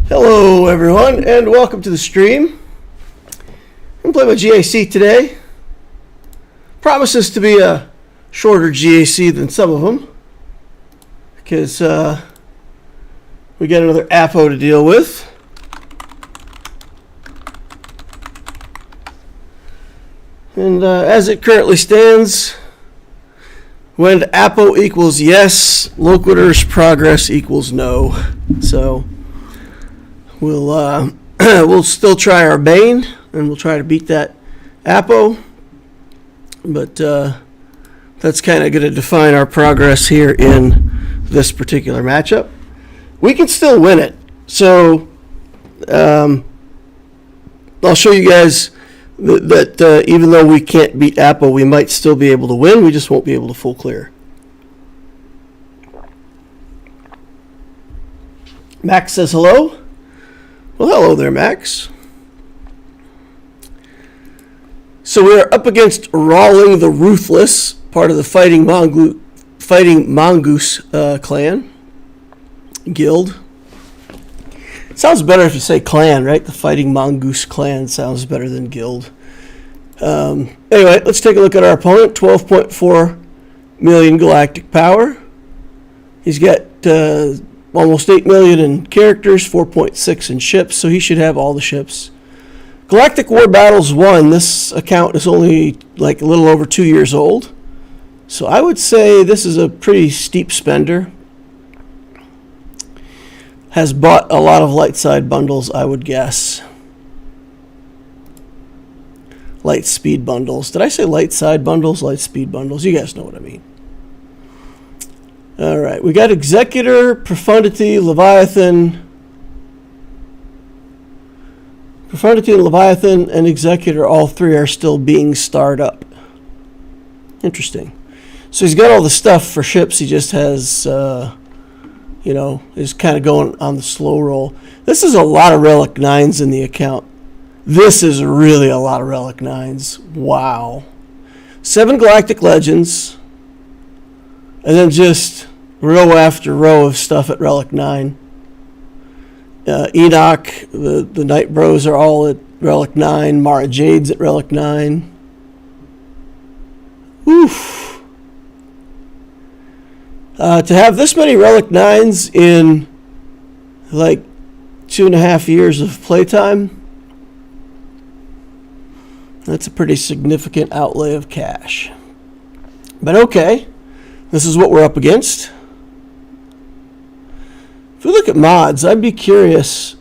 Hello everyone and welcome to the stream. I'm playing with GAC today. Promises to be a shorter GAC than some of them because we got another Appo to deal with. And as it currently stands, when Appo equals yes, Loquitur's progress equals no. So we'll still try our Bane, and we'll try to beat that Appo. But that's kind of going to define our progress here in this particular matchup. We can still win it. So I'll show you guys that even though we can't beat Appo, we might still be able to win. We just won't be able to full clear. Max says hello. Well, hello there, Max. So we're up against Rawling the Ruthless, part of the Fighting Mongoose clan guild. It sounds better if you say clan, right? The Fighting Mongoose clan sounds better than guild. Anyway, let's take a look at our opponent. 12.4 million galactic power. He's got almost 8 million in characters, 4.6 in ships, so he should have all the ships. Galactic War Battles 1, this account is only like a little over 2 years old. So I would say this is a pretty steep spender. Has bought a lot of light side bundles, I would guess. Light speed bundles. Did I say light side bundles? Light speed bundles. You guys know what I mean. All right, we got Executor, Profundity, Leviathan. Profundity, Leviathan, and Executor, all three are still being starred up. Interesting. So he's got all the stuff for ships. He just has, is kind of going on the slow roll. This is a lot of Relic 9s in the account. This is really a lot of Relic 9s. Wow. 7 Galactic Legends. And then just row after row of stuff at Relic 9. Enoch, the Night Bros are all at Relic 9. Mara Jade's at Relic 9. Oof. To have this many Relic 9s in like 2.5 years of playtime, that's a pretty significant outlay of cash. But okay. This is what we're up against. If we look at mods, I'd be curious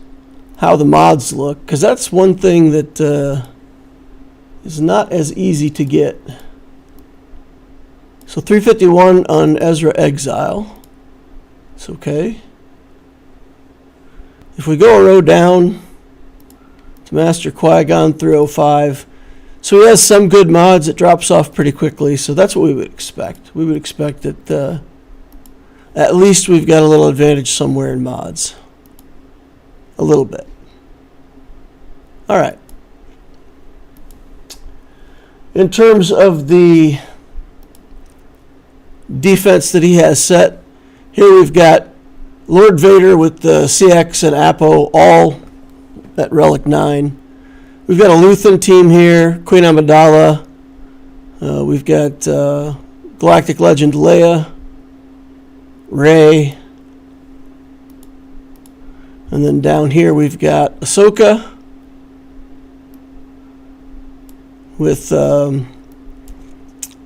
how the mods look, because that's one thing that is not as easy to get. So 351 on Ezra Exile. It's okay. If we go a row down to Master Qui-Gon 305, so he has some good mods. It drops off pretty quickly, so that's what we would expect. We would expect that at least we've got a little advantage somewhere in mods. A little bit. All right. In terms of the defense that he has set, here we've got Lord Vader with the CX and Appo all at Relic 9. We've got a Luthen team here, Queen Amidala. We've got Galactic Legend Leia, Rey. And then down here we've got Ahsoka with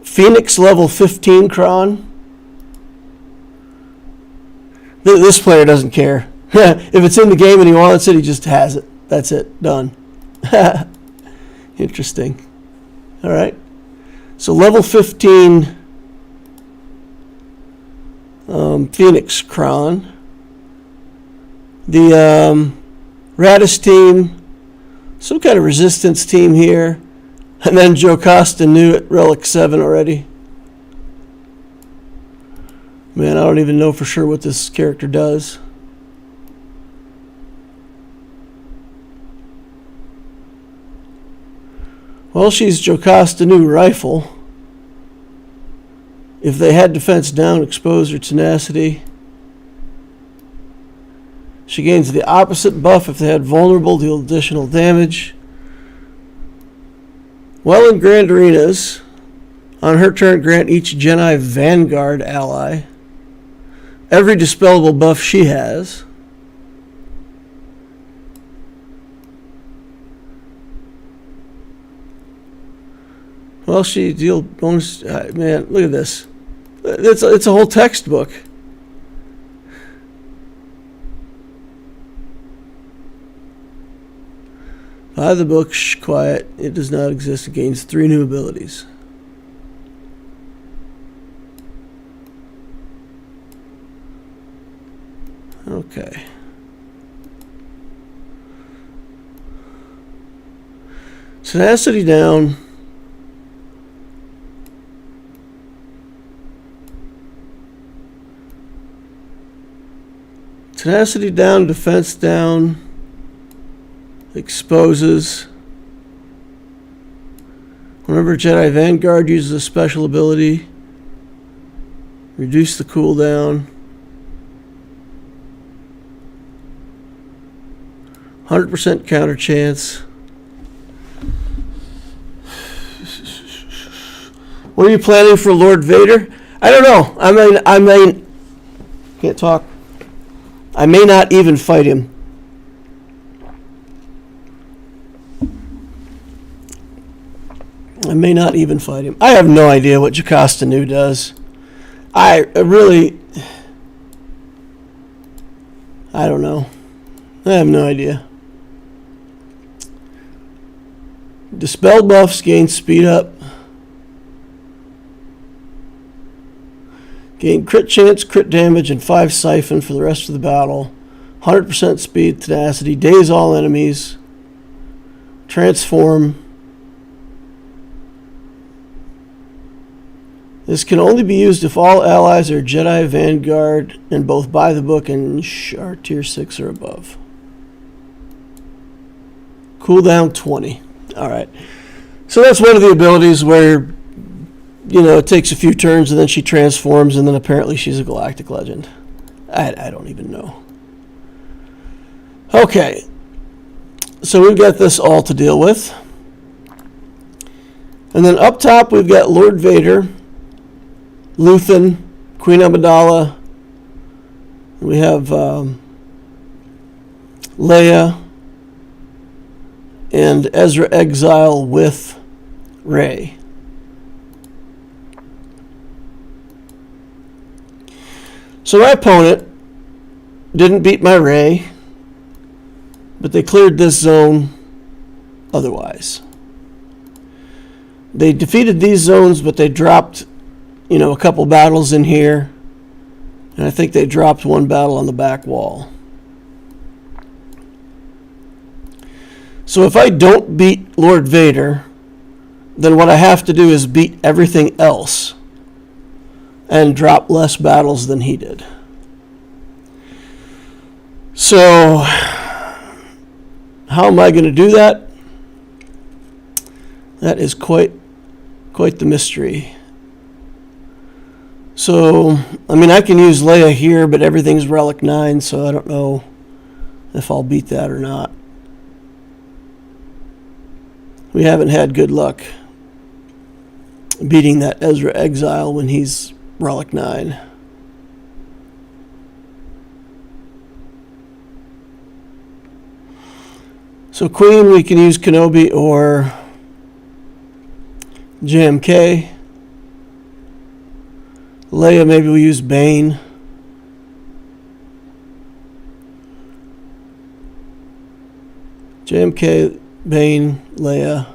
Phoenix level 15 Kron. This player doesn't care. If it's in the game and he wants it, he just has it. That's it. Done. Interesting. All right. So level 15 Phoenix Kron. The Radis team, some kind of resistance team here. And then Jocasta new at Relic 7 already. Man, I don't even know for sure what this character does. Well, she's Jocasta new rifle. If they had defense down, exposure, tenacity. She gains the opposite buff if they had vulnerable, deal additional damage. While in Grand Arenas, on her turn, grant each Jedi Vanguard ally every dispellable buff she has. Well, she deal bonus. Man, look at this. It's a whole textbook. By the book, shh, quiet. It does not exist. It gains 3 new abilities. Okay. Tenacity down. Tenacity down, defense down, exposes. Whenever Jedi Vanguard uses a special ability, reduce the cooldown. 100% counter chance. What are you planning for Lord Vader? I don't know. I mean, can't talk. I may not even fight him. I may not even fight him. I have no idea what Jocasta Nu does. I don't know. I have no idea. Dispel buffs gain speed up. Gain crit chance, crit damage, and 5 siphon for the rest of the battle. 100% speed, tenacity, daze all enemies. Transform. This can only be used if all allies are Jedi Vanguard and both by the book and are tier 6 or above. Cooldown 20. Alright. So that's one of the abilities where, you know, it takes a few turns and then she transforms and then apparently she's a galactic legend. I don't even know. Okay. So we've got this all to deal with. And then up top we've got Lord Vader, Luthen, Queen Amidala. We have Leia and Ezra Exile with Rey. So my opponent didn't beat my Rey, but they cleared this zone otherwise. They defeated these zones, but they dropped, you know, a couple battles in here, and I think they dropped one battle on the back wall. So if I don't beat Lord Vader, then what I have to do is beat everything else and drop less battles than he did. So how am I going to do that? That is quite the mystery. So, I mean, I can use Leia here, but everything's Relic 9, so I don't know if I'll beat that or not. We haven't had good luck beating that Ezra Exile when he's Relic 9. So Queen, we can use Kenobi or JMK. Leia, maybe we use Bane. JMK, Bane, Leia.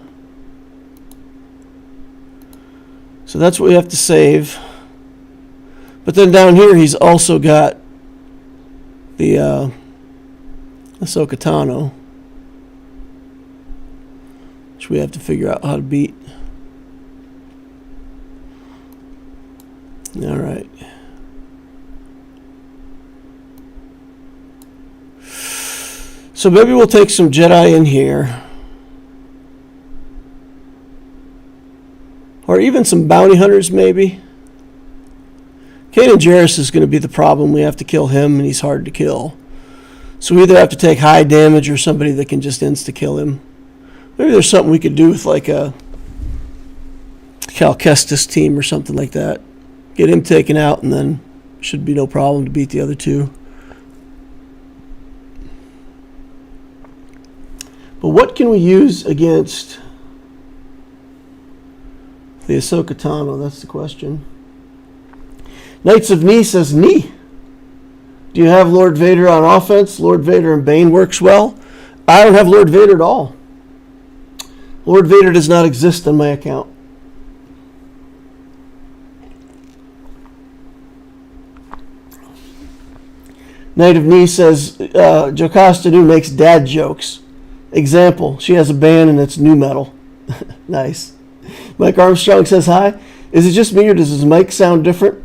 So that's what we have to save. But then down here he's also got the Ahsoka Tano, which we have to figure out how to beat. All right. So maybe we'll take some Jedi in here. Or even some bounty hunters, maybe. Kanan Jarrus is going to be the problem. We have to kill him, and he's hard to kill. So we either have to take high damage or somebody that can just insta-kill him. Maybe there's something we could do with like a Cal Kestis team or something like that. Get him taken out and then should be no problem to beat the other two. But what can we use against the Ahsoka Tano? That's the question. Knights of Ni says, Ni. Do you have Lord Vader on offense? Lord Vader and Bane works well. I don't have Lord Vader at all. Lord Vader does not exist on my account. Knight of Ni says, Jocasta Nu makes dad jokes. Example, she has a band and it's new metal. Nice. Mike Armstrong says hi. Is it just me or does his mic sound different?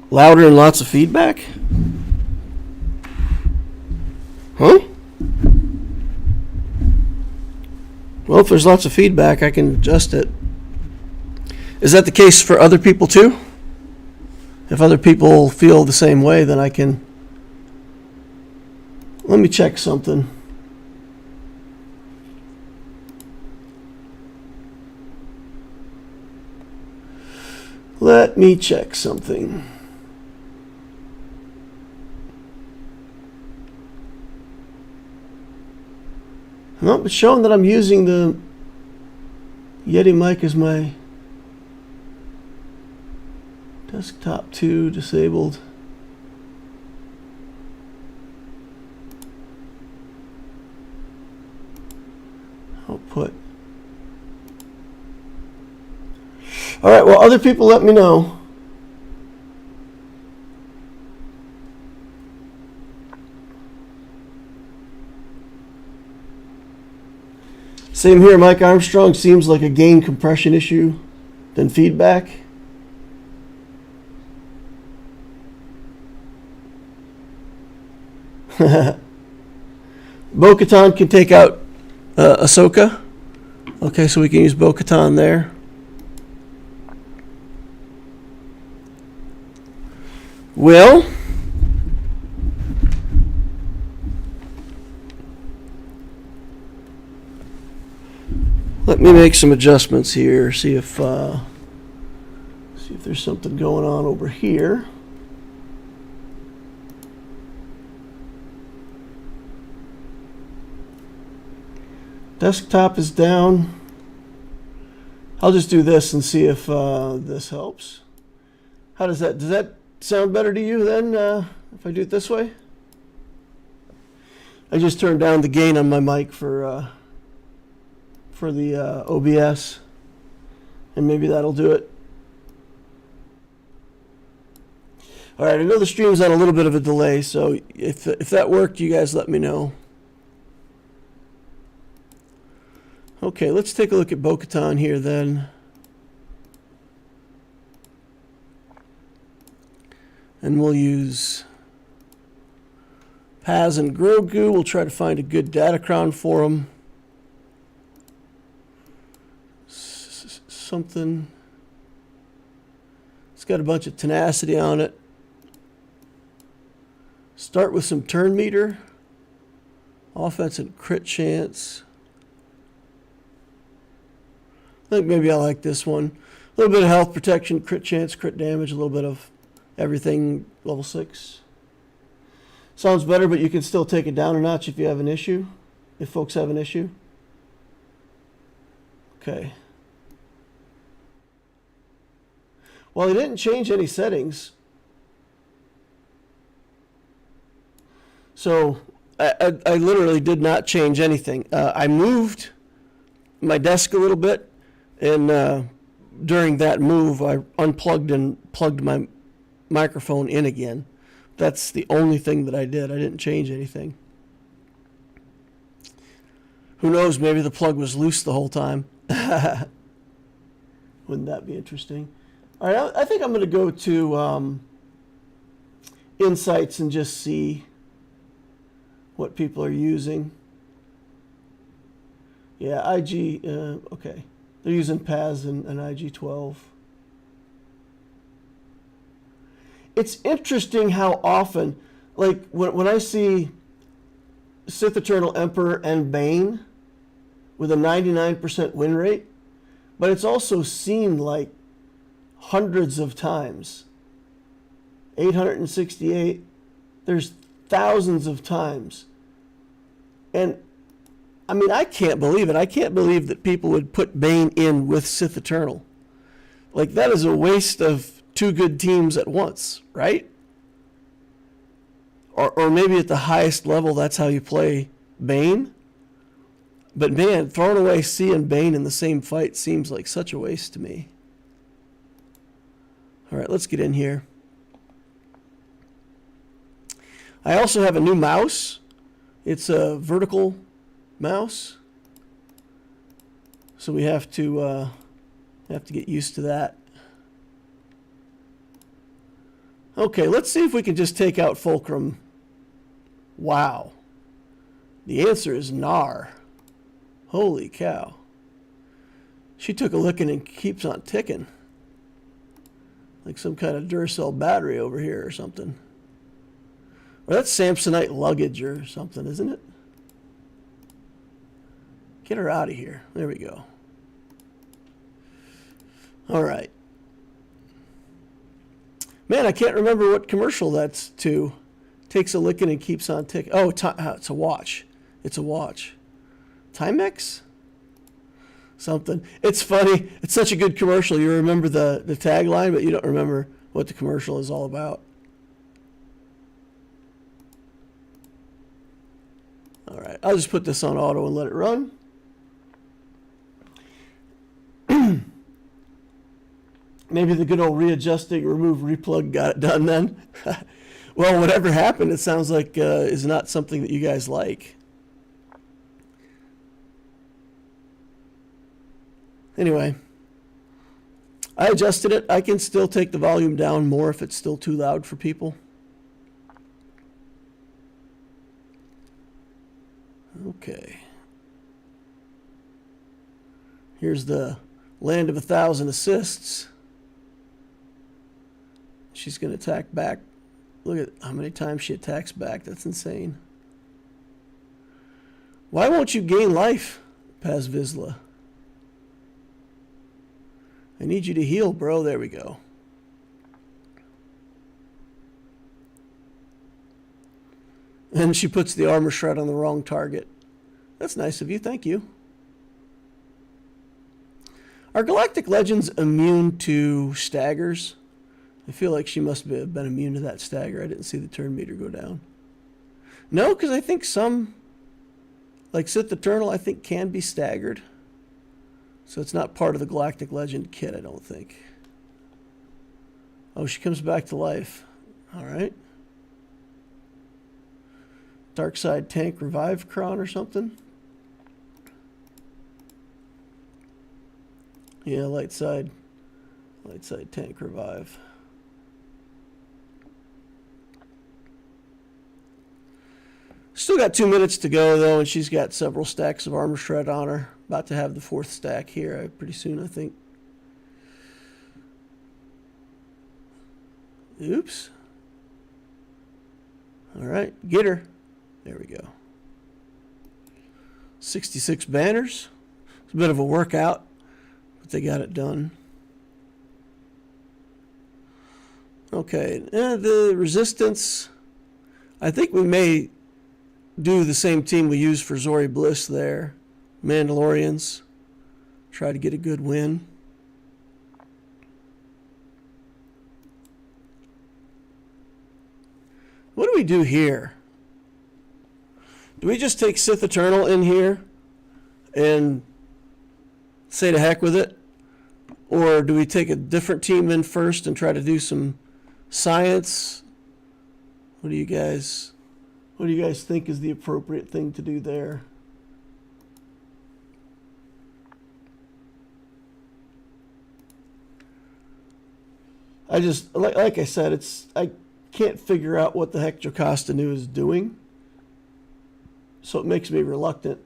Louder and lots of feedback? Huh? Well, if there's lots of feedback, I can adjust it. Is that the case for other people too? If other people feel the same way, then I can... Let me check something. Let me check something. Nope, it's showing that I'm using the Yeti mic as my desktop 2 disabled. Output. All right, well, other people let me know. Same here, Mike Armstrong. Seems like a gain compression issue than feedback. Bo-Katan can take out Ahsoka. Okay, so we can use Bo-Katan there. Well, let me make some adjustments here. See if there's something going on over here. Desktop is down. I'll just do this and see if this helps. How does that sound better to you then if I do it this way? I just turned down the gain on my mic for the OBS, and maybe that'll do it. All right, I know the stream's on a little bit of a delay, so if that worked, you guys let me know. Okay, let's take a look at Bo-Katan here then. And we'll use Paz and Grogu. We'll try to find a good datacron for them. Something. It's got a bunch of tenacity on it. Start with some turn meter. Offense and crit chance. I think maybe I like this one. A little bit of health protection, crit chance, crit damage, a little bit of everything, level 6. Sounds better, but you can still take it down a notch if you have an issue, if folks have an issue. Okay. Well, he didn't change any settings. So I literally did not change anything. I moved my desk a little bit, and during that move, I unplugged and plugged my microphone in again. That's the only thing that I did. I didn't change anything. Who knows, maybe the plug was loose the whole time. Wouldn't that be interesting? All right, I think I'm going to go to Insights and just see what people are using. Yeah, IG, okay. They're using Paz and IG-12. It's interesting how often, like when I see Sith Eternal Emperor and Bane with a 99% win rate, but it's also seen like hundreds of times. 868, there's thousands of times. And I mean, I can't believe it. I can't believe that people would put Bane in with Sith Eternal. Like, that is a waste of two good teams at once, right? Or maybe at the highest level, that's how you play Bane. But man, throwing away C and Bane in the same fight seems like such a waste to me. All right, let's get in here. I also have a new mouse. It's a vertical mouse, so we have to get used to that. Okay, let's see if we can just take out Fulcrum. Wow. The answer is Nar. Holy cow. She took a licking and keeps on ticking. Like some kind of Duracell battery over here or something. Or that's Samsonite luggage or something, isn't it? Get her out of here. There we go. All right. Man, I can't remember what commercial that's to. Takes a licking and keeps on ticking. Oh, it's a watch. It's a watch. Timex? Something. It's funny. It's such a good commercial. You remember the tagline, but you don't remember what the commercial is all about. All right. I'll just put this on auto and let it run. Maybe the good old readjusting, remove, replug got it done then. Well, whatever happened, it sounds like is not something that you guys like. Anyway, I adjusted it. I can still take the volume down more if it's still too loud for people. Okay. Here's the land of 1,000 assists. She's going to attack back. Look at how many times she attacks back. That's insane. Why won't you gain life, Paz Vizsla? I need you to heal, bro. There we go. And she puts the armor shred on the wrong target. That's nice of you. Thank you. Are Galactic Legends immune to staggers? I feel like she must have been immune to that stagger. I didn't see the turn meter go down. No, because I think some, like Sith Eternal, I think can be staggered. So it's not part of the Galactic Legend kit, I don't think. Oh, she comes back to life. All right. Dark Side Tank Revive Cron or something. Yeah, light side tank revive. Still got 2 minutes to go though, and she's got several stacks of armor shred on her. About to have the 4th stack here pretty soon, I think. Oops. All right, get her. There we go. 66 banners. It's a bit of a workout, but they got it done. Okay, the resistance. I think we may do the same team we used for Zori Bliss there. Mandalorians. Try to get a good win. What do we do here? Do we just take Sith Eternal in here and say to heck with it? Or do we take a different team in first and try to do some science? What do you guys think is the appropriate thing to do there? I just, like I said, I can't figure out what the heck Jocasta Nu is doing. So it makes me reluctant.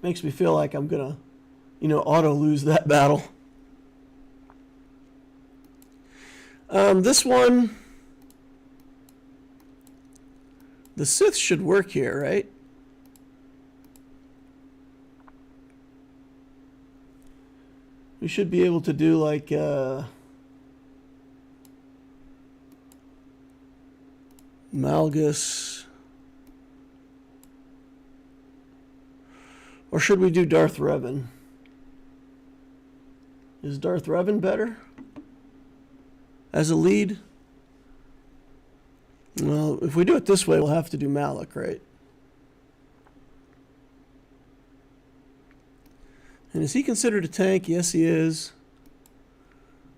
Makes me feel like I'm going to, auto lose that battle. This one, the Sith should work here, right? We should be able to do like Malgus. Or should we do Darth Revan? Is Darth Revan better as a lead? Well, if we do it this way, we'll have to do Malak, right? And is he considered a tank? Yes, he is.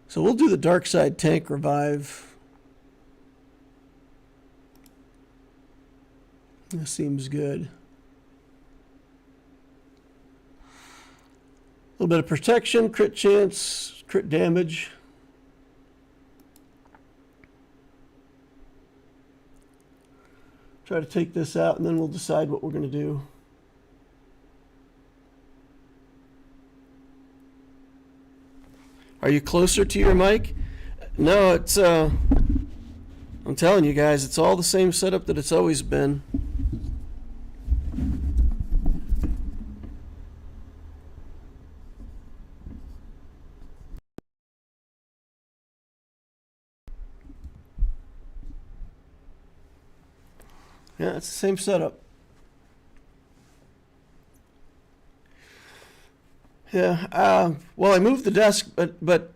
So we'll do the dark side tank revive. This seems good. A little bit of protection, crit chance, crit damage. Try to take this out, and then we'll decide what we're going to do. Are you closer to your mic? No, it's, I'm telling you guys, it's all the same setup that it's always been. Yeah, it's the same setup. Yeah, well, I moved the desk, but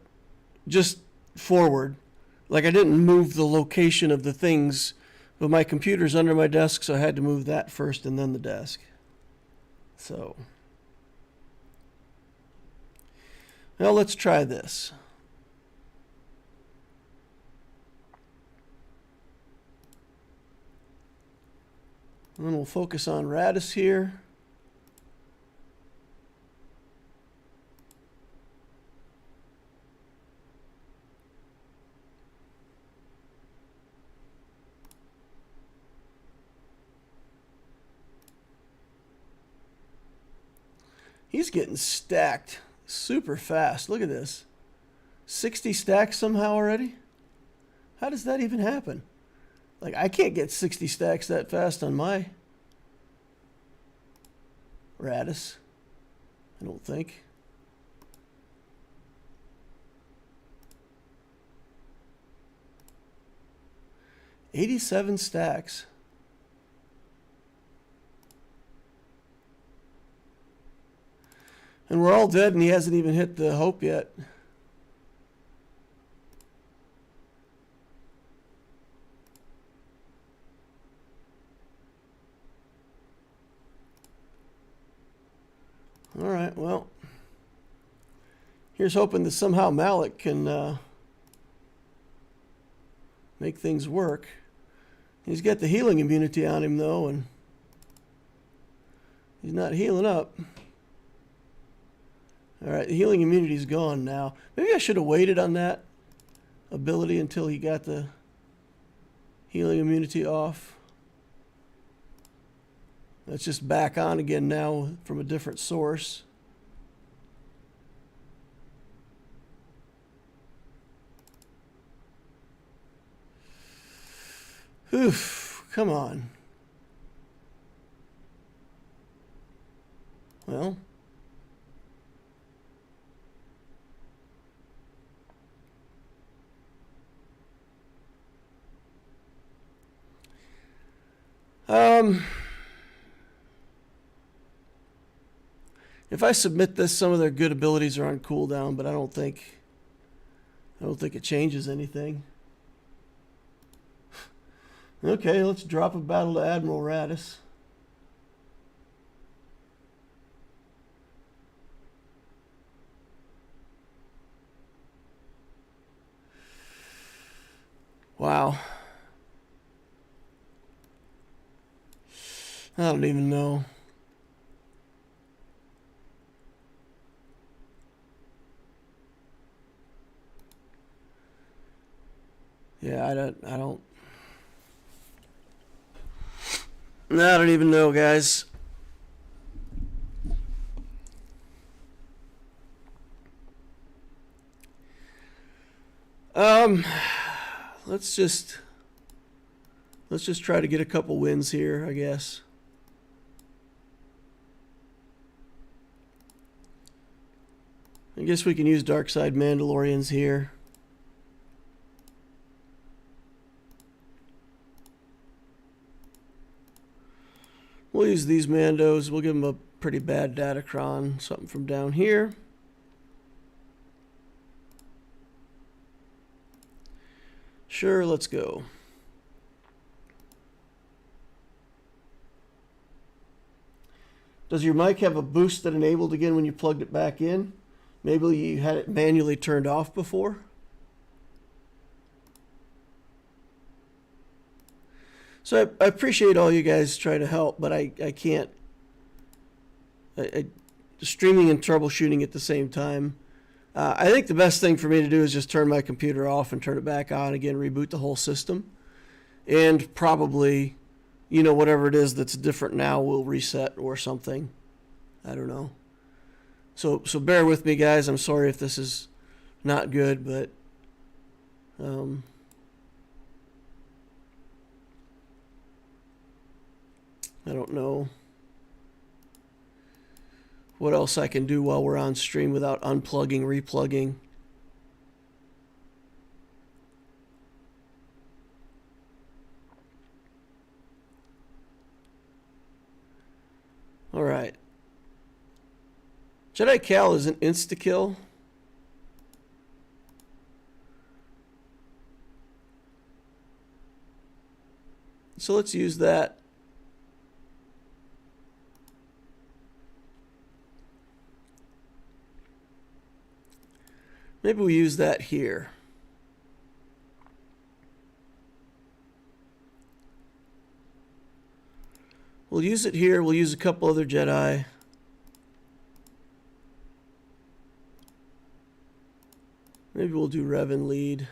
just forward. Like I didn't move the location of the things, but my computer's under my desk, so I had to move that first and then the desk. So, now let's try this. And then we'll focus on Radis here. He's getting stacked super fast. Look at this. 60 stacks somehow already? How does that even happen? Like, I can't get 60 stacks that fast on my Radis. I don't think. $87 stacks. And we're all dead, and he hasn't even hit the hope yet. All right, well, here's hoping that somehow Malik can make things work. He's got the healing immunity on him, though, and he's not healing up. All right, the healing immunity's gone now. Maybe I should have waited on that ability until he got the healing immunity off. That's just back on again now from a different source. Oof, come on. Well. If I submit this, some of their good abilities are on cooldown, but I don't think it changes anything. Okay, let's drop a battle to Admiral Radis. Wow. I don't even know. Yeah, I don't even know, guys. Let's just try to get a couple wins here, I guess. I guess we can use Dark Side Mandalorians here. We'll use these Mandos. We'll give them a pretty bad Datacron, something from down here. Sure, let's go. Does your mic have a boost that enabled again when you plugged it back in? Maybe you had it manually turned off before? So I appreciate all you guys try to help, but I can't. Streaming and troubleshooting at the same time. I think the best thing for me to do is just turn my computer off and turn it back on again, reboot the whole system. And probably, you know, whatever it is that's different now will reset or something. I don't know. So bear with me, guys. I'm sorry if this is not good, but I don't know what else I can do while we're on stream without unplugging, replugging. All right. Jedi Cal is an insta-kill. So let's use that. Maybe we use that here. We'll use it here. We'll use a couple other Jedi. Maybe we'll do Revan lead.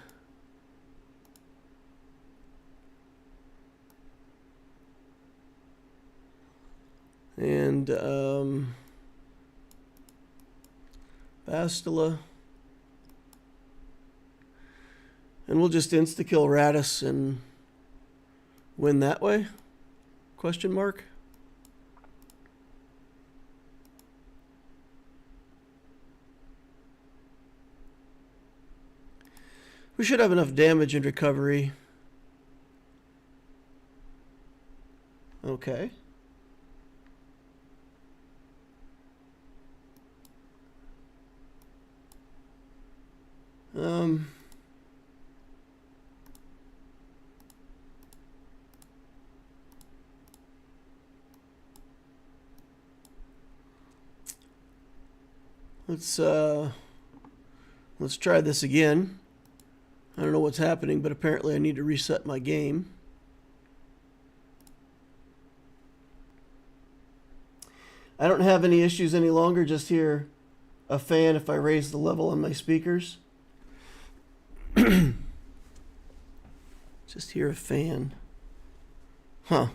And Bastila. And we'll just insta-kill Radis and win that way? Question mark? We should have enough damage and recovery. Okay. Let's try this again. I don't know what's happening, but apparently I need to reset my game. I don't have any issues any longer, just hear a fan if I raise the level on my speakers. Just hear a fan. Huh.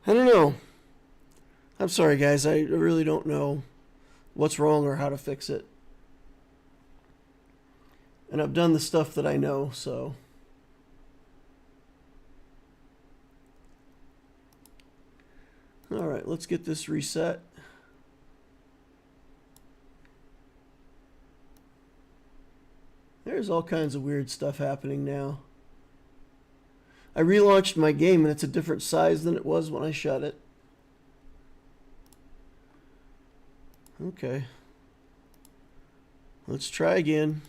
I don't know. I'm sorry, guys. I really don't know what's wrong or how to fix it. And I've done the stuff that I know, so. All right, let's get this reset. There's all kinds of weird stuff happening now. I relaunched my game and it's a different size than it was when I shut it. Okay. Let's try again.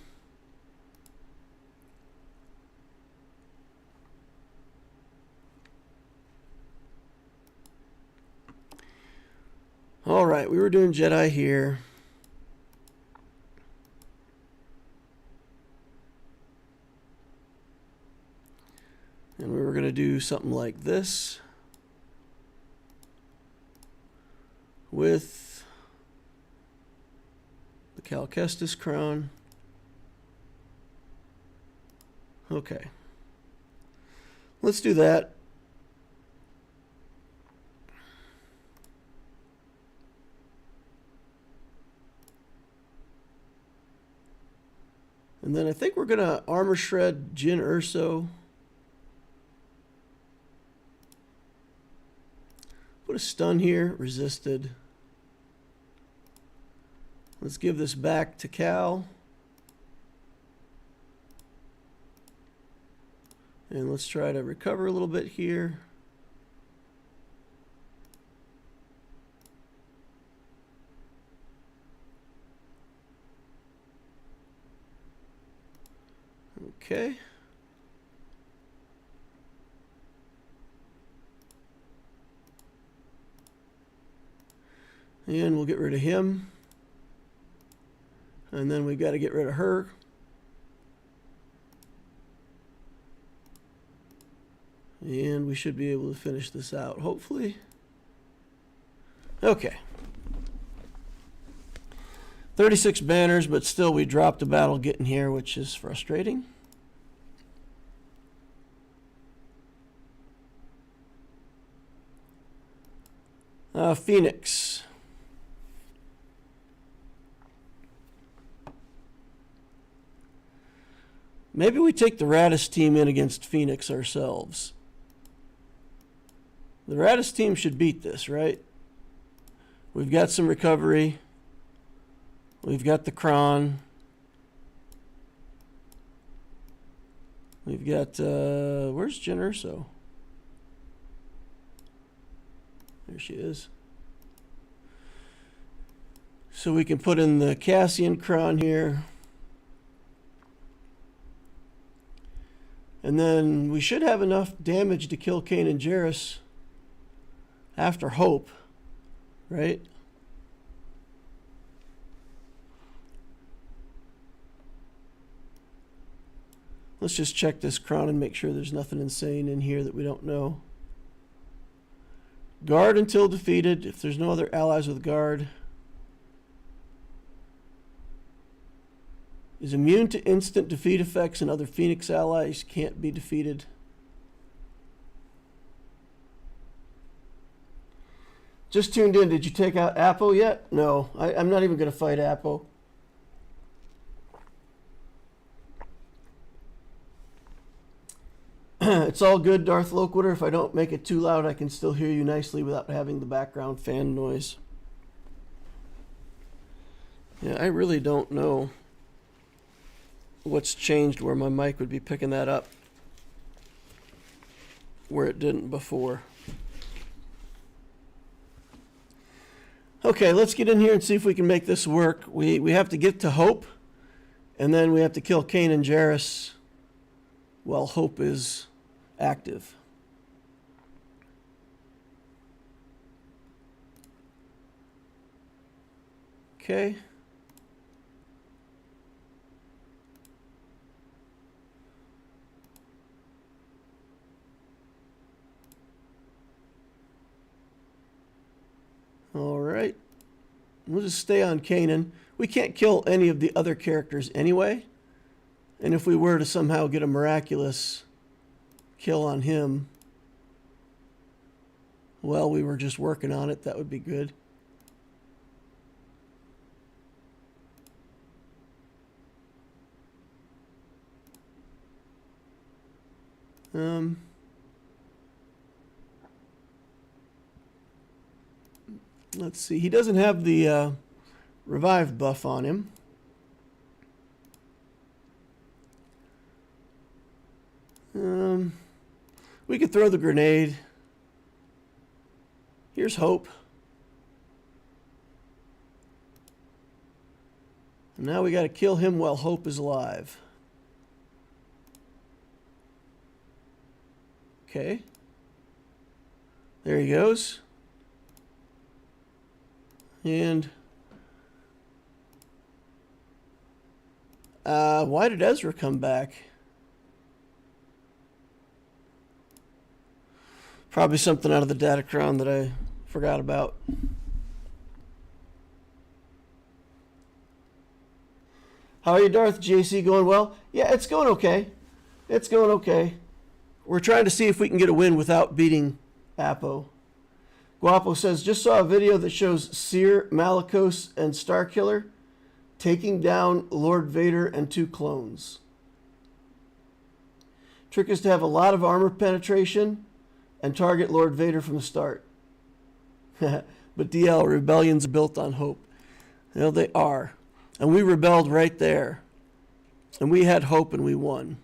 All right, we were doing Jedi here. And we were going to do something like this with the Cal Kestis crown. Okay. Let's do that. And then I think we're going to armor shred Jyn Erso. put a stun here, resisted. Let's give this back to Cal. And let's try to recover a little bit here. Okay. And we'll get rid of him. And then we got to get rid of her. And we should be able to finish this out, hopefully. Okay. 36 banners, but still we dropped a battle getting here, which is frustrating. Phoenix. Maybe we take the Radis team in against Phoenix ourselves. The Radis team should beat this, right? We've got some recovery. We've got the Kron. We've got, where's Jen Urso? There she is. So we can put in the Cassian Kron here. And then we should have enough damage to kill Kane and Jarrus after Hope, right? Let's just check this Kron and make sure there's nothing insane in here that we don't know. Guard until defeated. If there's no other allies with guard. Is immune to instant defeat effects and other Phoenix allies can't be defeated. Just tuned in. Did you take out Appo yet? No, I'm not even going to fight Appo. It's all good, Darth Loquitur. If I don't make it too loud, I can still hear you nicely without having the background fan noise. Yeah, I really don't know what's changed where my mic would be picking that up where it didn't before. Okay, let's get in here and see if we can make this work. We have to get to Hope, and then we have to kill Kane and Jarrus while Hope is active. Okay. All right. We'll just stay on Kanan. We can't kill any of the other characters anyway. And if we were to somehow get a miraculous kill on him, well, we were just working on it. That would be good. Let's see. He doesn't have the revive buff on him. We could throw the grenade. Here's Hope. And now we got to kill him while Hope is alive. Okay. There he goes. And why did Ezra come back? Probably something out of the Datacron that I forgot about. How are you, Darth? JC going well? Yeah, it's going okay. It's going okay. We're trying to see if we can get a win without beating Appo. Guapo says, just saw a video that shows Seer, Malicos, and Starkiller taking down Lord Vader and 2 clones. Trick is to have a lot of armor penetration and target Lord Vader from the start. But DL, rebellions are built on hope. You know, they are. And we rebelled right there. And we had hope and we won.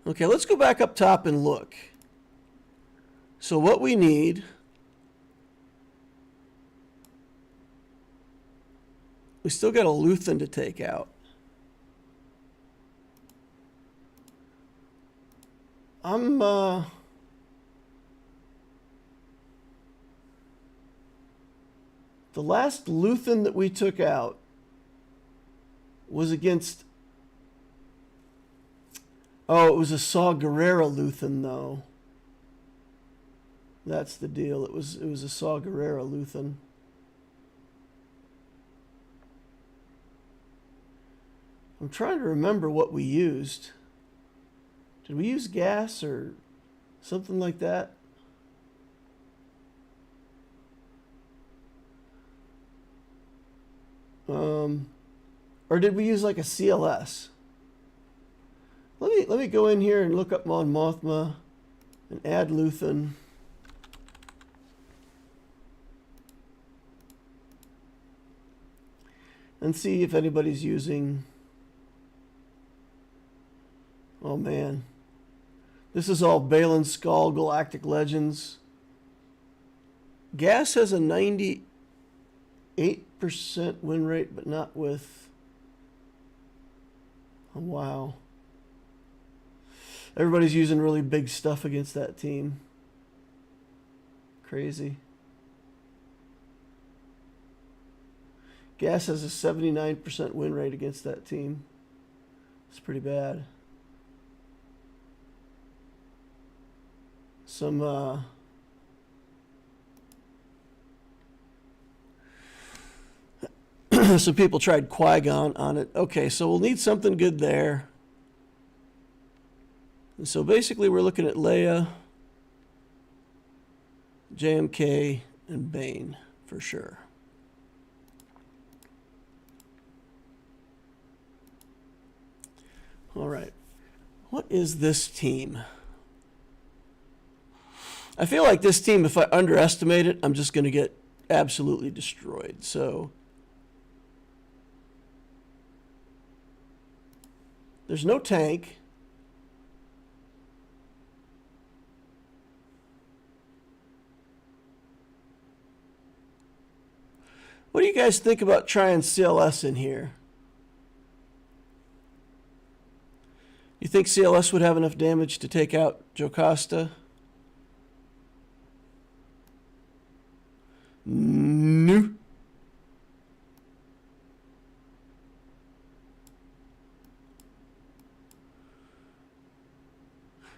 Okay, let's go back up top and look. So what we need, we still got a Luthen to take out. The last Luthen that we took out was against... Oh, it was a Saw Gerrera Luthen, though. That's the deal. It was a Saw Gerrera Luthen. I'm trying to remember what we used. Did we use gas or something like that? Or did we use like a CLS? Let me go in here and look up Mon Mothma and add Luthen. And see if anybody's using... Oh man. This is all Balin Skull, Galactic Legends. Gas has a 98% win rate, but not with... Oh, wow. Everybody's using really big stuff against that team. Crazy. Gas has a 79% win rate against that team. It's pretty bad. Some some people tried Qui-Gon on it. Okay, so we'll need something good there. And so basically we're looking at Leia, JMK, and Bane for sure. All right. What is this team? I feel like this team, if I underestimate it, I'm just going to get absolutely destroyed. So there's no tank. What do you guys think about trying CLS in here? You think CLS would have enough damage to take out Jocasta? No.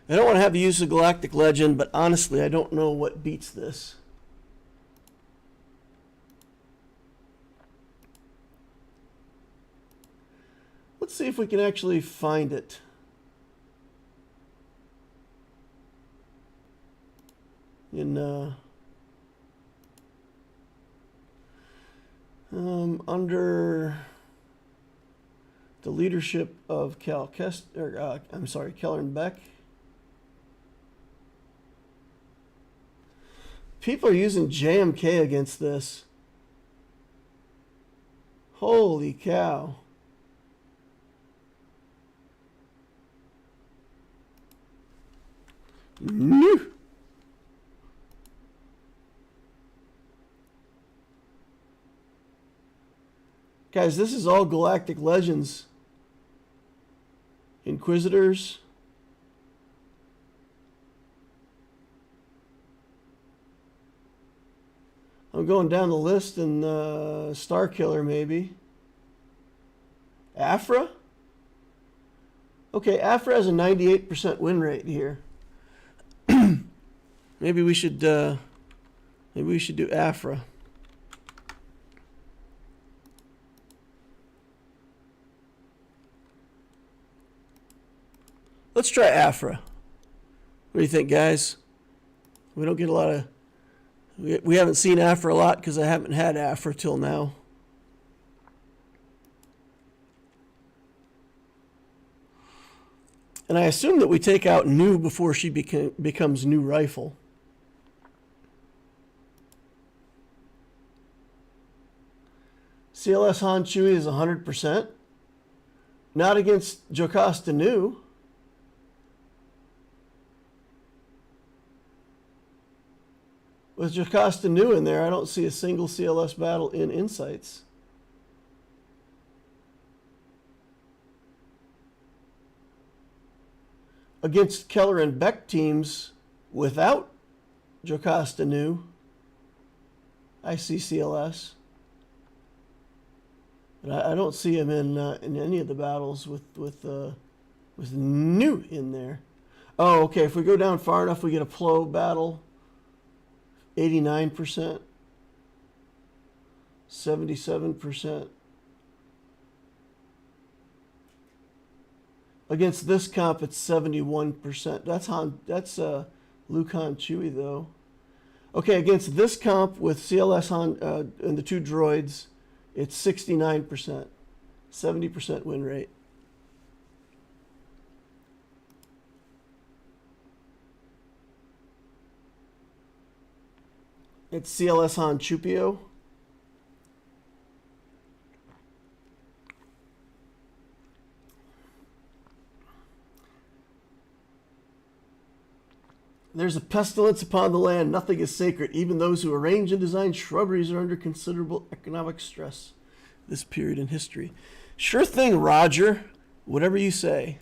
I don't want to have you use a Galactic Legend, but honestly, I don't know what beats this. Let's see if we can actually find it. In under the leadership of Keller and Beck. People are using JMK against this. Holy cow. No. Guys, this is all Galactic Legends. Inquisitors. I'm going down the list, and Star Killer maybe. Afra? Okay, Afra has a 98% win rate here. Maybe we should do Afra. Let's try Afra. What do you think, guys? We don't get a lot of... We haven't seen Afra a lot because I haven't had Afra till now. And I assume that we take out New before she becomes New Rifle. CLS Han Chewy is 100%. Not against Jocasta Nu. With Jocasta Nu in there, I don't see a single CLS battle in Insights. Against Keller and Beck teams without Jocasta Nu, I see CLS. But I don't see him in any of the battles with Nu in there. Oh, okay. If we go down far enough, we get a Plo battle. 89%, 77%. Against this comp, it's 71%. That's Luke Han Chewy though. Okay, against this comp with CLS Han and the two droids, it's 69%, 70% win rate. It's CLS Han Chupio. There's a pestilence upon the land. Nothing is sacred. Even those who arrange and design shrubberies are under considerable economic stress this period in history. Sure thing, Roger. Whatever you say.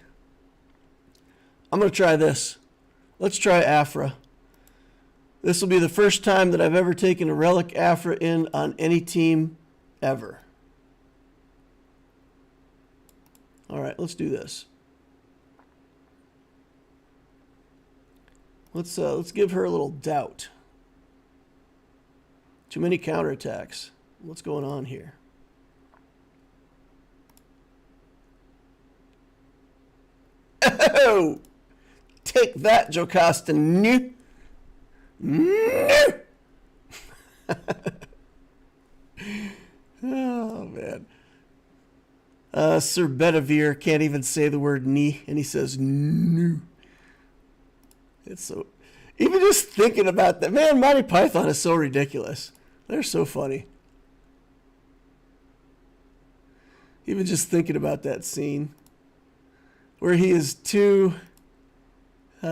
I'm going to try this. Let's try Afra. This will be the first time that I've ever taken a relic Afra in on any team ever. All right, let's do this. Let's give her a little doubt. Too many counterattacks. What's going on here? Oh! Take that, Jocasta Nu! No! Oh, man. Sir Bedivere can't even say the word knee, and he says no. It's so... Even just thinking about that. Man, Monty Python is so ridiculous. They're so funny. Even just thinking about that scene where he is too...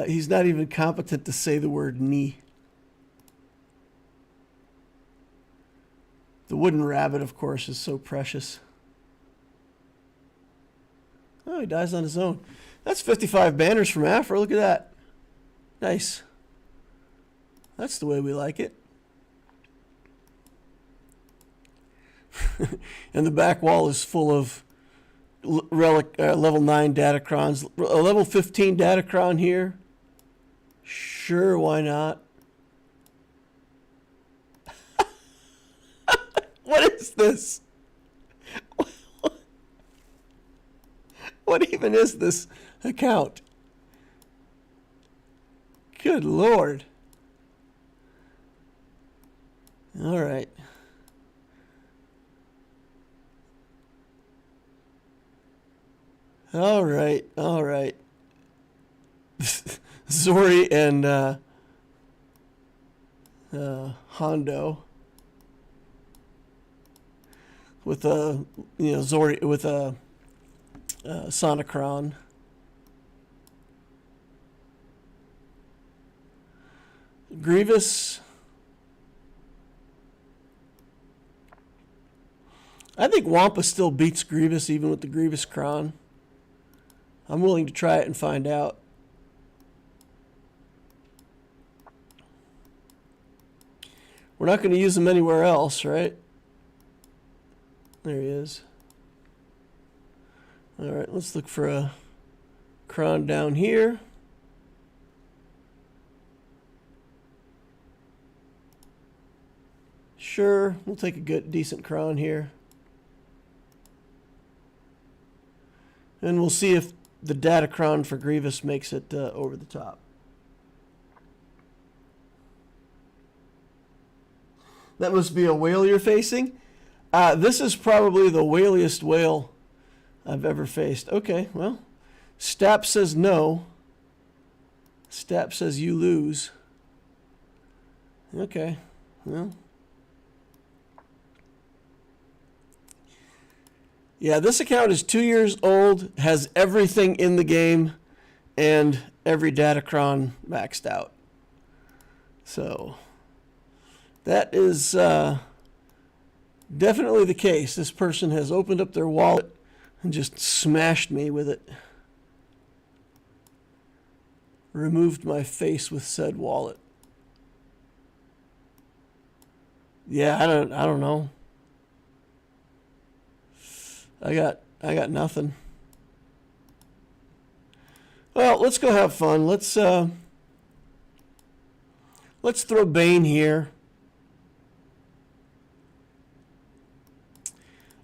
he's not even competent to say the word knee. The wooden rabbit, of course, is so precious. Oh, he dies on his own. That's 55 banners from Afra. Look at that. Nice. That's the way we like it. And the back wall is full of relic level 9 Datacrons. A level 15 Datacron here. Sure, why not? What is this? What even is this account? Good Lord. All right. All right. All right. Zori and Hondo with a Zori with a Sonicron. Grievous. I think Wampa still beats Grievous even with the Grievous Cron. I'm willing to try it and find out. We're not going to use him anywhere else, right? There he is. All right, let's look for a Cron down here. Sure, we'll take a good, decent Cron here. And we'll see if the Datacron for Grievous makes it over the top. That must be a whale you're facing. This is probably the whaliest whale I've ever faced. Okay, well, Stapp says no. Stapp says you lose. Okay, well. Yeah, this account is 2 years old, has everything in the game, and every Datacron maxed out. So that is definitely the case. This person has opened up their wallet and just smashed me with it. Removed my face with said wallet. Yeah, I don't know. I got nothing. Well, let's go have fun. Let's throw Bane here.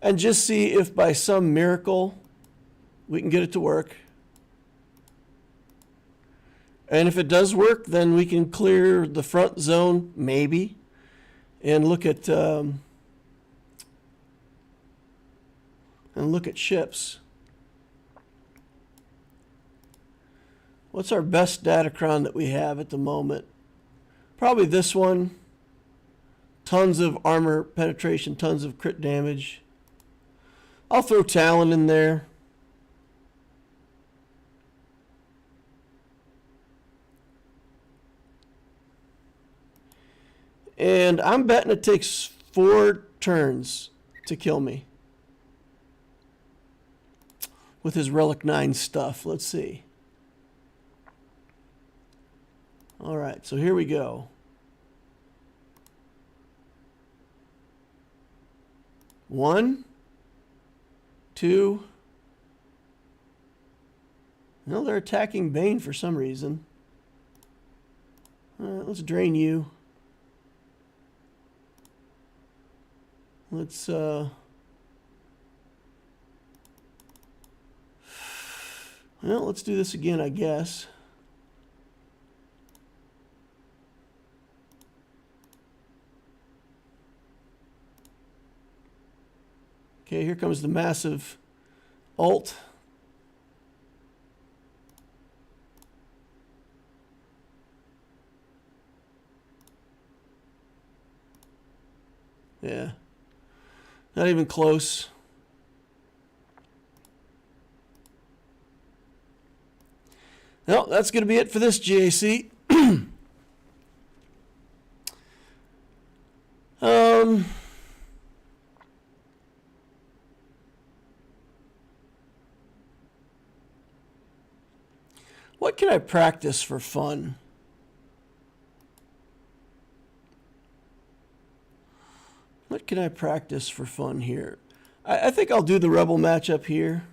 And just see if by some miracle we can get it to work. And if it does work, then we can clear the front zone, maybe, and look at ships. What's our best Datacron that we have at the moment? Probably this one. Tons of armor penetration, tons of crit damage. I'll throw Talon in there. And I'm betting it takes 4 turns to kill me. With his Relic 9 stuff. Let's see. Alright, so here we go. 1, 2. No, they're attacking Bane for some reason. Alright, let's drain you. Let's well, let's do this again, I guess. Okay, here comes the massive ult. Yeah. Not even close. Well, that's going to be it for this GAC. What can I practice for fun? What can I practice for fun here? I think I'll do the Rebel matchup here.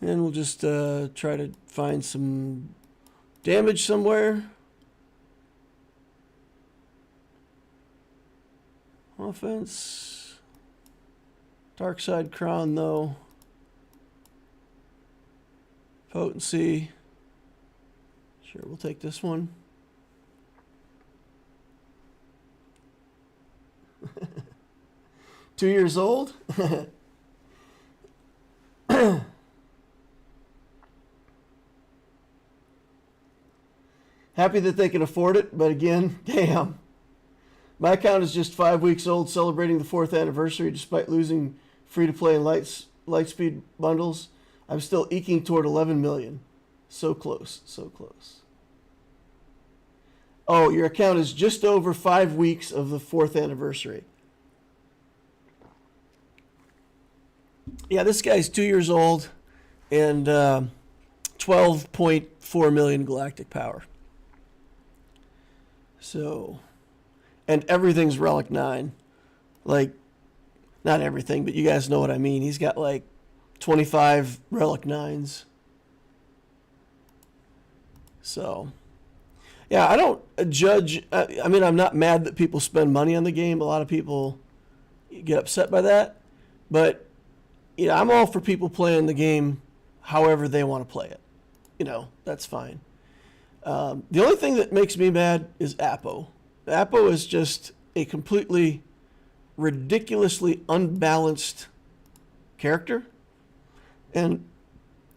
And we'll just try to find some damage somewhere. Offense. Dark side crown though. Potency. Sure, we'll take this one. Two years old? Happy that they can afford it, but again, damn. My account is just 5 weeks old, celebrating the 4th anniversary despite losing free-to-play and Lightspeed bundles. I'm still eking toward 11 million. So close, so close. Oh, your account is just over 5 weeks of the 4th anniversary. Yeah, this guy's 2 years old and 12.4 million galactic power. So, and everything's Relic 9. Like, not everything, but you guys know what I mean. He's got like 25 Relic 9s. So, yeah, I don't judge. I mean, I'm not mad that people spend money on the game. A lot of people get upset by that. But, you know, I'm all for people playing the game however they want to play it. You know, that's fine. The only thing that makes me mad is Appo. Appo is just a completely ridiculously unbalanced character. And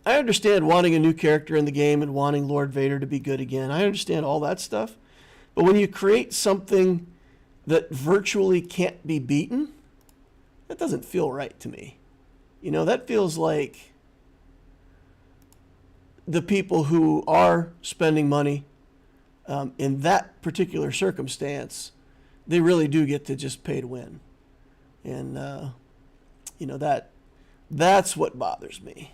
I understand wanting a new character in the game and wanting Lord Vader to be good again. I understand all that stuff. But when you create something that virtually can't be beaten, that doesn't feel right to me. You know, that feels like the people who are spending money in that particular circumstance, they really do get to just pay to win. And, you know, that's what bothers me.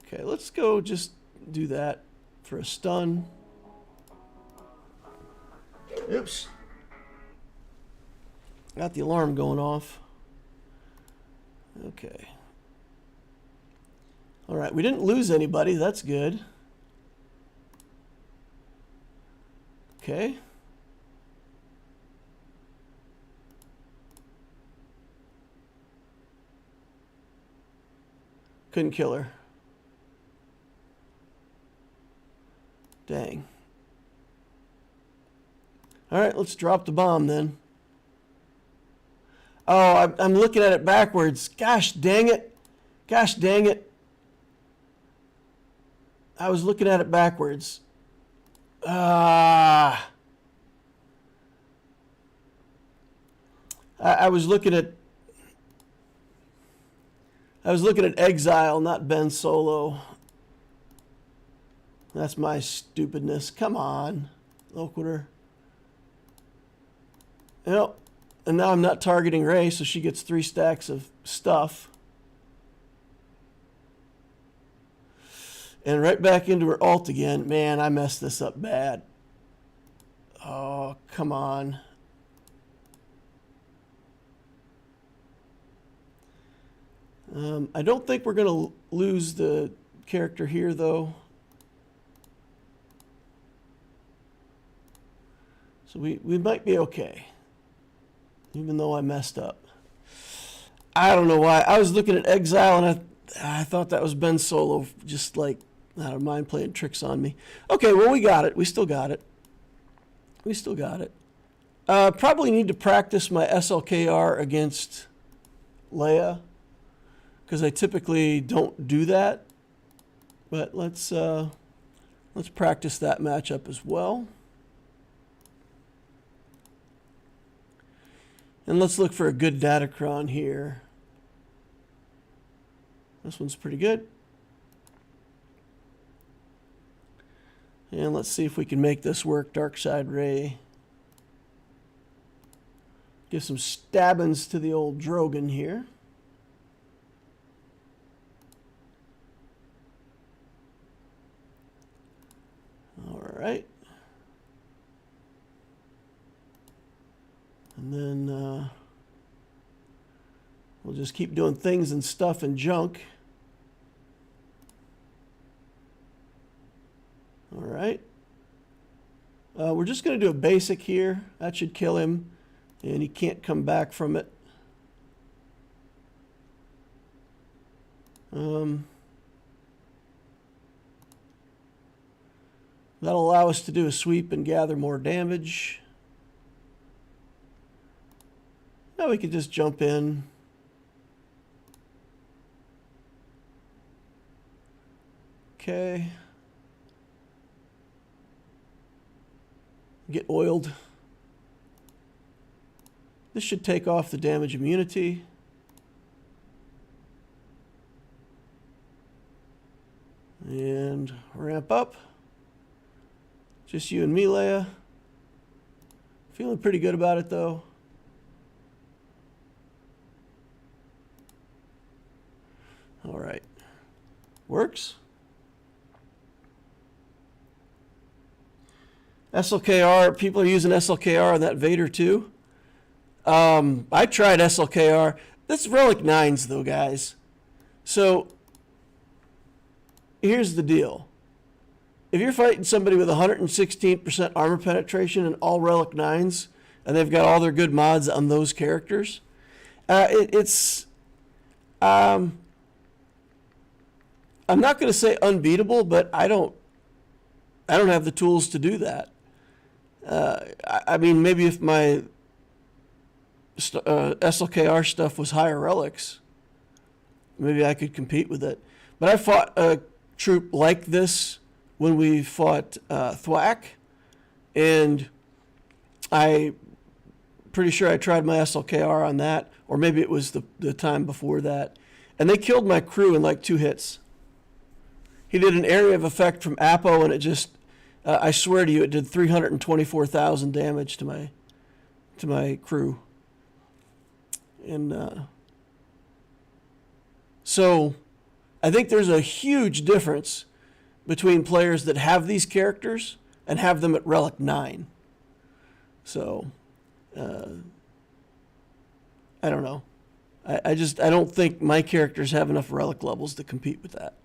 Okay, let's go just do that for a stun. Oops. Got the alarm going off. Okay. All right, we didn't lose anybody. That's good. Okay. Couldn't kill her. Dang. All right, let's drop the bomb then. Oh, I'm looking at it backwards. Gosh dang it. Gosh dang it. I was looking at it backwards. I was looking at Exile, not Ben Solo. That's my stupidness. Come on, Loquitur. Yep. And now I'm not targeting Ray, so she gets 3 stacks of stuff. And right back into her ult again. Man, I messed this up bad. Oh, come on. I don't think we're going to lose the character here, though. So we might be okay. Even though I messed up. I don't know why. I was looking at Exile, and I thought that was Ben Solo, just like, I don't mind playing tricks on me. Okay, well, we got it. We still got it. We still got it. Probably need to practice my SLKR against Leia, because I typically don't do that. But let's practice that matchup as well. And let's look for a good Datacron here. This one's pretty good. And let's see if we can make this work, Darkside Ray. Give some stabbings to the old Drogon here. All right. And then we'll just keep doing things and stuff and junk. All right. We're just going to do a basic here. That should kill him, and he can't come back from it. That'll allow us to do a sweep and gather more damage. Now we can just jump in. Okay. Get oiled. This should take off the damage immunity. And ramp up. Just you and me, Leia. Feeling pretty good about it, though. All right. Works. SLKR, people are using SLKR on that Vader too. I tried SLKR. That's Relic 9s though, guys. So here's the deal. If you're fighting somebody with 116% armor penetration and all Relic 9s, and they've got all their good mods on those characters, I'm not going to say unbeatable, but I don't have the tools to do that. I mean, maybe if my SLKR stuff was higher relics, maybe I could compete with it. But I fought a troop like this when we fought Thwack, and I pretty sure I tried my SLKR on that, or maybe it was the time before that, and they killed my crew in like 2 hits. He did an area of effect from Appo, and it just, I swear to you, it did 324,000 damage to my crew. And so I think there's a huge difference between players that have these characters and have them at Relic 9. So I don't know. I don't think my characters have enough Relic levels to compete with that.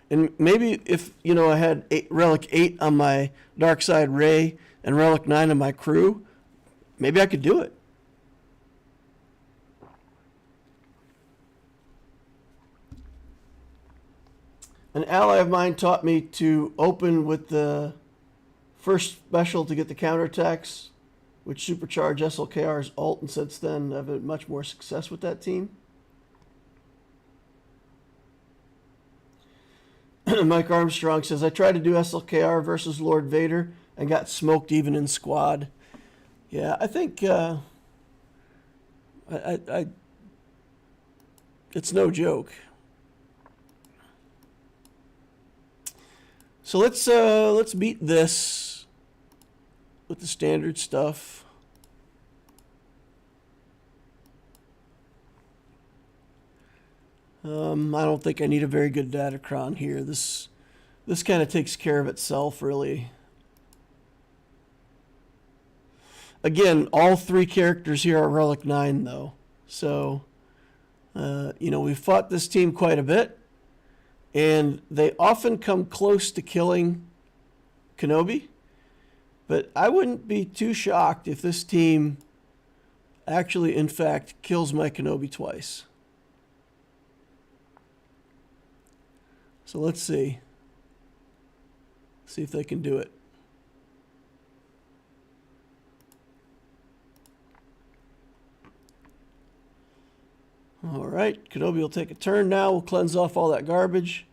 And maybe if, I had Relic 8 on my Dark Side Ray and Relic 9 on my crew, maybe I could do it. An ally of mine taught me to open with the first special to get the counterattacks, which supercharge SLKR's ult, and since then I've had much more success with that team. Mike Armstrong says, I tried to do SLKR versus Lord Vader and got smoked even in squad. Yeah, I think it's no joke. So let's beat this with the standard stuff. I don't think I need a very good Datacron here. This kind of takes care of itself, really. Again, all 3 characters here are Relic 9, though. So, we've fought this team quite a bit, and they often come close to killing Kenobi. But I wouldn't be too shocked if this team actually, in fact, kills my Kenobi twice. So let's see. See if they can do it. All right, Kenobi will take a turn now. We'll cleanse off all that garbage.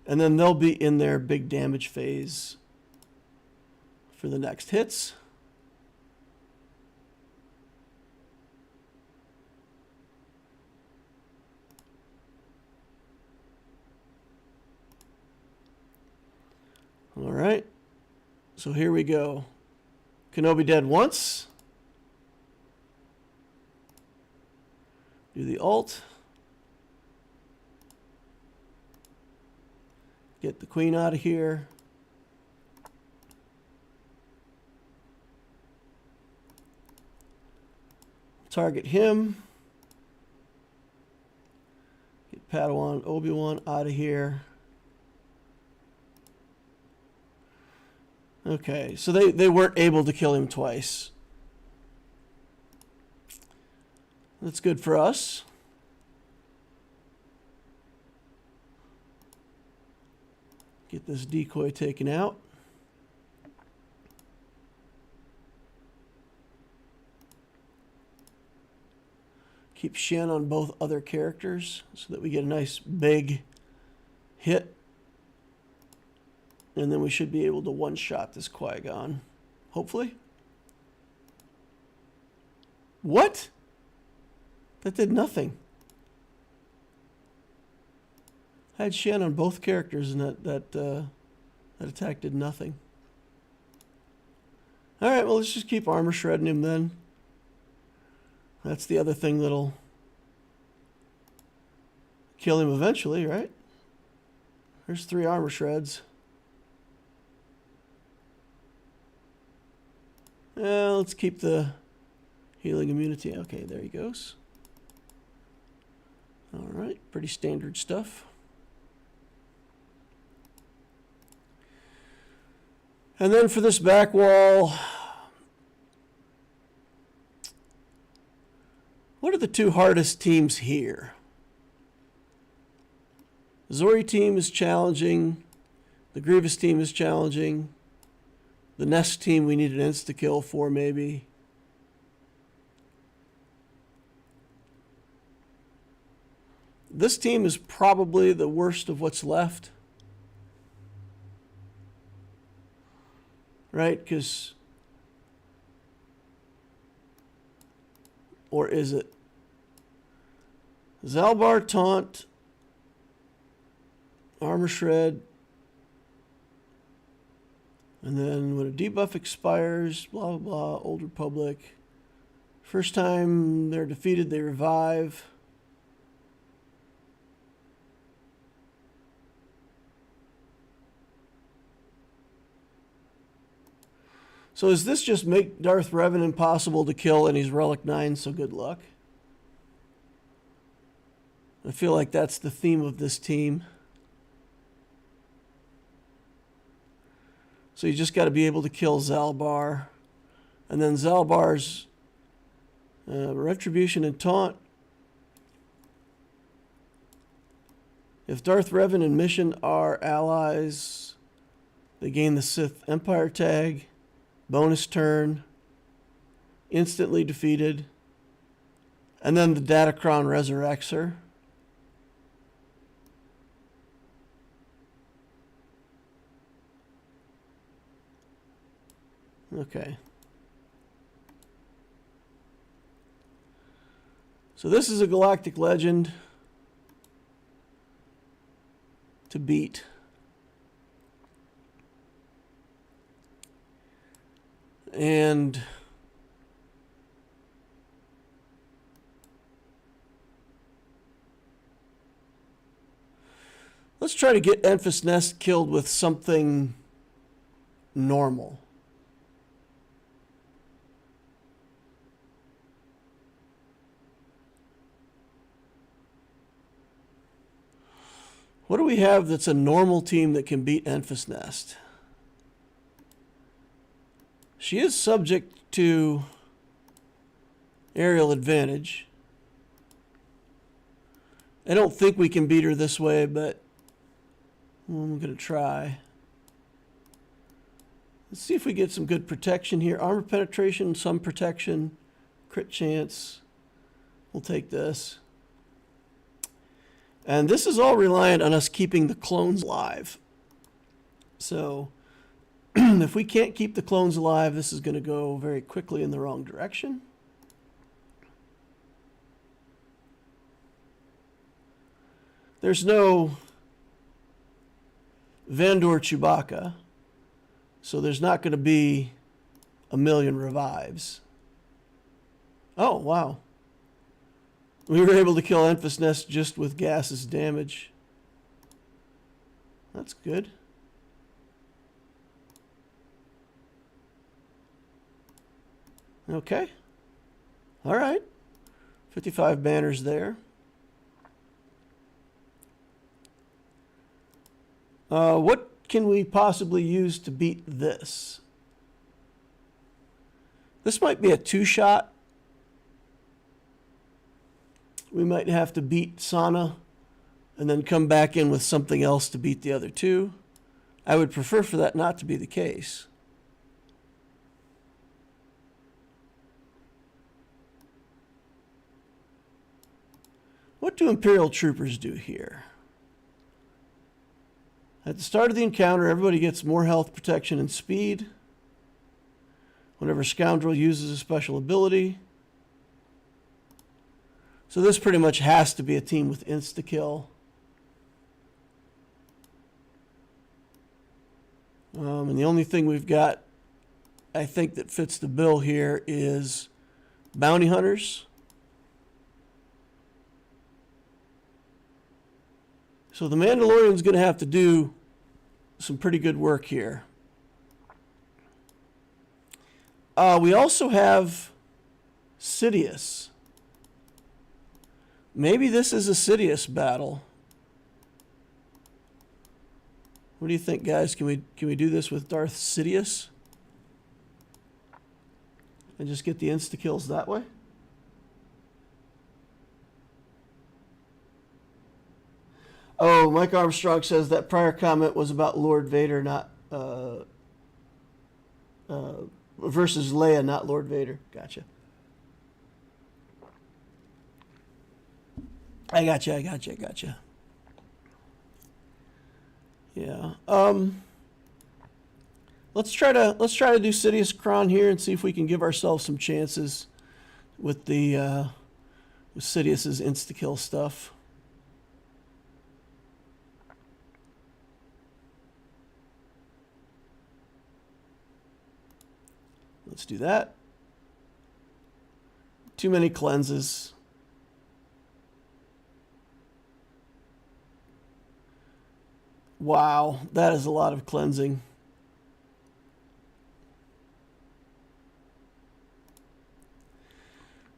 And then they'll be in their big damage phase for the next hits. All right, so here we go. Kenobi dead once. Do the ult. Get the queen out of here. Target him. Get Padawan Obi-Wan out of here. Okay, so they weren't able to kill him twice. That's good for us. Get this decoy taken out. Keep Shen on both other characters so that we get a nice big hit. And then we should be able to one-shot this Qui-Gon. Hopefully. What? That did nothing. I had Shen on both characters, and that attack did nothing. All right, well, let's just keep armor shredding him then. That's the other thing that'll kill him eventually, right? There's 3 armor shreds. Let's keep the healing immunity. Okay, there he goes. All right, pretty standard stuff. And then for this back wall, what are the 2 hardest teams here? The Zori team is challenging. The Grievous team is challenging. The Nest team we need an insta-kill for, maybe. This team is probably the worst of what's left. right? Or is it Zalbar, Taunt, Armor Shred, and then when a debuff expires, blah, blah, blah, Old Republic. First time they're defeated, they revive. So does this just make Darth Revan impossible to kill and he's Relic 9, so good luck? I feel like that's the theme of this team. So you just got to be able to kill Zalbar. And then Zalbar's Retribution and Taunt. If Darth Revan and Mission are allies, they gain the Sith Empire tag. Bonus turn. Instantly defeated. And then the Datacron resurrects her. Okay. So this is a galactic legend to beat. And let's try to get Enfys Nest killed with something normal. What do we have that's a normal team that can beat Enfys Nest? She is subject to aerial advantage. I don't think we can beat her this way, but I'm going to try. Let's see if we get some good protection here. Armor penetration, some protection, crit chance. We'll take this. And this is all reliant on us keeping the clones alive. So if we can't keep the clones alive, this is going to go very quickly in the wrong direction. There's no Vandor Chewbacca, so there's not going to be a million revives. Oh, wow. We were able to kill Enfys Nest just with gases damage. That's good. Okay. All right. 55 banners there. What can we possibly use to beat this? This might be a two-shot. We might have to beat Sana and then come back in with something else to beat the other two. I would prefer for that not to be the case. What do Imperial troopers do here? At the start of the encounter, everybody gets more health, protection, and speed. Whenever Scoundrel uses a special ability. So this pretty much has to be a team with insta-kill. And the only thing we've got, I think, that fits the bill here is Bounty Hunters. So the Mandalorian's going to have to do some pretty good work here. We also have Sidious. Maybe this is a Sidious battle. What do you think, guys? Can we do this with Darth Sidious? And just get the insta-kills that way? Oh, Mike Armstrong says that prior comment was about Lord Vader, not versus Leia, not Lord Vader. Gotcha. I gotcha. let's try to do Sidious Kron here and see if we can give ourselves some chances with the with Sidious's insta-kill stuff. Let's do that. Too many cleanses. Wow, that is a lot of cleansing.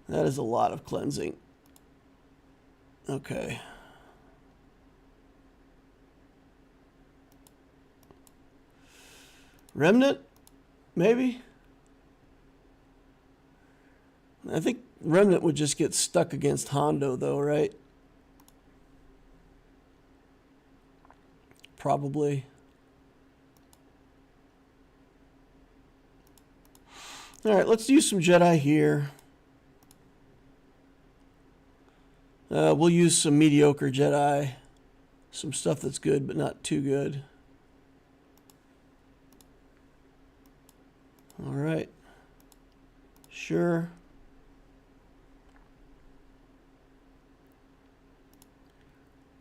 That is a lot of cleansing. Okay. Remnant? Maybe? I think Remnant would just get stuck against Hondo, though, right? Probably. All right, let's use some Jedi here. We'll use some mediocre Jedi. Some stuff that's good, but not too good. All right. Sure.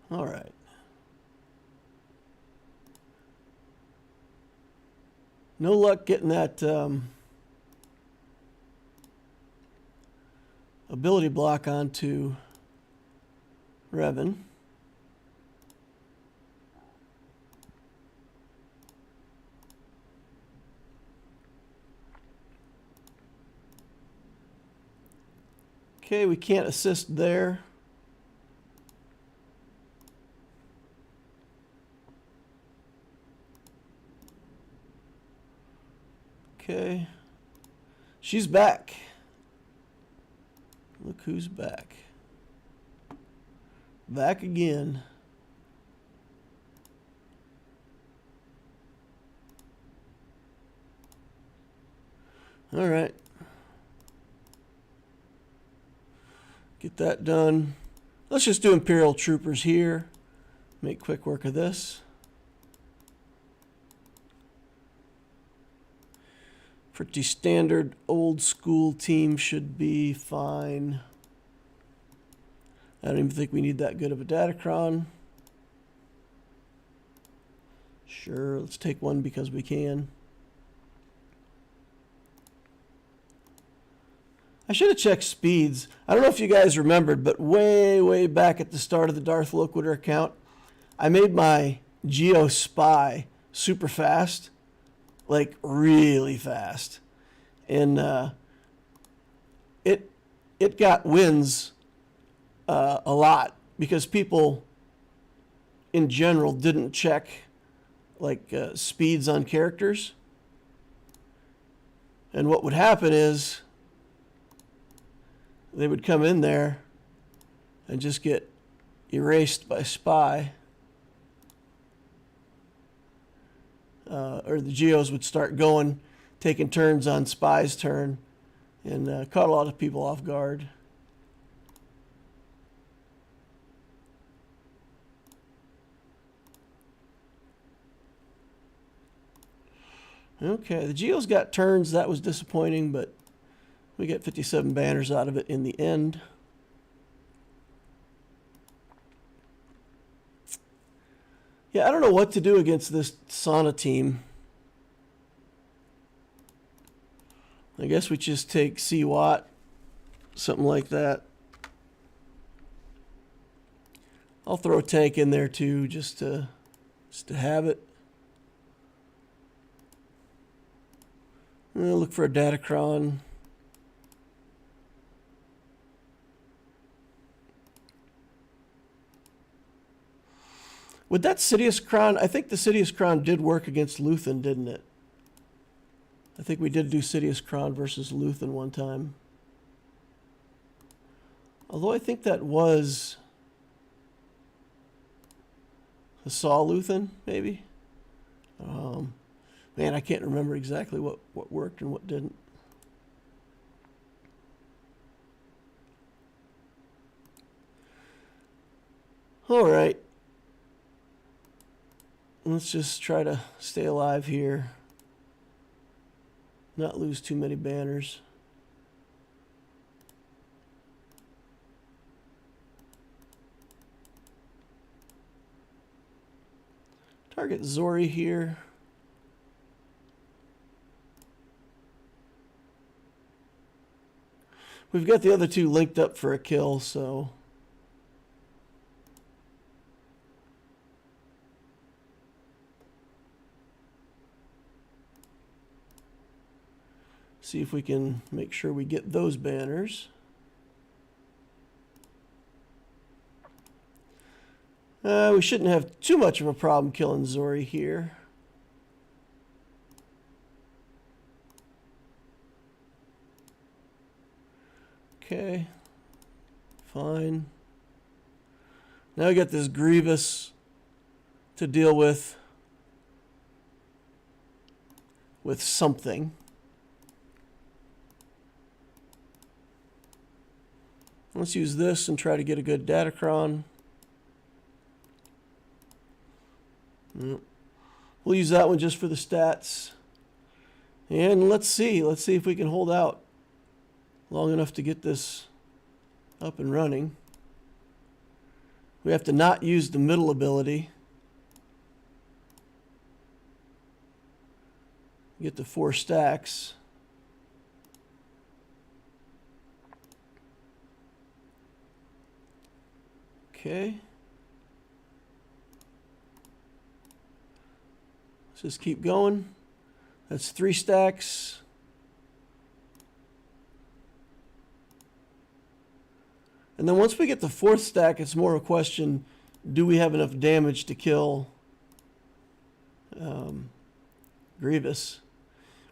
All right. No luck getting that ability block onto Revan. Okay, we can't assist there. Okay. She's back. Look who's back. Back again. All right. Get that done. Let's just do Imperial Troopers here. Make quick work of this. Pretty standard old school team should be fine. I don't even think we need that good of a Datacron. Sure, let's take one because we can. I should have checked speeds. I don't know if you guys remembered, but way back at the start of the Darth Loquitur account, I made my Geo Spy super fast. Like really fast, and it got wins a lot because people in general didn't check like speeds on characters, and what would happen is they would come in there and just get erased by Spy. Or the Geos would start going, taking turns on Spy's turn, and caught a lot of people off guard. Okay, the Geos got turns. That was disappointing, but we got 57 banners out of it in the end. Yeah, I don't know what to do against this Sauna team. I guess we just take C-Watt, something like that. I'll throw a tank in there too, just to have it. Look for a Datacron. With that Sidious Kron, I think the Sidious Kron did work against Luthen, didn't it? I think we did do Sidious Kron versus Luthen one time. Although I think that was Saw Luthen, maybe? Man, I can't remember exactly what worked and what didn't. All right. Let's just try to stay alive here. not lose too many banners. Target Zori here. We've got the other two linked up for a kill, so see if we can make sure we get those banners. We shouldn't have too much of a problem killing Zori here. Okay, fine. Now we got this Grievous to deal with something. Let's use this and try to get a good Datacron. We'll use that one just for the stats. And let's see if we can hold out long enough to get this up and running. We have to not use the middle ability. Get the 4 stacks. Okay. Let's just keep going. That's 3 stacks. And then once we get the 4th stack, it's more a question, do we have enough damage to kill Grievous?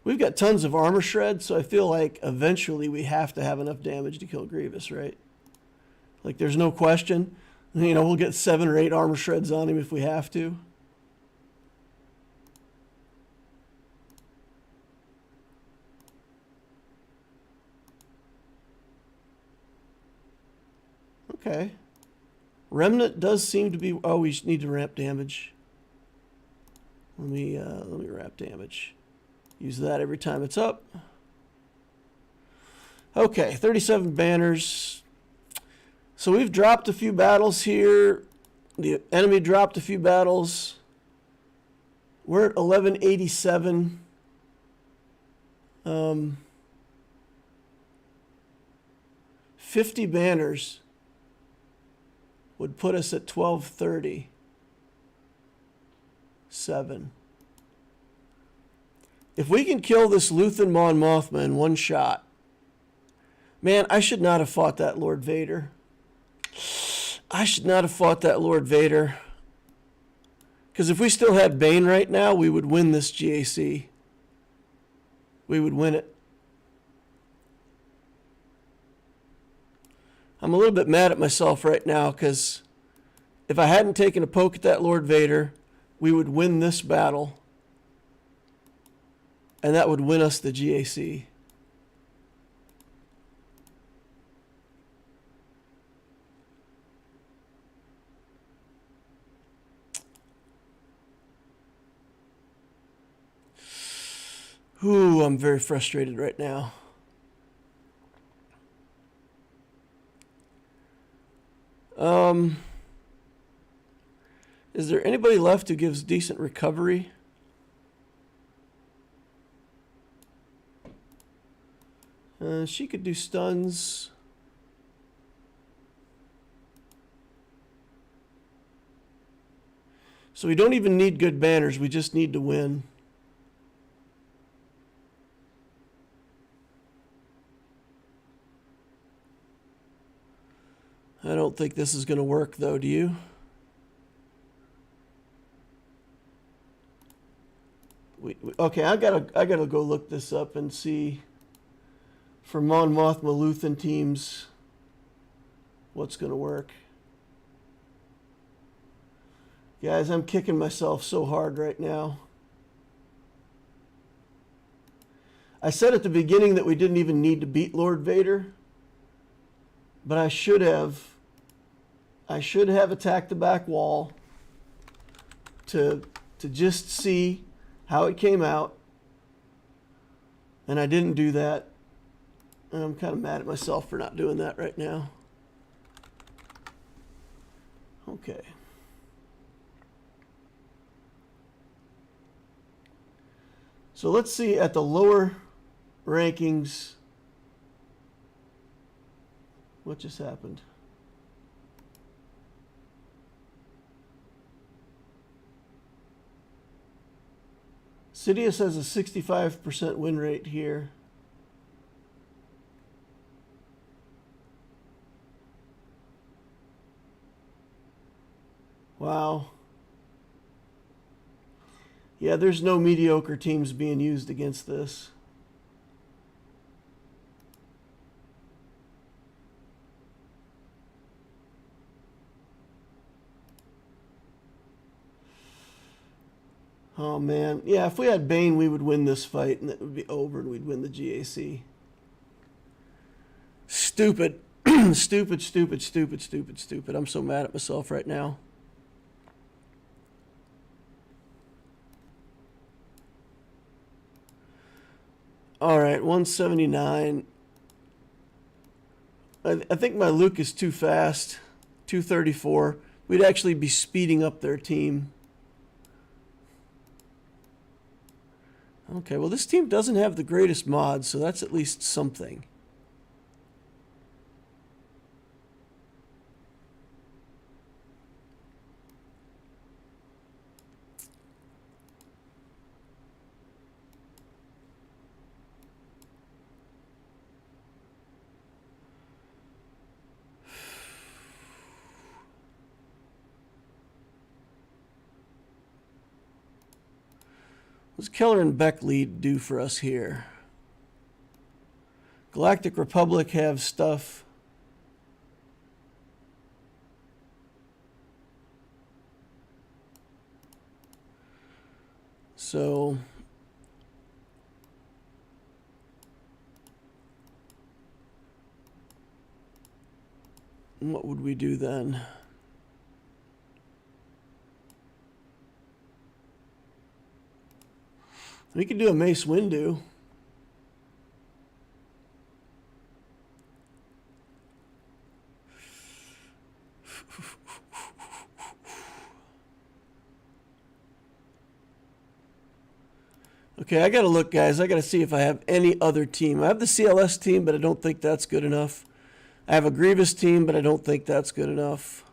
We've got tons of armor shred, so I feel like eventually we have to have enough damage to kill Grievous, right? Like there's no question. You know, we'll get 7 or 8 armor shreds on him if we have to. Okay. Remnant does seem to be... Oh, we need to ramp damage. Let me ramp damage. Use that every time it's up. Okay, 37 banners. So we've dropped a few battles here. The enemy dropped a few battles. We're at 1187. 50 banners would put us at 1237. If we can kill this Luthen Mon Mothma in one shot, man, I should not have fought that Lord Vader. I should not have fought that Lord Vader. Because if we still had Bane right now, we would win this GAC. We would win it. I'm a little bit mad at myself right now because if I hadn't taken a poke at that Lord Vader, we would win this battle. And that would win us the GAC. Ooh, I'm very frustrated right now. Is there anybody left who gives decent recovery? She could do stuns. So we don't even need good banners. We just need to win. I don't think this is going to work, though. Do you? Okay, I gotta go look this up and see for Mon Mothma Luthen teams what's going to work. Guys, I'm kicking myself so hard right now. I said at the beginning that we didn't even need to beat Lord Vader, but I should have attacked the back wall to just see how it came out. And I didn't do that. And I'm kind of mad at myself for not doing that right now. Okay. So let's see at the lower rankings what just happened. Sidious has a 65% win rate here. Wow. Yeah, there's no mediocre teams being used against this. Oh, man. Yeah, if we had Bane, we would win this fight, and it would be over, and we'd win the GAC. Stupid. Stupid, stupid, stupid, stupid, stupid. I'm so mad at myself right now. All right, 179. I think my Luke is too fast. 234. We'd actually be speeding up their team. Okay, well, this team doesn't have the greatest mods, so that's at least something. What's Keller and Beck lead do for us here? Galactic Republic have stuff. So what would we do then? We could do a Mace Windu. Okay, I got to look, guys. I got to see if I have any other team. I have the CLS team, but I don't think that's good enough. I have a Grievous team, but I don't think that's good enough.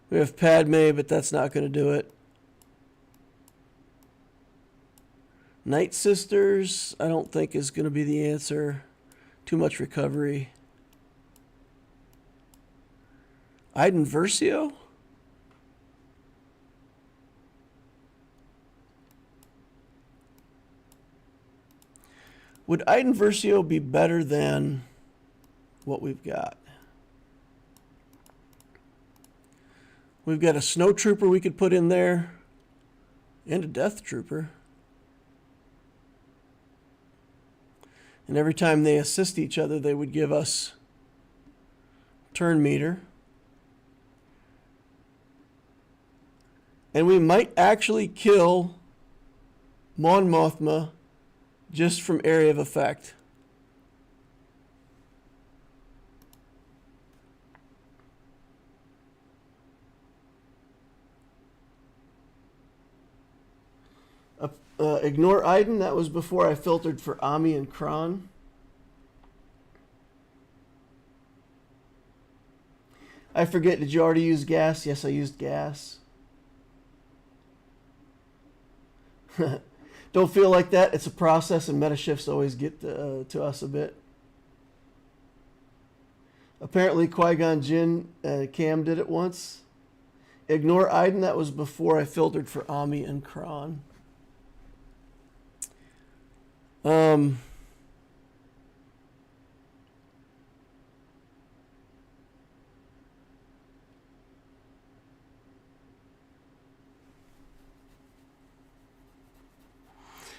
We have Padme, but that's not going to do it. Night Sisters, I don't think is going to be the answer. Too much recovery. Iden Versio? Would Iden Versio be better than what we've got? We've got a Snow Trooper we could put in there. And a Death Trooper. And every time they assist each other, they would give us turn meter. And we might actually kill Mon Mothma just from area of effect. Ignore Iden. That was before I filtered for Ami and Kron. I forget, did you already use gas? Yes, I used gas. Don't feel like that. It's a process, and meta shifts always get to us a bit. Apparently, Qui-Gon Jinn, Cam did it once. Ignore Iden. That was before I filtered for Ami and Kron.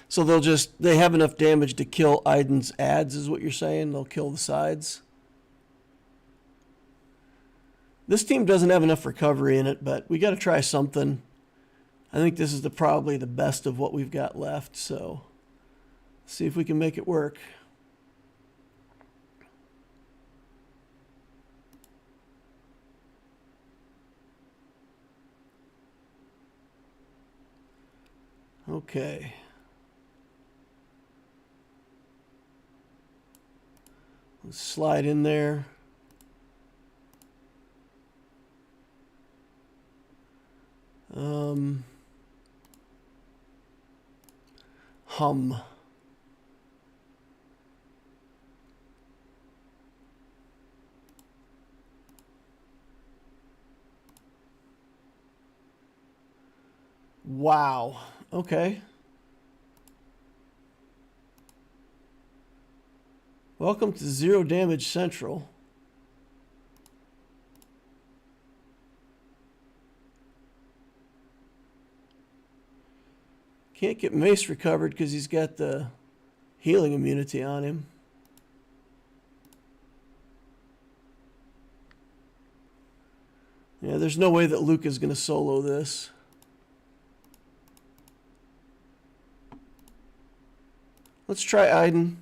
So they have enough damage to kill Iden's ads, is what you're saying? They'll kill the sides? This team doesn't have enough recovery in it, but we got to try something. I think this is probably the best of what we've got left, so see if we can make it work. Okay. Let's slide in there. Hum. Wow. Okay. Welcome to Zero Damage Central. Can't get Mace recovered because he's got the healing immunity on him. Yeah, there's no way that Luke is going to solo this. Let's try Aiden.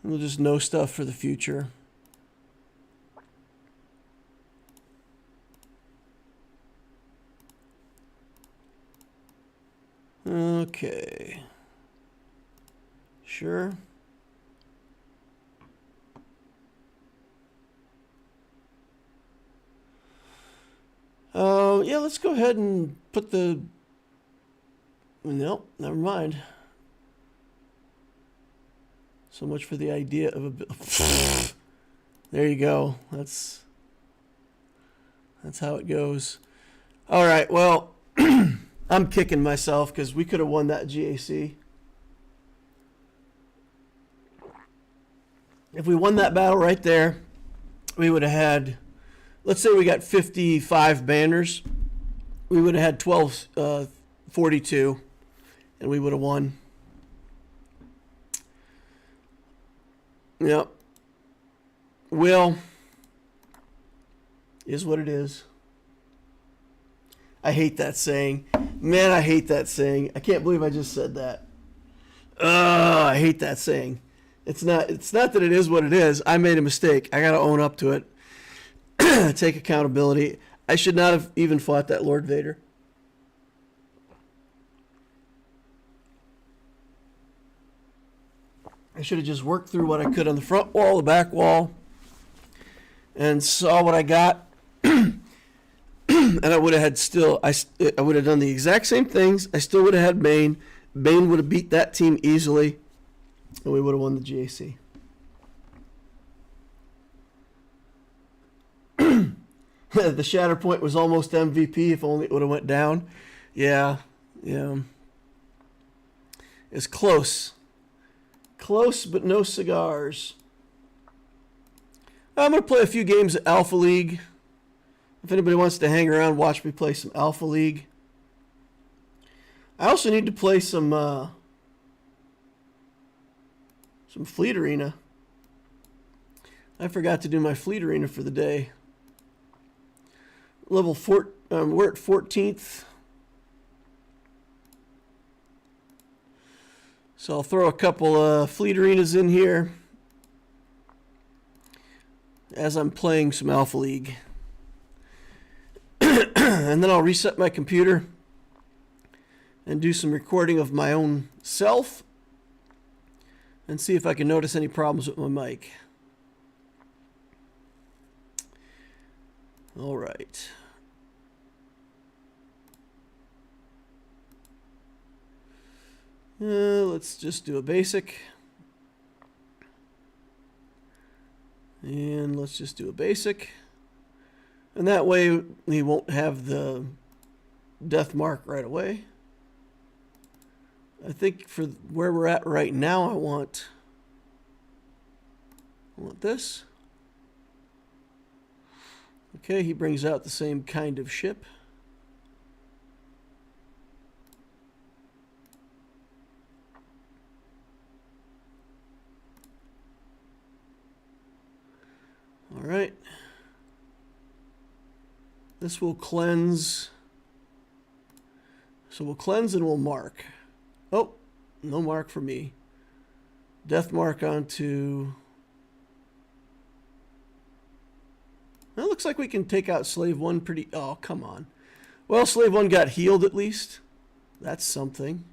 And we'll just know stuff for the future. Okay. Sure. Yeah, let's go ahead and put the... Nope, never mind. So much for the idea of a bit. There you go. That's how it goes. All right, well, I'm kicking myself because we could have won that GAC. If we won that battle right there, we would have had, let's say we got 55 banners. We would have had 42, and we would have won. Yep. Well, is what it is. I hate that saying. Man, I hate that saying. I can't believe I just said that. I hate that saying. It's not that it is what it is. I made a mistake. I got to own up to it. Take accountability. I should not have even fought that Lord Vader. I should have just worked through what I could on the front wall, the back wall, and saw what I got. And I would have had I would have done the exact same things. I still would have had Bane. Bane would have beat that team easily, and we would have won the GAC. The Shatter Point was almost MVP if only it would have went down. Yeah. It's close. Close, but no cigars. I'm going to play a few games of Alpha League. If anybody wants to hang around, watch me play some Alpha League. I also need to play some Fleet Arena. I forgot to do my Fleet Arena for the day. Level 4, we're at 14th. So I'll throw a couple Fleet Arenas in here as I'm playing some Alpha League. And then I'll reset my computer and do some recording of my own self and see if I can notice any problems with my mic. All right. Let's just do a basic. And let's just do a basic. And that way we won't have the death mark right away. I think for where we're at right now, I want this. Okay, he brings out the same kind of ship. All right. This will cleanse. So we'll cleanse and we'll mark. Oh, no mark for me. Death mark onto. Well, it looks like we can take out slave 1 pretty. Oh, come on. Well, slave 1 got healed at least. That's something.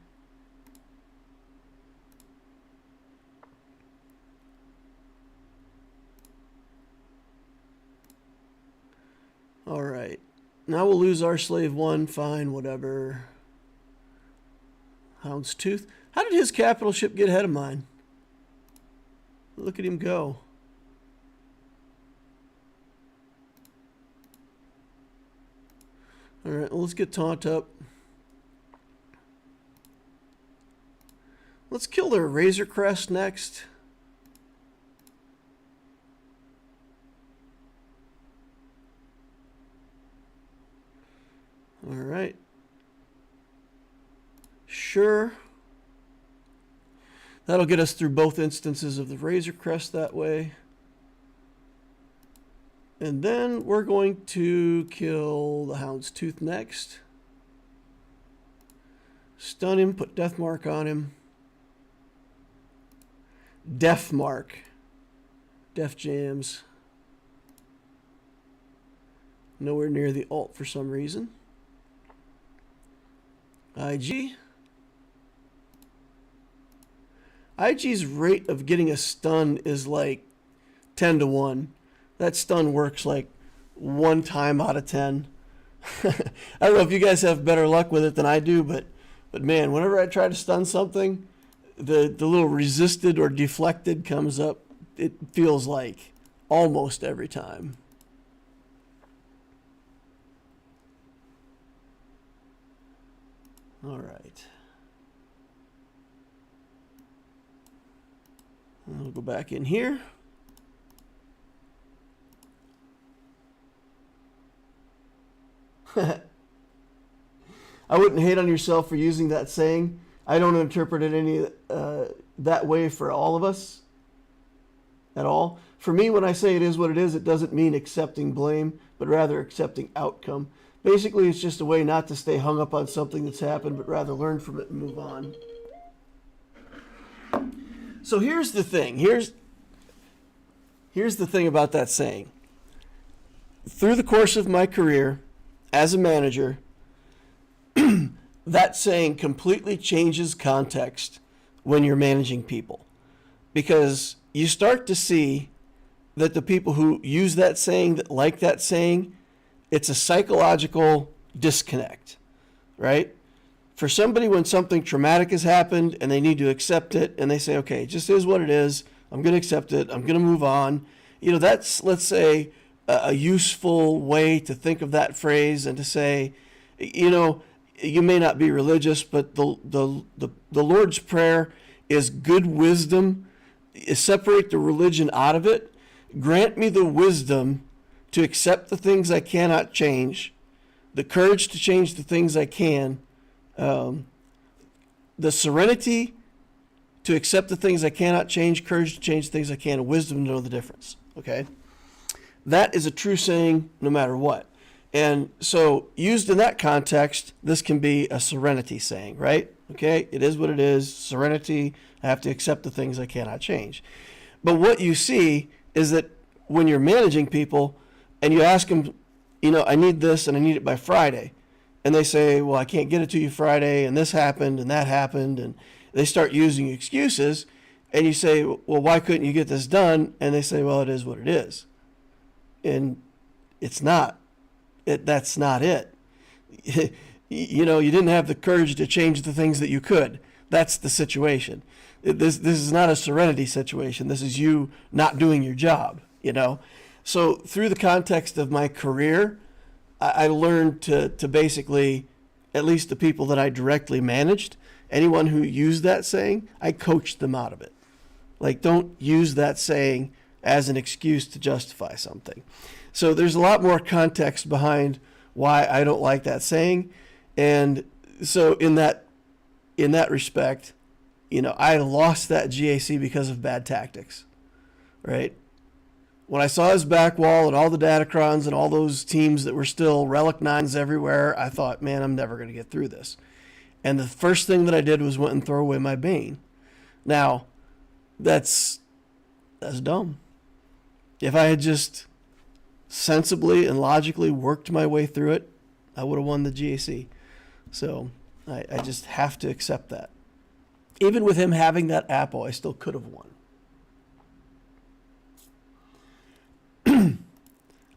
All right. Now we'll lose our slave 1. Fine, whatever. Houndstooth. How did his capital ship get ahead of mine? Look at him go. All right, well, let's get Taunt up. Let's kill their Razor Crest next. All right. Sure. That'll get us through both instances of the Razor Crest that way. And then we're going to kill the Houndstooth next. Stun him, put Death Mark on him. Death Mark. Def Jams. Nowhere near the alt for some reason. IG. IG's rate of getting a stun is like 10 to 1. That stun works like 1 time out of 10. I don't know if you guys have better luck with it than I do, but man, whenever I try to stun something, the little resisted or deflected comes up. It feels like almost every time. All right. I'll go back in here. I wouldn't hate on yourself for using that saying. I don't interpret it any that way for all of us at all. For me, when I say it is what it is, it doesn't mean accepting blame, but rather accepting outcome. Basically, it's just a way not to stay hung up on something that's happened, but rather learn from it and move on. So here's the thing. Here's the thing about that saying. Through the course of my career as a manager, that saying completely changes context when you're managing people. Because you start to see that the people who use that saying, that like that saying, it's a psychological disconnect, right? For somebody, when something traumatic has happened and they need to accept it and they say, okay, it just is what it is. I'm going to accept it. I'm going to move on. You know, that's, let's say, a useful way to think of that phrase and to say, you know, you may not be religious, but the Lord's Prayer is good wisdom. Separate the religion out of it. Grant me the wisdom to accept the things I cannot change, the courage to change the things I can, the serenity to accept the things I cannot change, courage to change the things I can, and wisdom to know the difference. Okay? That is a true saying no matter what. And so used in that context, this can be a serenity saying, right? Okay, it is what it is. Serenity, I have to accept the things I cannot change. But what you see is that when you're managing people and you ask them, you know, I need this and I need it by Friday. And they say, well, I can't get it to you Friday, and this happened and that happened. And they start using excuses. And you say, well, why couldn't you get this done? And they say, well, it is what it is. And it's not. That's not it. You know, you didn't have the courage to change the things that you could. That's the situation. This is not a serenity situation. This is you not doing your job, you know. So through the context of my career, I learned to basically, at least the people that I directly managed, anyone who used that saying, I coached them out of it. Like, don't use that saying as an excuse to justify something. So there's a lot more context behind why I don't like that saying. And so in that respect, you know, I lost that GAC because of bad tactics, right? when I saw his back wall and all the Datacrons and all those teams that were still Relic 9s everywhere, I thought, man, I'm never going to get through this. And the first thing that I did was went and throw away my Bane. Now, that's dumb. If I had just sensibly and logically worked my way through it, I would have won the GAC. So I just have to accept that. Even with him having that Appo, I still could have won.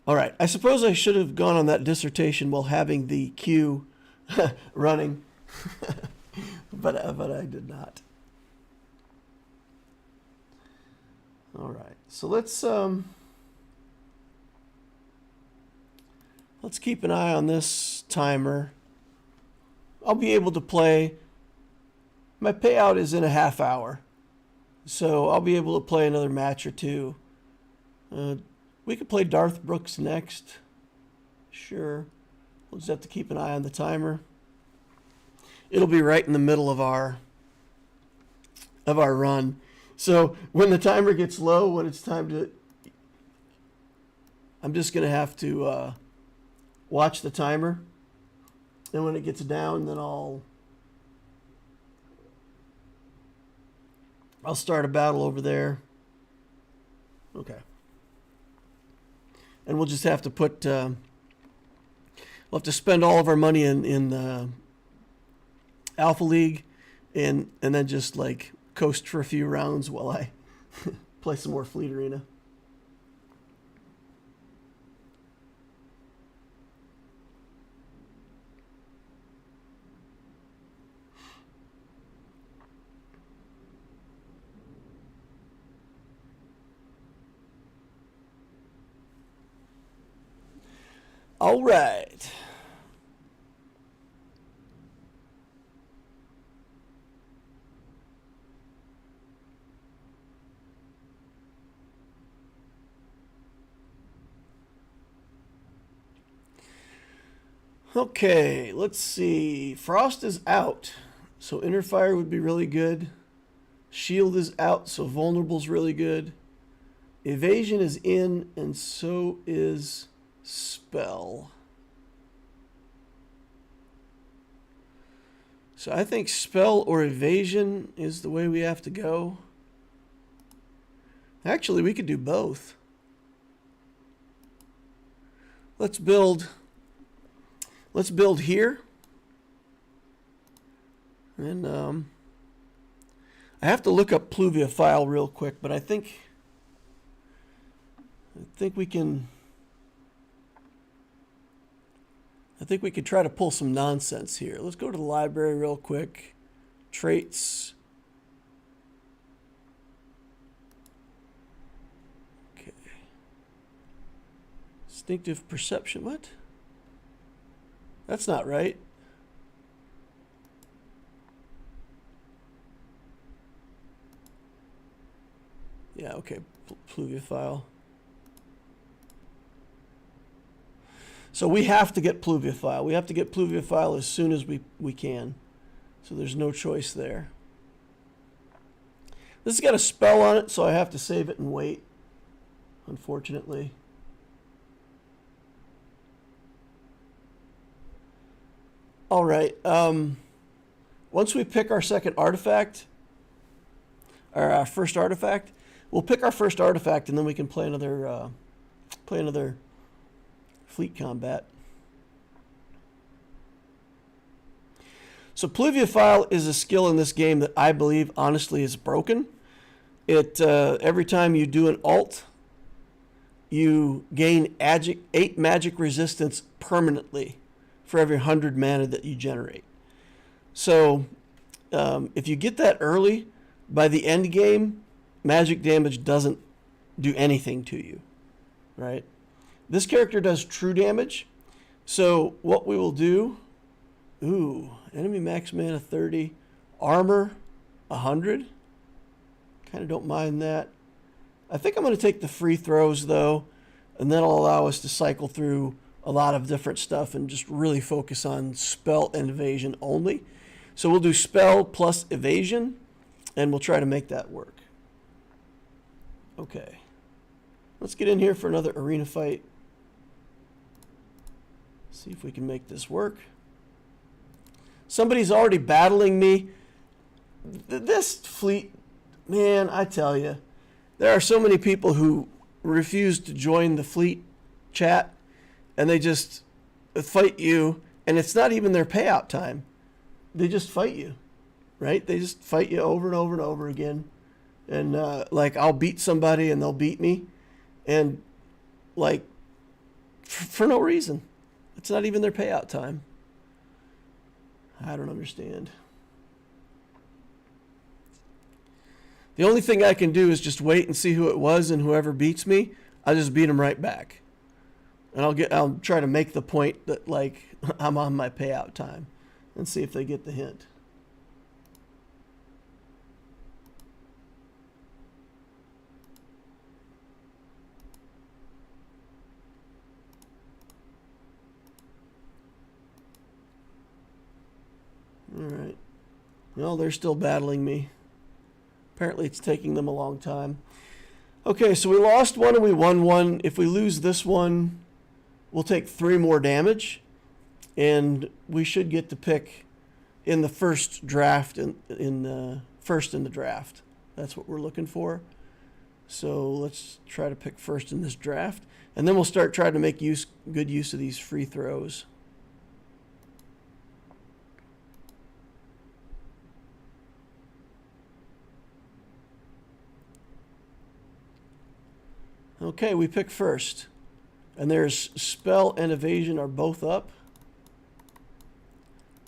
All right, I suppose I should have gone on that dissertation while having the queue running, but I did not. All right, so let's keep an eye on this timer. I'll be able to play. My payout is in a half hour, so I'll be able to play another match or two. We could play Darth Brooks next. Sure. We'll just have to keep an eye on the timer. It'll be right in the middle of our run. So when the timer gets low, when it's time to... I'm just going to have to watch the timer. And when it gets down, then I'll start a battle over there. Okay. And we'll just have to put, we'll have to spend all of our money in Alpha League and then just like coast for a few rounds while I play some more Fleet Arena. All right. Okay, let's see. Frost is out, so Inner Fire would be really good. Shield is out, so Vulnerable's really good. Evasion is in, and so is Spell. So I think Spell or Evasion is the way we have to go. Actually, we could do both. Let's build here. And I have to look up Pluvia file real quick, but I think we can... I think we could try to pull some nonsense here. Let's go to the library real quick. Traits. Okay. Instinctive perception. What? That's not right. Yeah, okay. Pluvia file. So we have to get Pluvia file. We have to get Pluvia file as soon as we can. So there's no choice there. This has got a spell on it, so I have to save it and wait, unfortunately. All right. Once we pick our second artifact, or our first artifact, we'll pick our first artifact, and then we can play another fleet combat. So Pluvia file is a skill in this game that I believe honestly is broken. It every time you do an alt, you gain 8 magic resistance permanently for every 100 mana that you generate. So if you get that early, by the end game, magic damage doesn't do anything to you, right? This character does true damage. So what we will do, enemy max mana 30, armor 100. Kind of don't mind that. I think I'm going to take the free throws though, and that'll allow us to cycle through a lot of different stuff and just really focus on spell and evasion only. So we'll do spell plus evasion, and we'll try to make that work. Okay. Let's get in here for another arena fight. See if we can make this work. Somebody's already battling me. This fleet, man, I tell you, there are so many people who refuse to join the fleet chat, and they just fight you, and it's not even their payout time. They just fight you, right? They just fight you over and over and over again. And like, I'll beat somebody and they'll beat me, and like for no reason. It's not even their payout time. I don't understand. The only thing I can do is just wait and see who it was, and whoever beats me, I'll just beat them right back. And I'll try to make the point that, like, I'm on my payout time, and see if they get the hint. All right. Well, they're still battling me. Apparently it's taking them a long time. Okay, so we lost one and we won one. If we lose this one, we'll take 3 more damage, and we should get to pick in the first draft, first in the draft. That's what we're looking for. So let's try to pick first in this draft, and then we'll start trying to make good use of these free throws. Okay, we pick first. And there's spell and evasion are both up.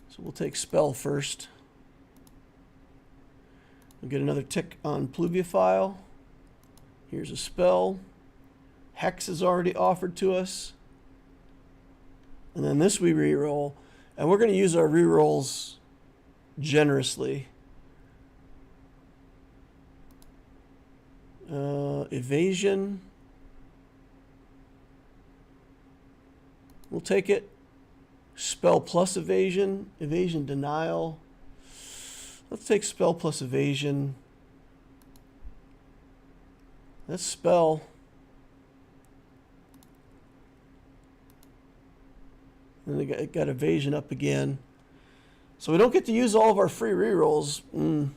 So we'll take spell first. We'll get another tick on Pluviophile. Here's a spell. Hex is already offered to us. And then this we reroll. And we're going to use our rerolls generously. Evasion. We'll take it. Spell plus evasion. Evasion denial. Let's take spell plus evasion. That's spell. And they got evasion up again. So we don't get to use all of our free rerolls. And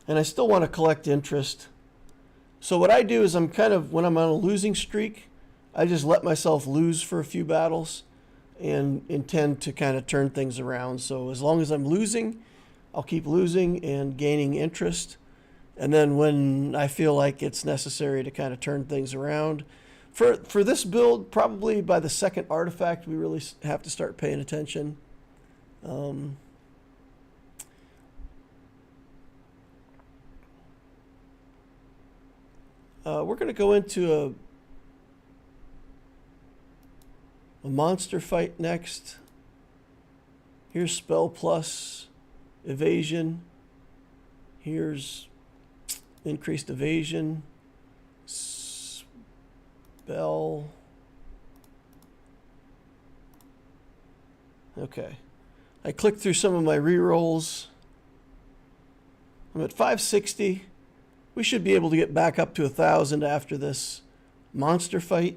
I still want to collect interest. So what I do is I'm kind of, when I'm on a losing streak, I just let myself lose for a few battles and intend to kind of turn things around. So as long as I'm losing, I'll keep losing and gaining interest. And then when I feel like it's necessary to kind of turn things around, for this build, probably by the second artifact, we really have to start paying attention. We're going to go into a monster fight next. Here's spell plus evasion. Here's increased evasion. Spell. Okay. I clicked through some of my rerolls. I'm at 560. We should be able to get back up to 1,000 after this monster fight.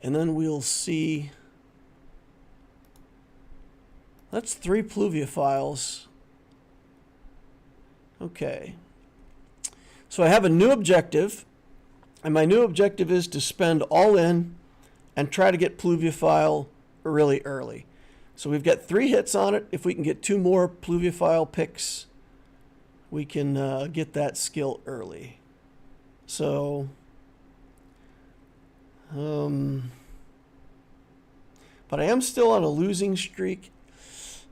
And then we'll see. That's 3 Pluviophiles. Okay. So I have a new objective. And my new objective is to spend all in and try to get Pluviophile really early. So we've got 3 hits on it. If we can get 2 more Pluviophile picks, we can get that skill early. So, but I am still on a losing streak.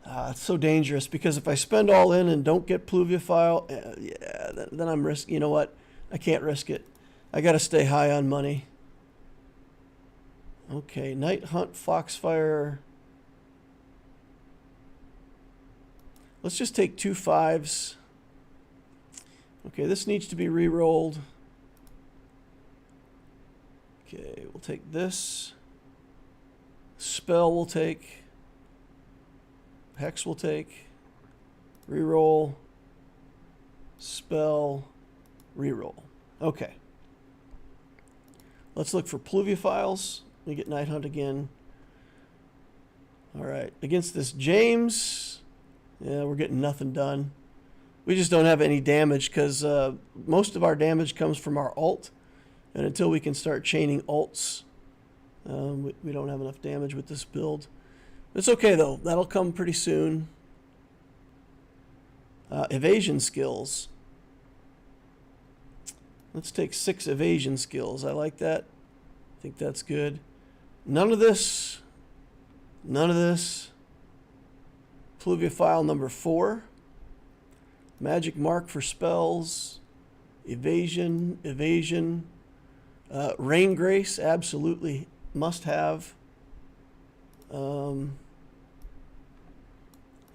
It's so dangerous because if I spend all in and don't get Pluviophile, then I'm risking. You know what? I can't risk it. I got to stay high on money. Okay, Night Hunt, Foxfire. Let's just take 2 5s. Okay, this needs to be re-rolled. Okay, we'll take this. Spell we'll take. Hex we'll take. Re-roll. Spell. Re-roll. Okay. Let's look for pluviophile. We get Night Hunt again. All right, against this James, yeah, we're getting nothing done. We just don't have any damage because most of our damage comes from our ult. And until we can start chaining ults, we don't have enough damage with this build. It's okay, though. That'll come pretty soon. Evasion skills. Let's take 6 evasion skills. I like that. I think that's good. None of this. None of this. Pluviophile number 4. Magic mark for spells. Evasion. Evasion. Rain Grace, absolutely must have.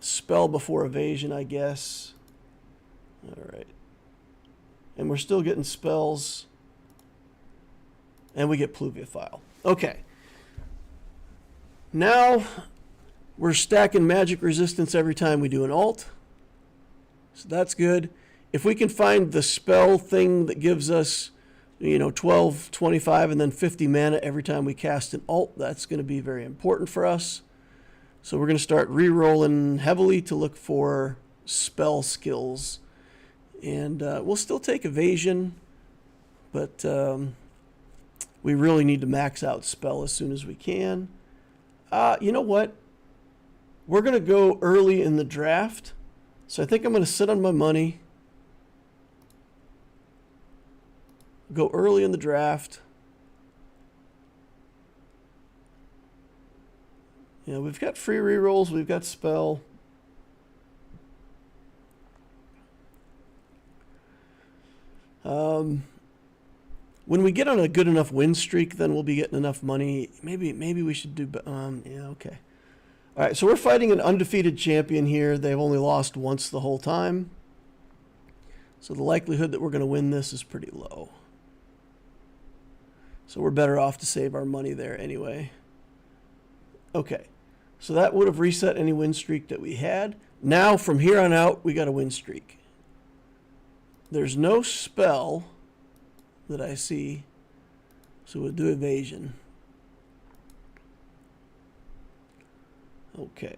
Spell before evasion, I guess. All right. And we're still getting spells. And we get pluviophile. Okay. Now we're stacking magic resistance every time we do an ult. So that's good. If we can find the spell thing that gives us 12, 25, and then 50 mana every time we cast an ult, that's going to be very important for us. So we're going to start re-rolling heavily to look for spell skills. And we'll still take evasion, but we really need to max out spell as soon as we can. You know what? We're going to go early in the draft. So I think I'm going to sit on my money. Go early in the draft. Yeah, we've got free rerolls. We've got spell. When we get on a good enough win streak, then we'll be getting enough money. Maybe we should do. Yeah, okay. All right, so we're fighting an undefeated champion here. They've only lost once the whole time. So the likelihood that we're going to win this is pretty low. So we're better off to save our money there anyway. Okay, so that would have reset any win streak that we had. Now, from here on out, we got a win streak. There's no spell that I see, so we'll do evasion. Okay.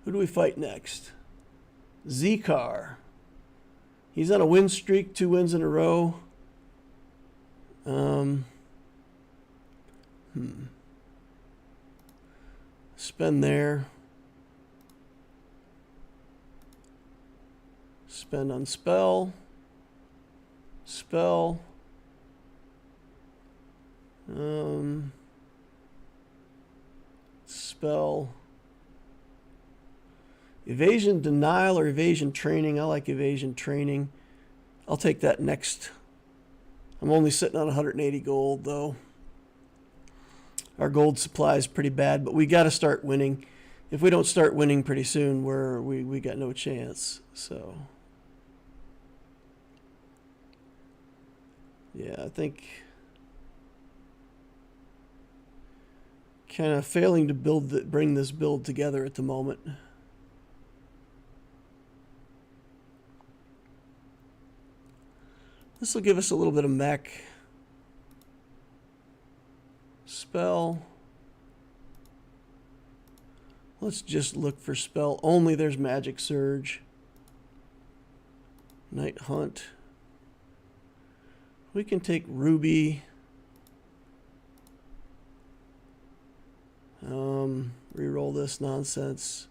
Who do we fight next? Zcar. He's on a win streak, 2 wins in a row. Spend there. Spend on spell. Spell. Spell. Evasion denial or evasion training. I like evasion training. I'll take that next. I'm only sitting on 180 gold, though. Our gold supply is pretty bad, but we got to start winning. If we don't start winning pretty soon, we got no chance. So, yeah, I think kind of failing to bring this build together at the moment. This will give us a little bit of mech. Spell. Let's just look for spell only. There's Magic Surge. Night Hunt. We can take Ruby. Reroll this nonsense.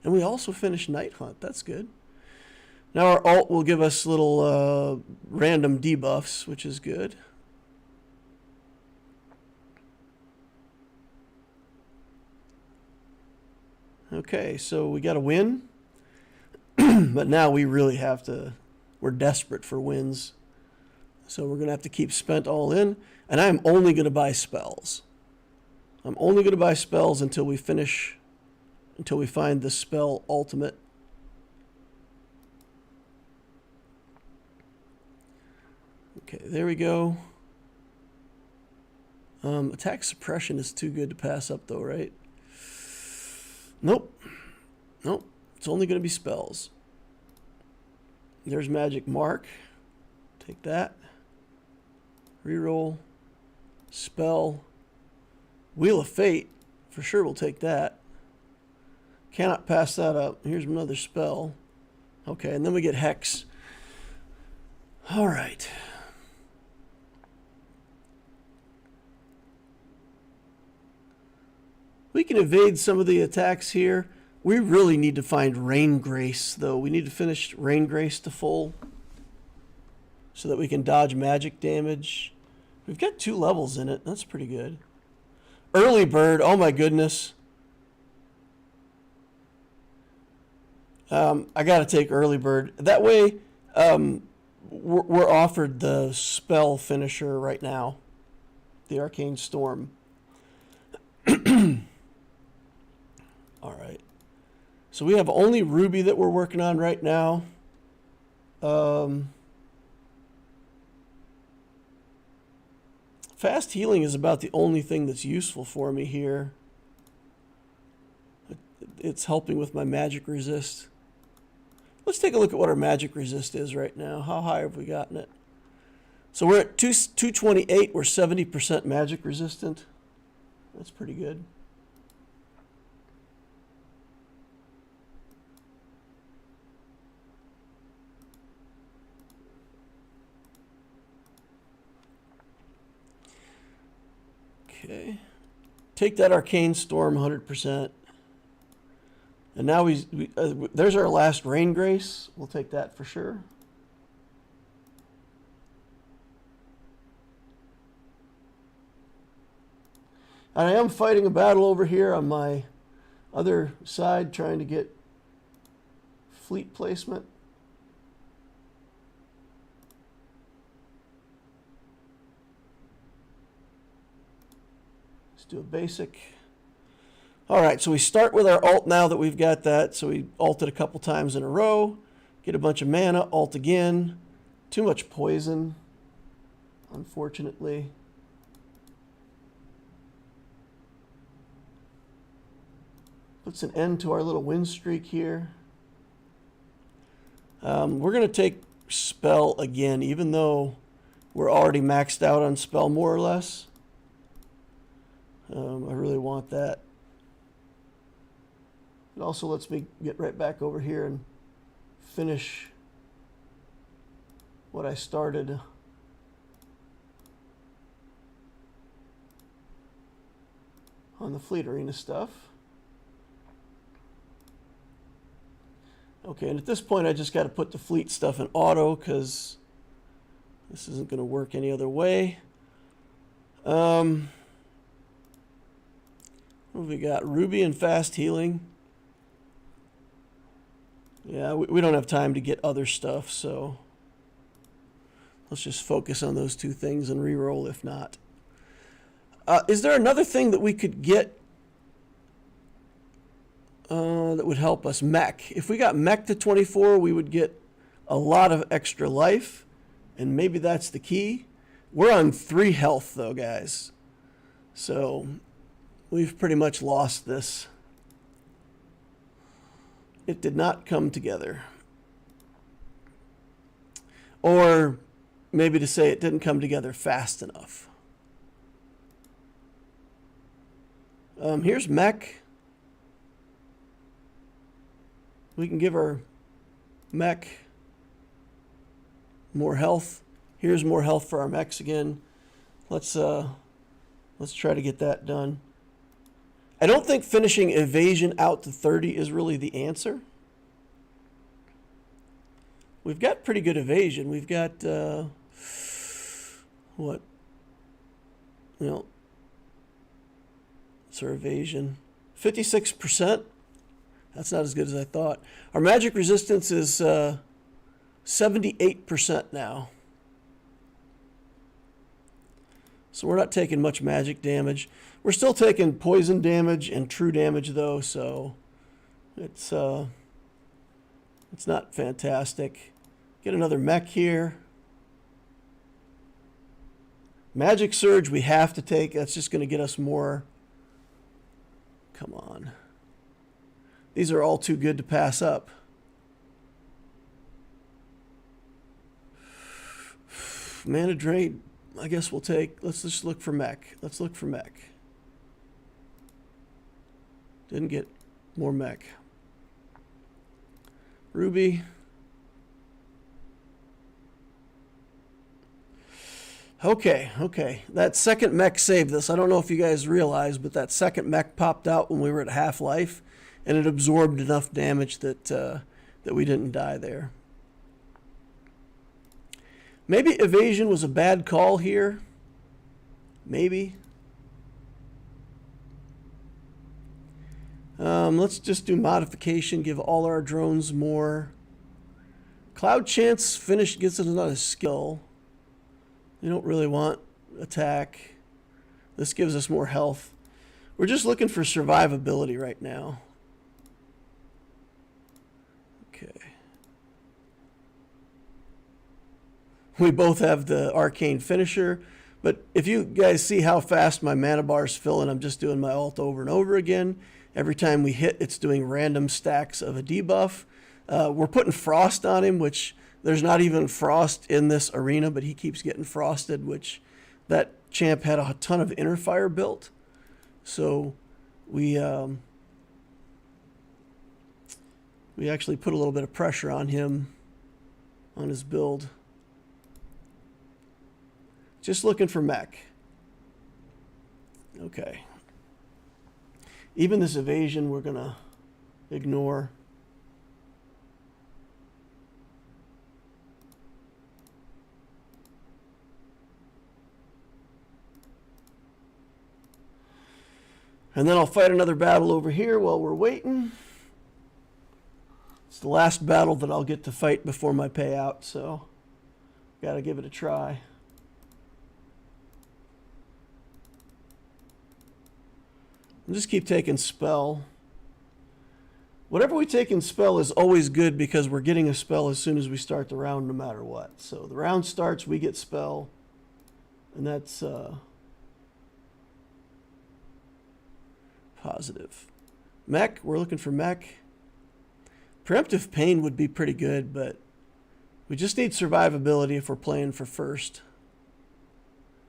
And we also finish Night Hunt. That's good. Now our ult will give us little random debuffs, which is good. Okay, so we got a win. But now we really have to, we're desperate for wins. So we're going to have to keep spent all in. And I'm only going to buy spells. I'm only going to buy spells until we finish, until we find the spell ultimate. Okay, there we go. Attack suppression is too good to pass up though, right? Nope. Nope. It's only going to be spells. There's Magic Mark. Take that. Reroll. Spell. Wheel of Fate. For sure we'll take that. Cannot pass that up. Here's another spell. Okay, and then we get Hex. All right. We can evade some of the attacks here. We really need to find Rain Grace, though. We need to finish Rain Grace to full so that we can dodge magic damage. We've got 2 levels in it. That's pretty good. Early Bird. Oh, my goodness. I got to take Early Bird. That way, we're offered the spell finisher right now. The Arcane Storm. All right. So we have only Ruby that we're working on right now. Fast healing is about the only thing that's useful for me here. It's helping with my magic resist. Let's take a look at what our magic resist is right now. How high have we gotten it? So we're at 228. We're 70% magic resistant. That's pretty good. Okay. Take that Arcane Storm 100%. And now there's our last Rain Grace. We'll take that for sure. And I am fighting a battle over here on my other side, trying to get fleet placement. Let's do a basic. All right, so we start with our alt now that we've got that. So we alted a couple times in a row, get a bunch of mana, alt again. Too much poison, unfortunately. Puts an end to our little win streak here. We're going to take spell again, even though we're already maxed out on spell more or less. I really want that. It also lets me get right back over here and finish what I started. On the Fleet Arena stuff. Okay, and at this point I just got to put the fleet stuff in auto because this isn't going to work any other way. What have we got? Ruby and fast healing. Yeah, we don't have time to get other stuff, so let's just focus on those 2 things and reroll if not. Is there another thing that we could get that would help us? Mech. If we got Mech to 24, we would get a lot of extra life, and maybe that's the key. We're on 3 health, though, guys. So we've pretty much lost this. It did not come together. Or maybe to say it didn't come together fast enough. Here's Mech. We can give our Mech more health. Here's more health for our Mechs again. Let's try to get that done. I don't think finishing evasion out to 30 is really the answer. We've got pretty good evasion. We've got what? It's our evasion. 56%. That's not as good as I thought. Our magic resistance is 78% now. So we're not taking much magic damage. We're still taking poison damage and true damage, though, so it's not fantastic. Get another Mech here. Magic Surge we have to take. That's just going to get us more. Come on. These are all too good to pass up. Mana drain. I guess we'll take, let's just look for mech. Let's look for mech. Didn't get more mech. Ruby. Okay. That second mech saved us. I don't know if you guys realize, but that second mech popped out when we were at half life, and it absorbed enough damage that that we didn't die there. Maybe evasion was a bad call here. Maybe. Let's just do modification, give all our drones more. Cloud chance finish gets us another skill. We don't really want attack. This gives us more health. We're just looking for survivability right now. Okay. We both have the arcane finisher, but if you guys see how fast my mana bar is filling, I'm just doing my alt over and over again. Every time we hit, it's doing random stacks of a debuff. We're putting frost on him, which there's not even frost in this arena, but he keeps getting frosted, which that champ had a ton of inner fire built. So we actually put a little bit of pressure on him, on his build. Just looking for mech. Okay. Even this evasion we're gonna ignore. And then I'll fight another battle over here while we're waiting. It's the last battle that I'll get to fight before my payout, so gotta give it a try. We'll just keep taking spell. Whatever we take in spell is always good because we're getting a spell as soon as we start the round no matter what. So the round starts, we get spell, and that's positive. Mech, we're looking for mech. Preemptive pain would be pretty good, but we just need survivability if we're playing for first.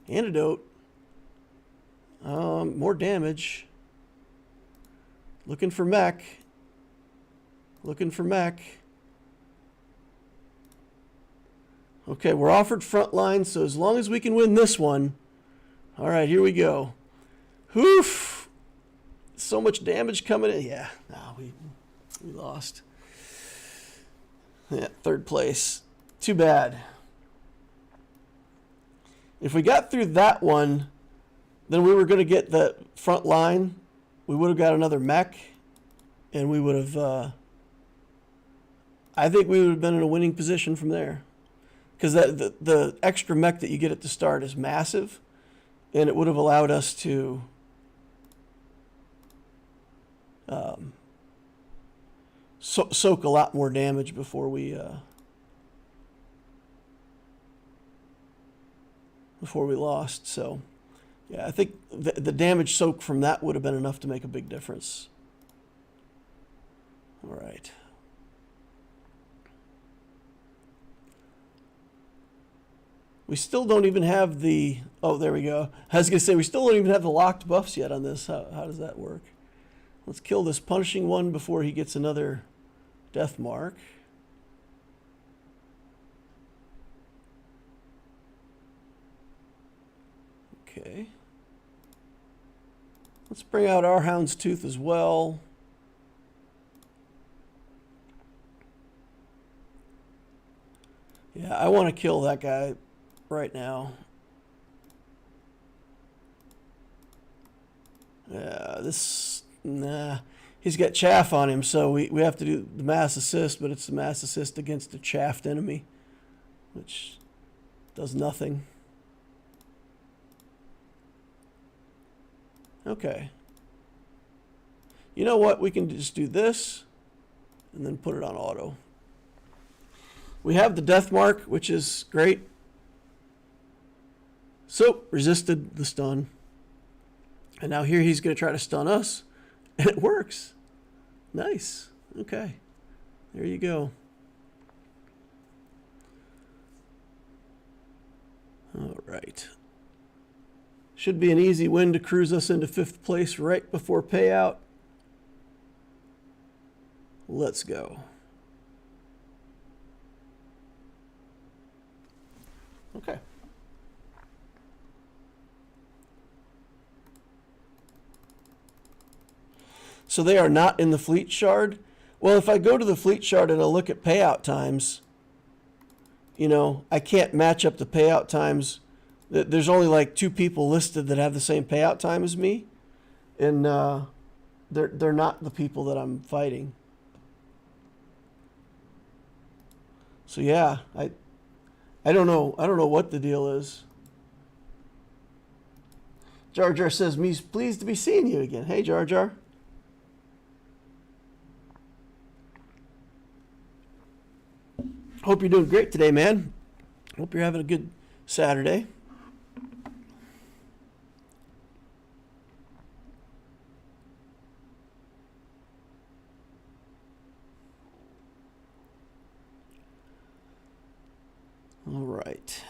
Antidote. More damage. Looking for mech. Looking for mech. Okay, we're offered front line, so as long as we can win this one. All right, here we go. Oof! So much damage coming in. Yeah, no, we lost. Yeah, third place. Too bad. If we got through that one, then we were going to get the front line. We would have got another mech, and we would have, I think we would have been in a winning position from there. Because the extra mech that you get at the start is massive, and it would have allowed us to soak a lot more damage before we lost. So yeah, I think the damage soak from that would have been enough to make a big difference. All right. We still don't even have the, oh, there we go. I was going to say, we still don't even have the locked buffs yet on this. How does that work? Let's kill this punishing one before he gets another death mark. Okay. Let's bring out our Hound's Tooth as well. Yeah, I want to kill that guy right now. Yeah, nah. He's got chaff on him, so we have to do the mass assist, but it's the mass assist against a chaffed enemy, which does nothing. Okay. You know what? We can just do this and then put it on auto. We have the death mark, which is great. So, resisted the stun. And now here he's going to try to stun us. And it works. Nice. Okay. There you go. All right. Should be an easy win to cruise us into 5th place right before payout. Let's go. Okay. So they are not in the fleet shard. Well, if I go to the fleet shard and I look at payout times, you know, I can't match up the payout times. There's only like 2 people listed that have the same payout time as me, and they're not the people that I'm fighting. So yeah, I don't know. I don't know what the deal is. Jar Jar says, "Me's pleased to be seeing you again." Hey, Jar Jar. Hope you're doing great today, man. Hope you're having a good Saturday. All right.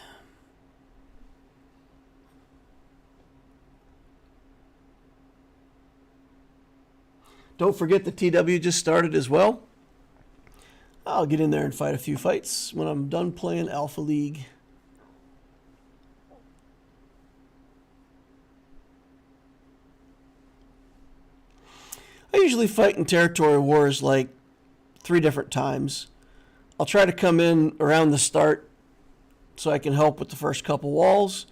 Don't forget the TW just started as well. I'll get in there and fight a few fights when I'm done playing Alpha League. I usually fight in territory wars like 3 different times. I'll try to come in around the start so I can help with the first couple walls.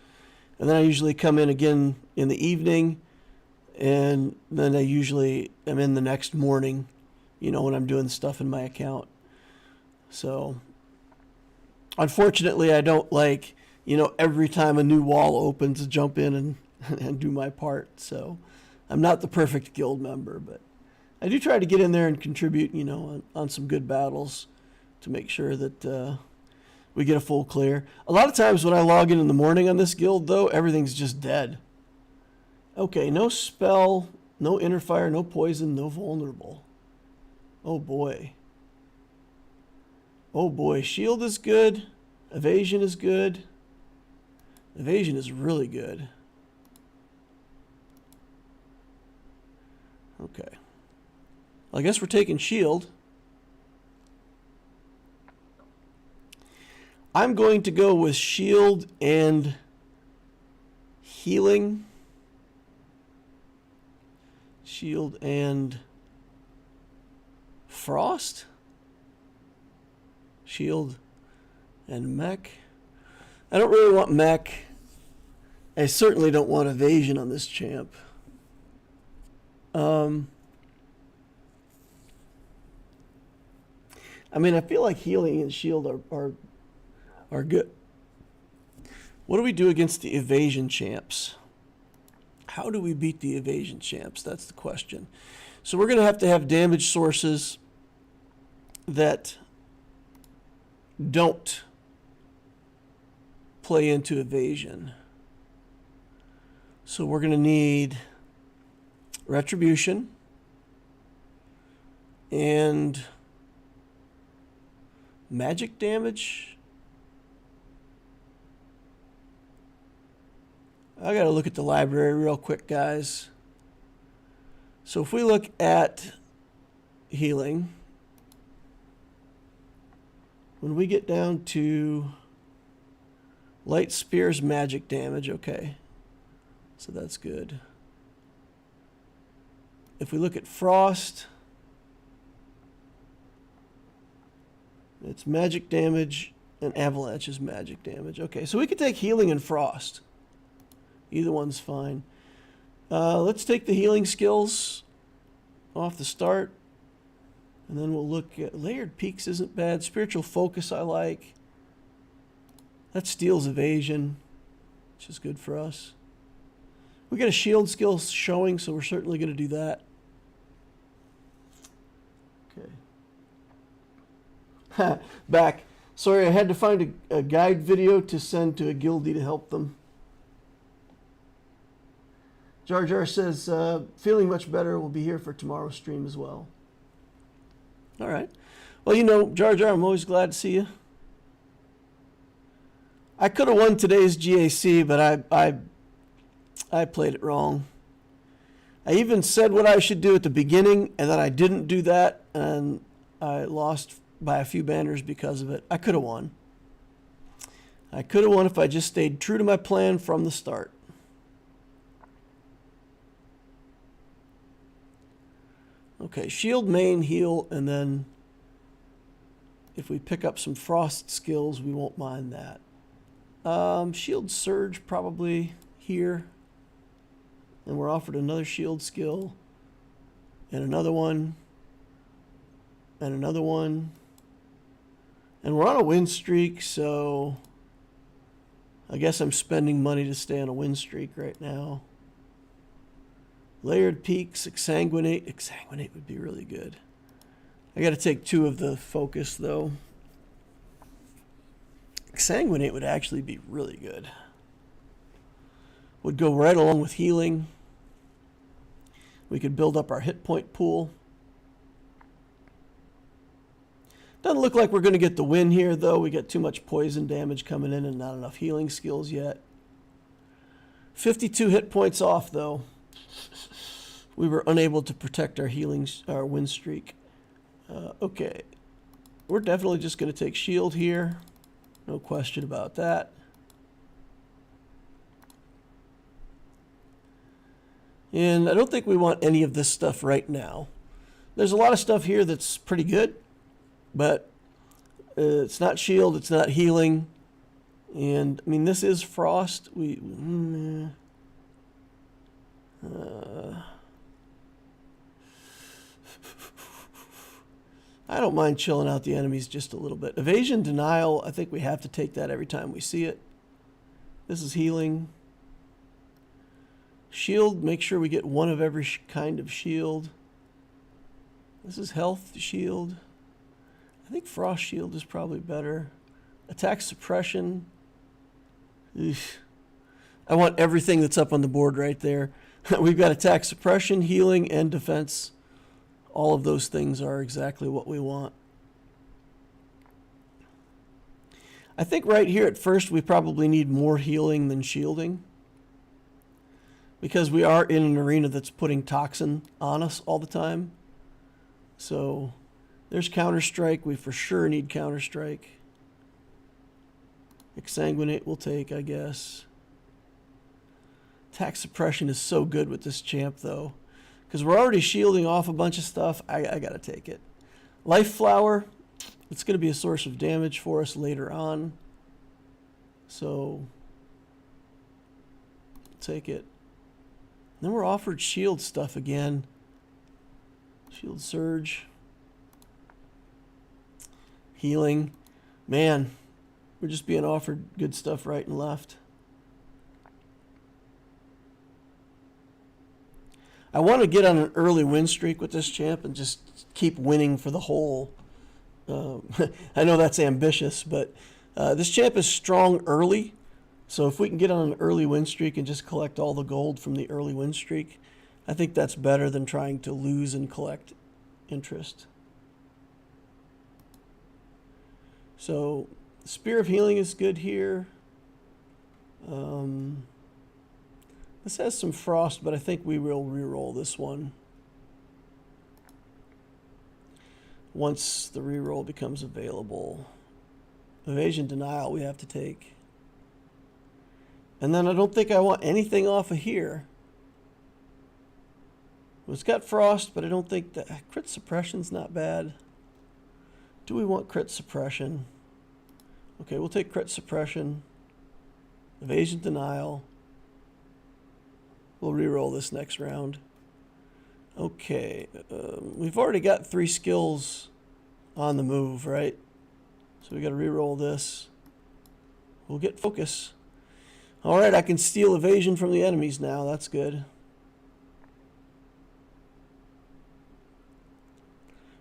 And then I usually come in again in the evening. And then I usually am in the next morning, you know, when I'm doing stuff in my account. So, unfortunately, I don't like, you know, every time a new wall opens to jump in and do my part. So, I'm not the perfect guild member, but I do try to get in there and contribute, you know, on some good battles to make sure that we get a full clear. A lot of times when I log in the morning on this guild, though, everything's just dead. Okay, no spell, no inner fire, no poison, no vulnerable. Oh, boy. Oh boy, shield is good. Evasion is good. Evasion is really good. Okay. Well, I guess we're taking shield. I'm going to go with shield and healing. Shield and frost. Shield and mech. I don't really want mech. I certainly don't want evasion on this champ. I mean, I feel like healing and shield are good. What do we do against the evasion champs? How do we beat the evasion champs? That's the question. So we're going to have damage sources that don't play into evasion. So we're going to need retribution and magic damage. I got to look at the library real quick, guys. So if we look at healing, when we get down to light spears, magic damage, okay. So that's good. If we look at frost, it's magic damage and avalanche is magic damage. Okay, so we could take healing and frost. Either one's fine. Let's take the healing skills off the start. And then we'll look at layered peaks isn't bad. Spiritual focus I like. That steals evasion, which is good for us. We got a shield skill showing, so we're certainly going to do that. Okay. Back. Sorry, I had to find a guide video to send to a guildie to help them. Jar Jar says, feeling much better. We'll be here for tomorrow's stream as well. All right. Well, you know, Jar Jar, I'm always glad to see you. I could have won today's GAC, but I played it wrong. I even said what I should do at the beginning, and then I didn't do that, and I lost by a few banners because of it. I could have won. I could have won if I just stayed true to my plan from the start. Okay, shield, main, heal, and then if we pick up some frost skills, we won't mind that. Shield surge probably here. And we're offered another shield skill. And another one. And another one. And we're on a win streak, so I guess I'm spending money to stay on a win streak right now. Layered peaks, exsanguinate. Exsanguinate would be really good. I got to take 2 of the focus, though. Exsanguinate would actually be really good. Would go right along with healing. We could build up our hit point pool. Doesn't look like we're going to get the win here, though. We got too much poison damage coming in and not enough healing skills yet. 52 hit points off, though. We were unable to protect our win streak. Okay. We're definitely just going to take shield here. No question about that. And I don't think we want any of this stuff right now. There's a lot of stuff here that's pretty good, but it's not shield, it's not healing. And, I mean, this is frost. I don't mind chilling out the enemies just a little bit. Evasion, denial, I think we have to take that every time we see it. This is healing. Shield, make sure we get 1 of every kind of shield. This is health shield. I think frost shield is probably better. Attack suppression. Eesh. I want everything that's up on the board right there. We've got attack suppression, healing, and defense. All of those things are exactly what we want. I think right here at first we probably need more healing than shielding, because we are in an arena that's putting toxin on us all the time. So there's Counter-Strike. We for sure need Counter-Strike. Exsanguinate we'll take, I guess. Attack suppression is so good with this champ, though, because we're already shielding off a bunch of stuff. I got to take it. Life Flower, it's going to be a source of damage for us later on. So take it. Then we're offered shield stuff again. Shield surge. Healing. Man, we're just being offered good stuff right and left. I want to get on an early win streak with this champ and just keep winning for the whole. I know that's ambitious, but this champ is strong early. So if we can get on an early win streak and just collect all the gold from the early win streak, I think that's better than trying to lose and collect interest. So Spear of Healing is good here. This has some frost, but I think we will reroll this one once the reroll becomes available. Evasion, denial we have to take. And then I don't think I want anything off of here. Well, it's got frost, but I don't think that crit suppression's not bad. Do we want crit suppression? Okay, we'll take crit suppression. Evasion, denial. We'll reroll this next round. Okay, we've already got 3 skills on the move, right? So we got to reroll this. We'll get focus. All right, I can steal evasion from the enemies now. That's good.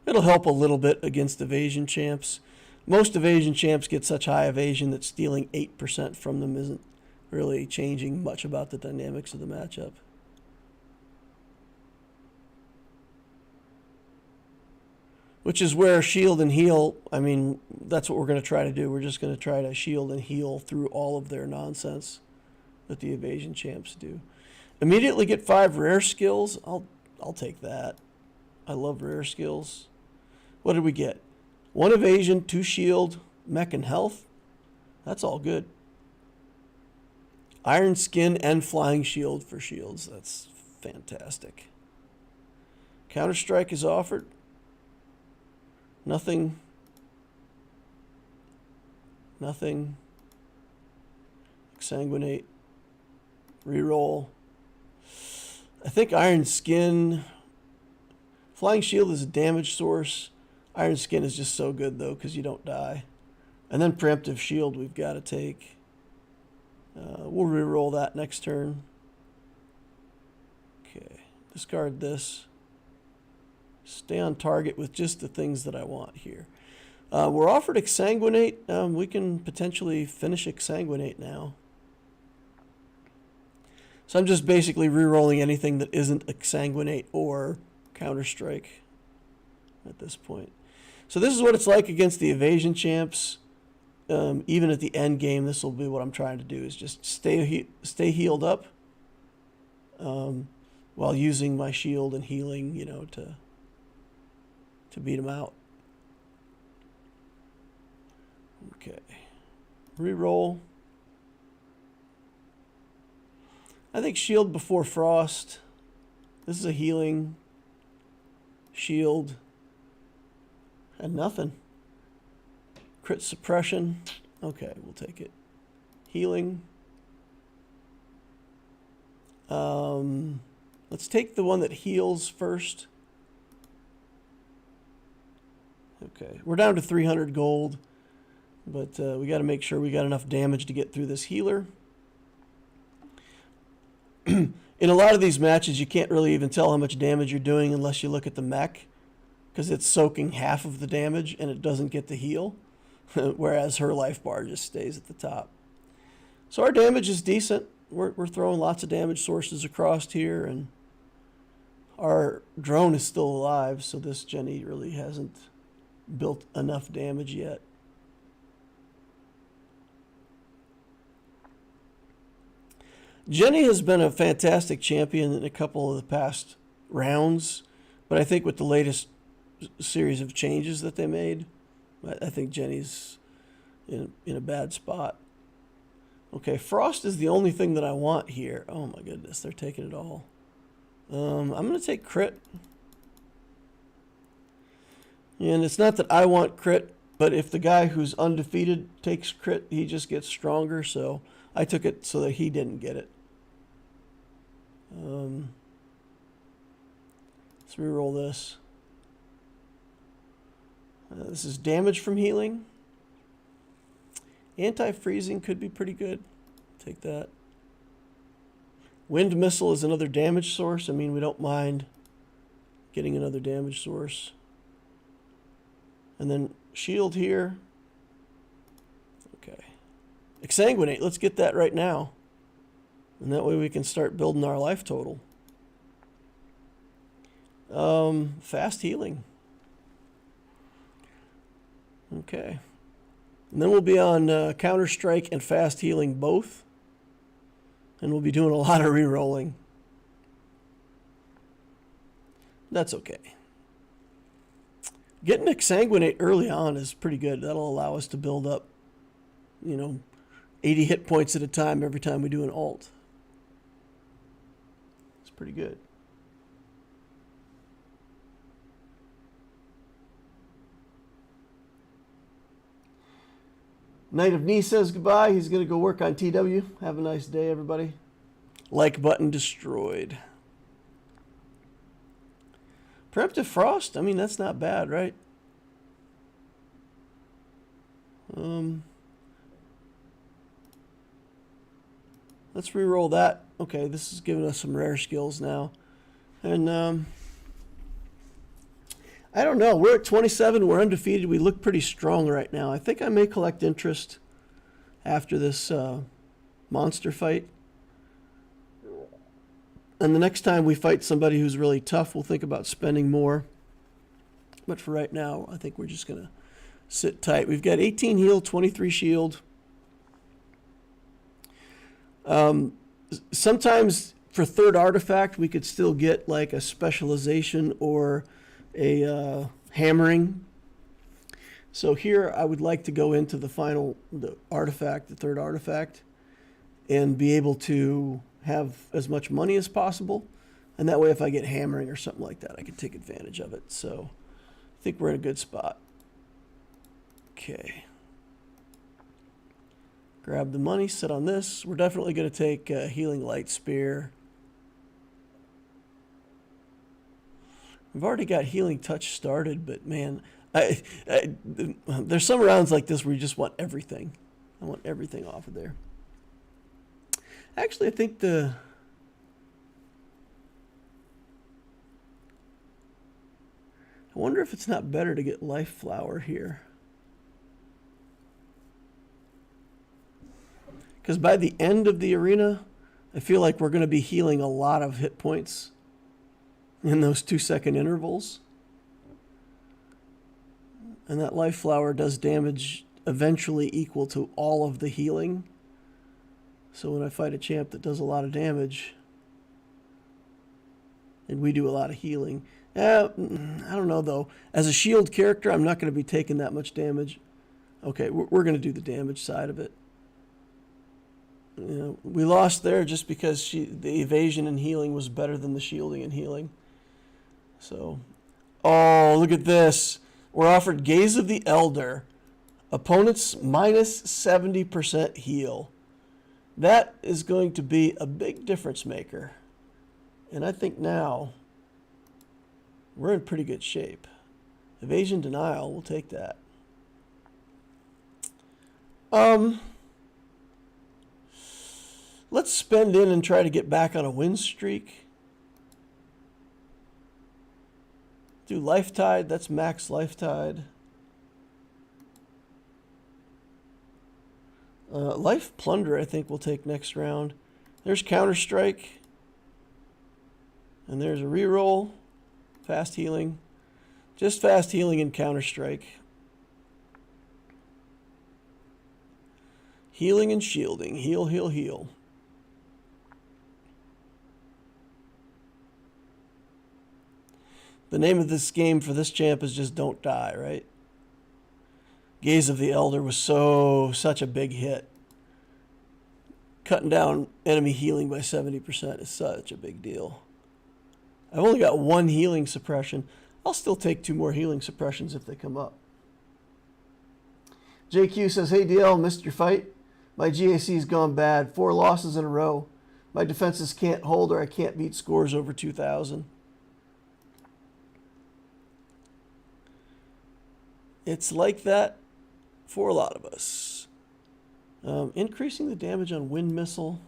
It'll help a little bit against evasion champs. Most evasion champs get such high evasion that stealing 8% from them isn't really changing much about the dynamics of the matchup. Which is where shield and heal, I mean, that's what we're going to try to do. We're just going to try to shield and heal through all of their nonsense that the evasion champs do. Immediately get 5 rare skills. I'll take that. I love rare skills. What did we get? 1 evasion, 2 shield, mech and health. That's all good. Iron skin and flying shield for shields. That's fantastic. Counter strike is offered. Nothing. Exsanguinate. Reroll. I think iron skin. Flying shield is a damage source. Iron skin is just so good though because you don't die. And then preemptive shield we've got to take. We'll reroll that next turn. Okay, discard this. Stay on target with just the things that I want here. We're offered Exsanguinate. We can potentially finish Exsanguinate now. So I'm just basically rerolling anything that isn't Exsanguinate or Counter-Strike at this point. So this is what it's like against the evasion champs. Even at the end game, this will be what I'm trying to do, is just stay healed up while using my shield and healing, you know, to beat them out. Okay. Reroll. I think shield before frost. This is a healing shield. And nothing. Crit suppression. Okay, we'll take it. Healing. Let's take the one that heals first. Okay, we're down to 300 gold, but we got to make sure we got enough damage to get through this healer. In a lot of these matches, you can't really even tell how much damage you're doing unless you look at the mech, because it's soaking half of the damage and it doesn't get the heal, whereas her life bar just stays at the top. So our damage is decent. We're throwing lots of damage sources across here, and our drone is still alive, so this Jenny really hasn't built enough damage yet. Jenny has been a fantastic champion in a couple of the past rounds, but I think with the latest series of changes that they made, I think Jenny's in a bad spot. Okay, Frost is the only thing that I want here. Oh my goodness, they're taking it all. I'm going to take crit. And it's not that I want crit, but if the guy who's undefeated takes crit, he just gets stronger, so I took it so that he didn't get it. Let's reroll this. This is damage from healing. Anti-freezing could be pretty good. Take that. Wind missile is another damage source. I mean, we don't mind getting another damage source. And then shield here. Okay. Exsanguinate. Let's get that right now. And that way we can start building our life total. Fast healing. Okay. And then we'll be on Counter-Strike and Fast Healing both. And we'll be doing a lot of re-rolling. That's okay. Getting Exsanguinate early on is pretty good. That'll allow us to build up, 80 hit points at a time every time we do an ult. It's pretty good. Knight of Knee says goodbye. He's going to go work on TW. Have a nice day, everybody. Like button destroyed. Preemptive Frost? I mean, that's not bad, right? Let's re-roll that. Okay, this is giving us some rare skills now. And I don't know. We're at 27. We're undefeated. We look pretty strong right now. I think I may collect interest after this monster fight. And the next time we fight somebody who's really tough, we'll think about spending more. But for right now, I think we're just going to sit tight. We've got 18 heal, 23 shield. Sometimes for third artifact, we could still get like a specialization or a hammering. So here I would like to go into the artifact, the third artifact, and be able to have as much money as possible. And that way if I get hammering or something like that, I can take advantage of it. So I think we're in a good spot. Okay. Grab the money, sit on this. We're definitely going to take Healing Light Spear. We've already got Healing Touch started, but man, there's some rounds like this where you just want everything. I want everything off of there. Actually, I think I wonder if it's not better to get Life Flower here. Because by the end of the arena, I feel like we're going to be healing a lot of hit points in those 2-second intervals. And that Life Flower does damage eventually equal to all of the healing. So when I fight a champ that does a lot of damage, and we do a lot of healing, I don't know though. As a shield character, I'm not going to be taking that much damage. Okay, we're going to do the damage side of it. You know, we lost there just because the evasion and healing was better than the shielding and healing. So, oh, look at this. We're offered Gaze of the Elder. Opponents minus 70% heal. That is going to be a big difference maker. And I think now we're in pretty good shape. Evasion Denial, we'll take that. Let's spend in and try to get back on a win streak. Do Life Tide, that's max Life Tide. Life Plunder, I think we'll take next round. There's Counter Strike. And there's a reroll. Fast healing. Just fast healing and Counter Strike. Healing and shielding. Heal, heal, heal. The name of this game for this champ is just Don't Die, right? Gaze of the Elder was such a big hit. Cutting down enemy healing by 70% is such a big deal. I've only got 1 healing suppression. I'll still take 2 more healing suppressions if they come up. JQ says, hey DL, missed your fight. My GAC's gone bad. 4 losses in a row. My defenses can't hold or I can't beat scores over 2,000. It's like that for a lot of us. Increasing the damage on Wind Missile.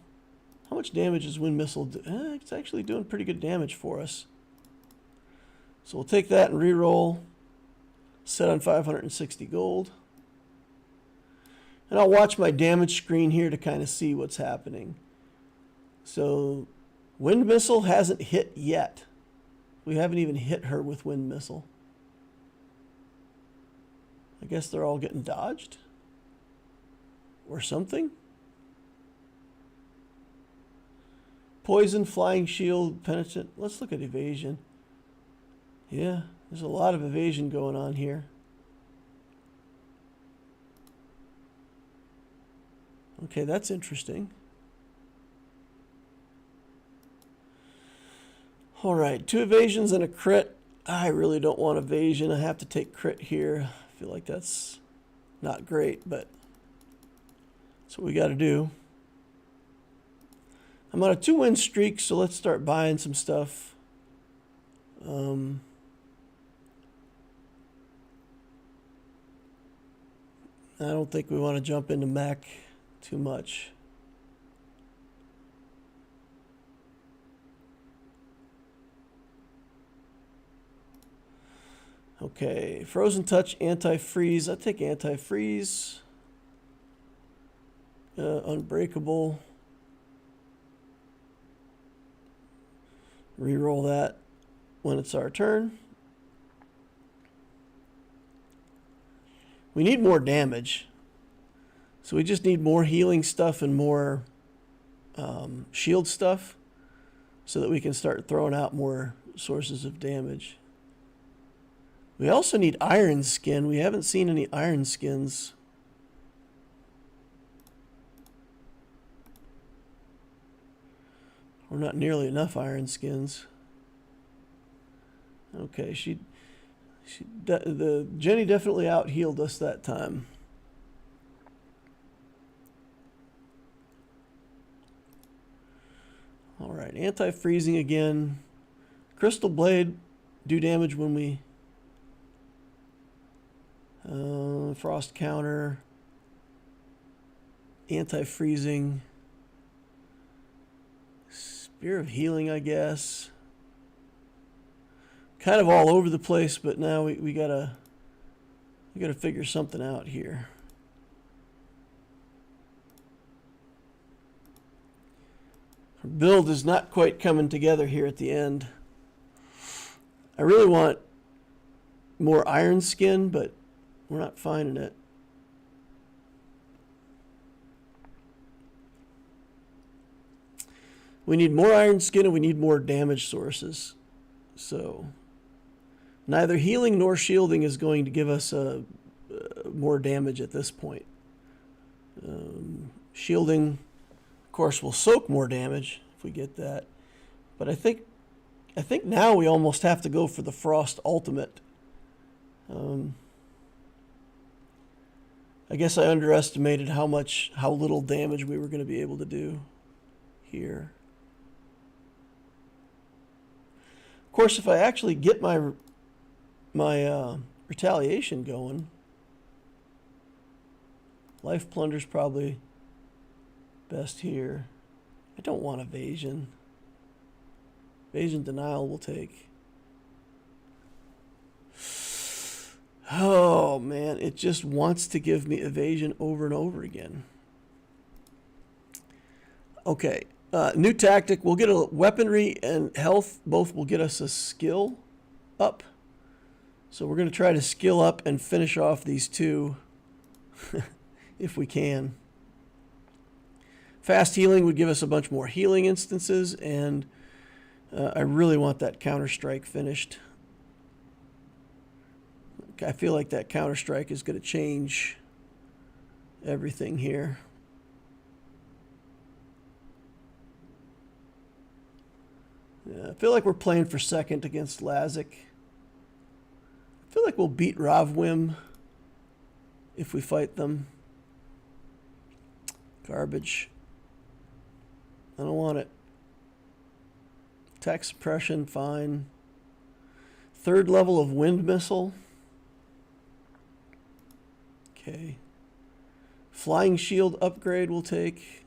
How much damage is Wind Missile do? It's actually doing pretty good damage for us. So we'll take that and reroll. Set on 560 gold. And I'll watch my damage screen here to kind of see what's happening. So Wind Missile hasn't hit yet. We haven't even hit her with Wind Missile. I guess they're all getting dodged or something. Poison, Flying Shield, Penitent. Let's look at evasion. Yeah, there's a lot of evasion going on here. Okay, that's interesting. All right, 2 evasions and a crit. I really don't want evasion. I have to take crit here. I feel like that's not great, but that's what we got to do. I'm on a 2-win streak, so let's start buying some stuff. I don't think we want to jump into Mac too much. Okay, Frozen Touch, Anti-Freeze. I take Anti-Freeze. Unbreakable. Reroll that when it's our turn. We need more damage. So we just need more healing stuff and more shield stuff. so that we can start throwing out more sources of damage. We also need iron skin. We haven't seen any iron skins. Or not nearly enough iron skins. Okay, the Jenny definitely out healed us that time. All right, anti-freezing again. Crystal Blade do damage when we frost counter. Anti-freezing. Spear of Healing, I guess. Kind of all over the place, but now we gotta figure something out here. Our build is not quite coming together here at the end. I really want more iron skin, but we're not finding it. We need more iron skin and we need more damage sources. So neither healing nor shielding is going to give us more damage at this point. Shielding, of course, will soak more damage if we get that. But I think now we almost have to go for the Frost Ultimate. I guess I underestimated how little damage we were going to be able to do here. Of course, if I actually get my retaliation going, Life Plunder's probably best here. I don't want evasion. Evasion denial will take. Oh man, it just wants to give me evasion over and over again. Okay, new tactic. We'll get a weaponry and health. Both will get us a skill up. So we're going to try to skill up and finish off these two if we can. Fast healing would give us a bunch more healing instances, and I really want that counter strike finished. I feel like that counter strike is going to change everything here. Yeah, I feel like we're playing for second against Lazic. I feel like we'll beat Ravwim if we fight them. Garbage. I don't want it. Attack suppression, fine. Third level of wind missile. Okay. Flying shield upgrade we'll take.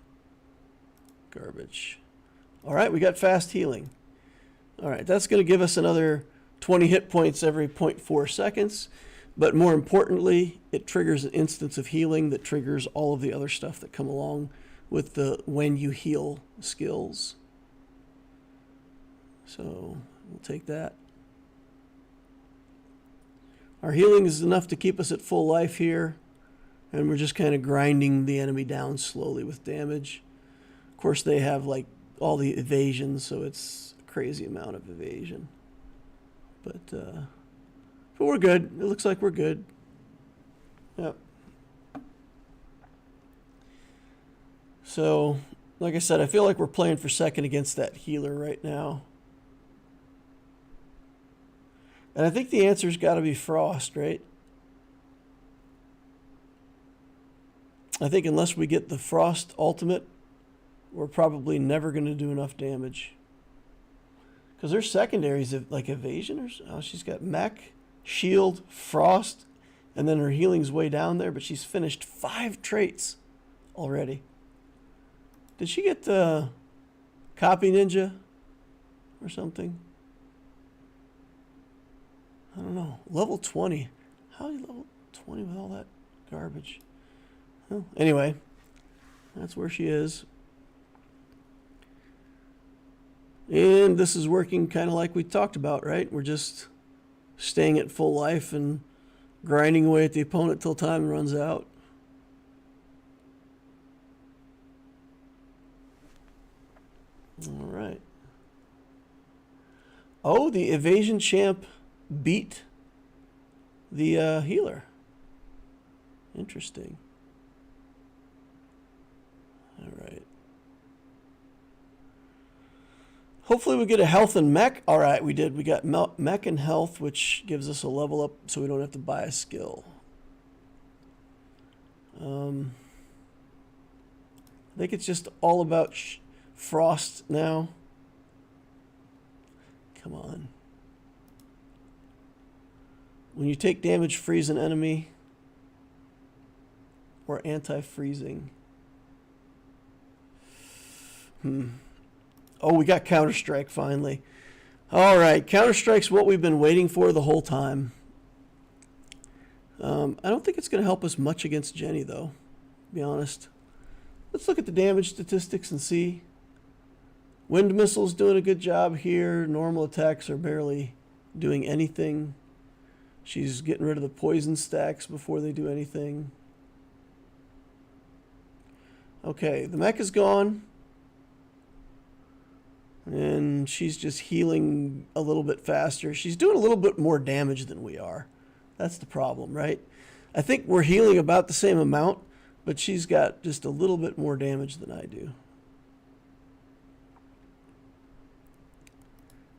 Garbage. Alright, we got fast healing. Alright, that's going to give us another 20 hit points every 0.4 seconds. But more importantly, it triggers an instance of healing that triggers all of the other stuff that come along with the when you heal skills. So we'll take that. Our healing is enough to keep us at full life here. And we're just kind of grinding the enemy down slowly with damage. Of course, they have like all the evasion, so it's a crazy amount of evasion. But we're good. It looks like we're good. Yep. So, like I said, I feel like we're playing for second against that healer right now. And I think the answer's got to be Frost, right? I think unless we get the Frost Ultimate, we're probably never going to do enough damage. Because their secondaries have like evasion or oh, she's got mech, shield, frost, and then her healing's way down there, but she's finished 5 traits already. Did she get the Copy Ninja or something? I don't know. Level 20. How are you level 20 with all that garbage? Well, anyway, that's where she is. And this is working kind of like we talked about, right? We're just staying at full life and grinding away at the opponent till time runs out. All right. Oh, the evasion champ beat the healer. Interesting. All right. Hopefully we get a health and mech. All right, we did. We got mech and health, which gives us a level up so we don't have to buy a skill. I think it's just all about frost now. Come on. When you take damage, freeze an enemy. Or anti-freezing. Oh, we got Counter-Strike finally. All right, Counter-Strike's what we've been waiting for the whole time. I don't think it's going to help us much against Jenny, though, to be honest. Let's look at the damage statistics and see. Wind missiles doing a good job here. Normal attacks are barely doing anything. She's getting rid of the poison stacks before they do anything. Okay, the mech is gone. And she's just healing a little bit faster. She's doing a little bit more damage than we are. That's the problem, right? I think we're healing about the same amount, but she's got just a little bit more damage than I do.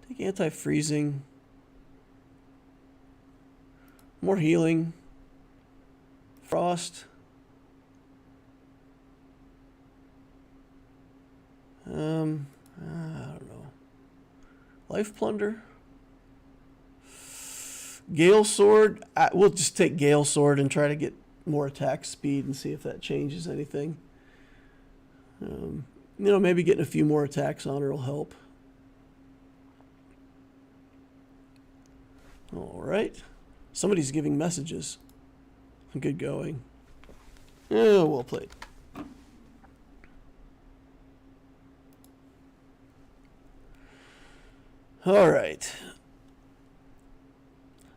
Take anti-freezing. More healing. Frost. I don't know. Life Plunder. Gale Sword. We'll just take Gale Sword and try to get more attack speed and see if that changes anything. Maybe getting a few more attacks on her will help. All right. Somebody's giving messages. Good going. Yeah, well played. All right.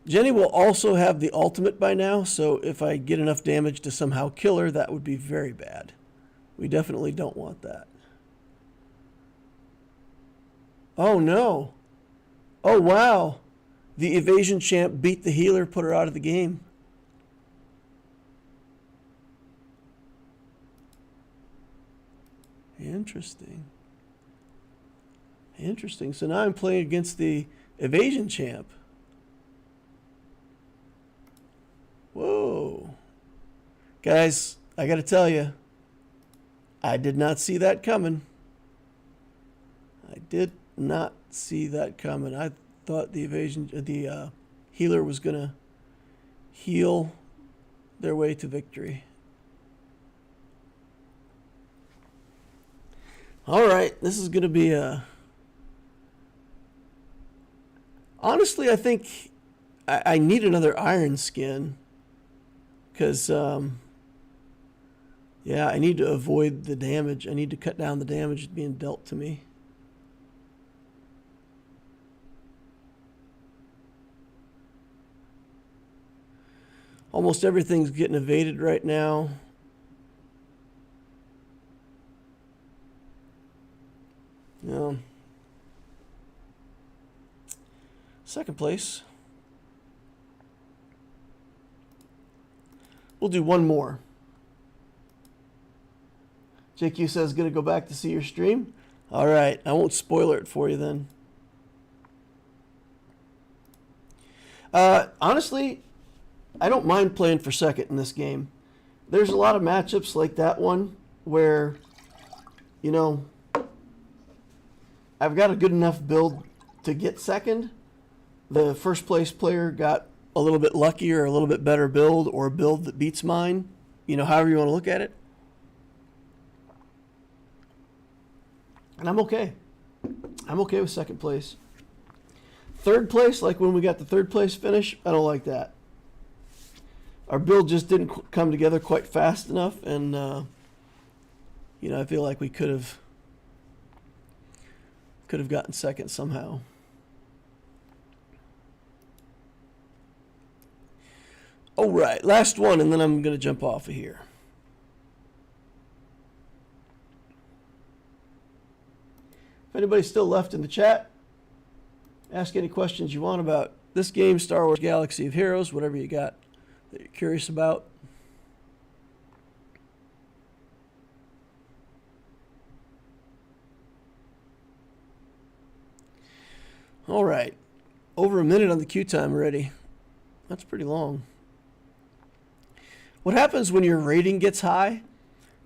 Jenny will also have the ultimate by now, so if I get enough damage to somehow kill her, that would be very bad. We definitely don't want that. Oh, no. Oh, wow. The evasion champ beat the healer, put her out of the game. Interesting. Interesting. So now I'm playing against the evasion champ. Whoa. Guys, I got to tell you, I did not see that coming. I did not see that coming. I thought the healer was going to heal their way to victory. All right, this is going to be a... Honestly, I think I need another iron skin because, yeah, I need to avoid the damage. I need to cut down the damage being dealt to me. Almost everything's getting evaded right now. Yeah. Second place. We'll do one more. JQ says, going to go back to see your stream. All right. I won't spoiler it for you then. Honestly, I don't mind playing for second in this game. There's a lot of matchups like that one where, you know, I've got a good enough build to get second. The first place player got a little bit luckier, a little bit better build, or a build that beats mine. You know, however you want to look at it. And I'm okay. I'm okay with second place. Third place, like when we got the third place finish, I don't like that. Our build just didn't come together quite fast enough, and you know, I feel like we could have gotten second somehow. All right, last one, and then I'm going to jump off of here. If anybody's still left in the chat, Ask any questions you want about this game, Star Wars Galaxy of Heroes, whatever you got that you're curious about. All right. Over a minute on the queue time already. That's pretty long. What happens when your rating gets high?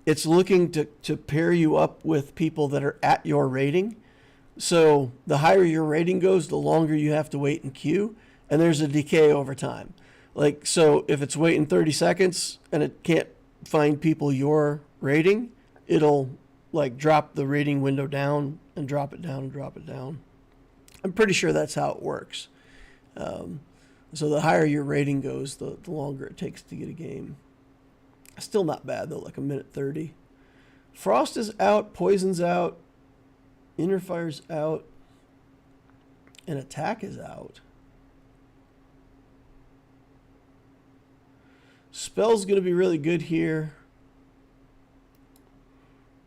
It's looking to pair you up with people that are at your rating. So the higher your rating goes, the longer you have to wait in queue, and there's a decay over time. Like, so if it's waiting 30 seconds and it can't find people your rating, it'll like drop the rating window down and drop it down and drop it down. I'm pretty sure that's how it works. So the higher your rating goes, the longer it takes to get a game. Still not bad though, like a minute 30. Frost is out, Poison's out, Inner Fire's out, and Attack is out. Spell's going to be really good here.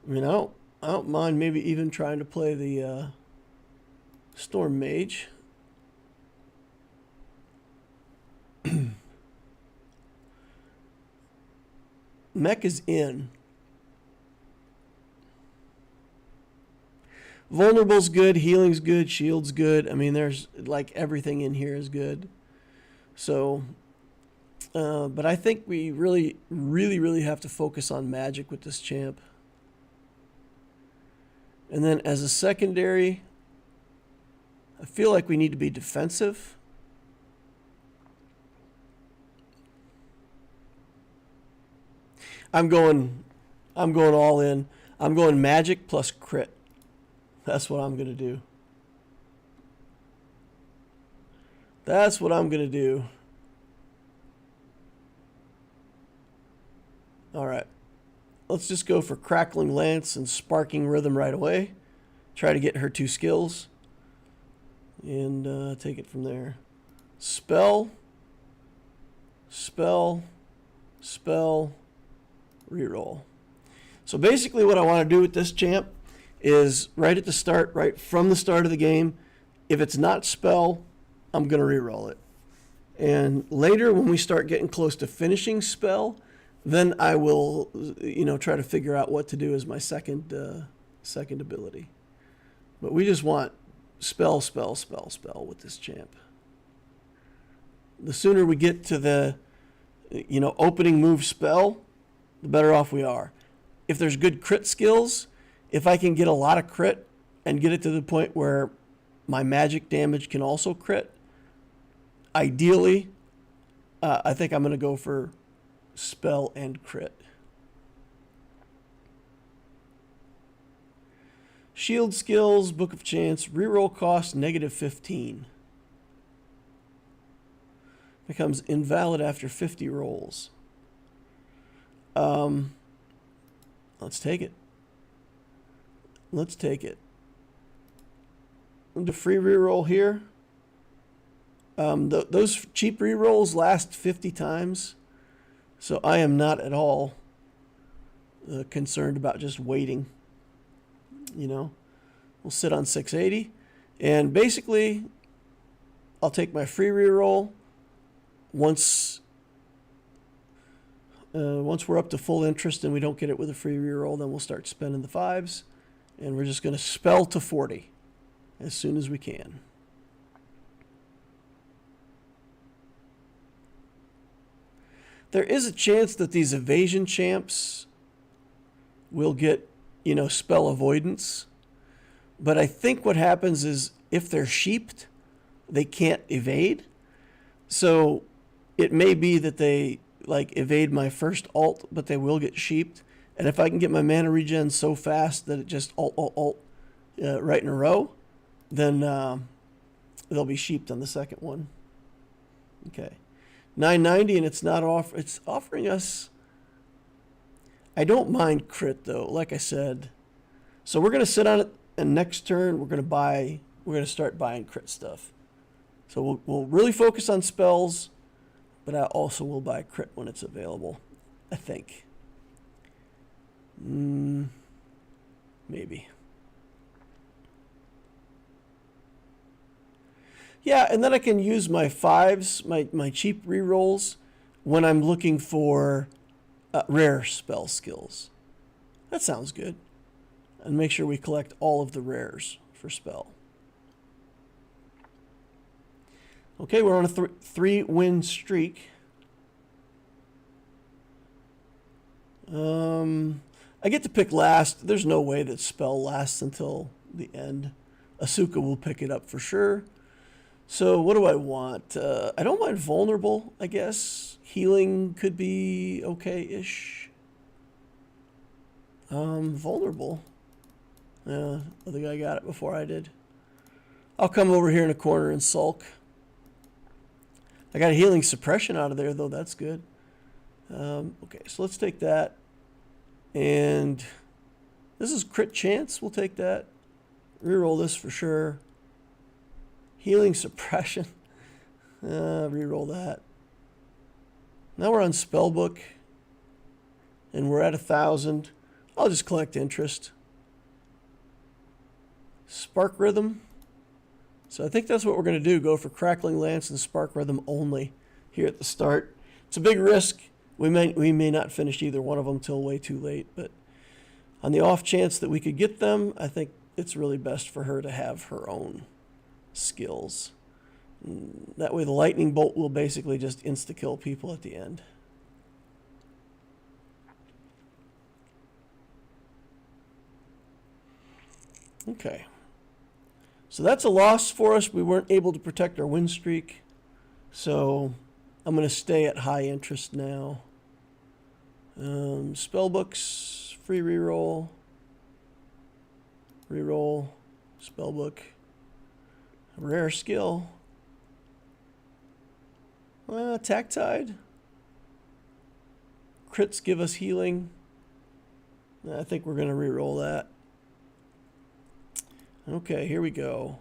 I mean, I don't mind maybe even trying to play the Storm Mage. Mech is in. Vulnerable's good, healing's good, shield's good. I mean, there's like everything in here is good. So, but I think we really have to focus on magic with this champ. And then as a secondary, I feel like we need to be defensive. I'm going all in. I'm going magic plus crit. That's what I'm going to do. That's what I'm going to do. All right. Let's just go for Crackling Lance and Sparking Rhythm right away. Try to get her 2 skills. And take it from there. Spell. Spell. Spell. Reroll. So basically what I want to do with this champ is right at the start, right from the start of the game, if it's not spell, I'm going to reroll it. And later when we start getting close to finishing spell, then I will, try to figure out what to do as my second ability. But we just want spell with this champ. The sooner we get to the, opening move spell, the better off we are. If there's good crit skills, if I can get a lot of crit and get it to the point where my magic damage can also crit, ideally, I think I'm going to go for spell and crit. Shield skills, Book of Chance, reroll cost -15. Becomes invalid after 50 rolls. Let's take it. Let's take it. The free reroll here. Those cheap rerolls last 50 times, so I am not at all concerned about just waiting. We'll sit on 680, and basically, I'll take my free reroll once we're up to full interest and we don't get it with a free reroll, then we'll start spending the 5s, and we're just going to spell to 40 as soon as we can. There is a chance that these evasion champs will get, spell avoidance, but I think what happens is if they're sheeped, they can't evade. So it may be that they evade my first alt, but they will get sheeped. And if I can get my mana regen so fast that it just alt right in a row, then they'll be sheeped on the second one. Okay, 990, and it's offering us. I don't mind crit though, like I said. So we're gonna sit on it, and next turn we're gonna start buying crit stuff. So we'll really focus on spells. But I also will buy crit when it's available, I think. Maybe. Yeah, and then I can use my 5s, my cheap rerolls, when I'm looking for rare spell skills. That sounds good. And make sure we collect all of the rares for spell. Okay, we're on a 3-win streak. I get to pick last. There's no way that spell lasts until the end. Asuka will pick it up for sure. So what do I want? I don't mind vulnerable, I guess. Healing could be okay-ish. Vulnerable. I think I got it before I did. I'll come over here in a corner and sulk. I got a healing suppression out of there, though. That's good. Okay, so let's take that. And this is crit chance. We'll take that. Reroll this for sure. Healing suppression. Reroll that. Now we're on spellbook. And we're at 1,000. I'll just collect interest. Spark rhythm. So I think that's what we're going to do. Go for Crackling Lance and Spark Rhythm only here at the start. It's a big risk. We may not finish either one of them till way too late. But on the off chance that we could get them, I think it's really best for her to have her own skills. And that way the Lightning Bolt will basically just insta-kill people at the end. Okay. So that's a loss for us. We weren't able to protect our win streak. So I'm going to stay at high interest now. Spellbooks, free reroll. Reroll, spellbook. Rare skill. Attack Tide. Crits give us healing. I think we're going to reroll that. Okay, here we go.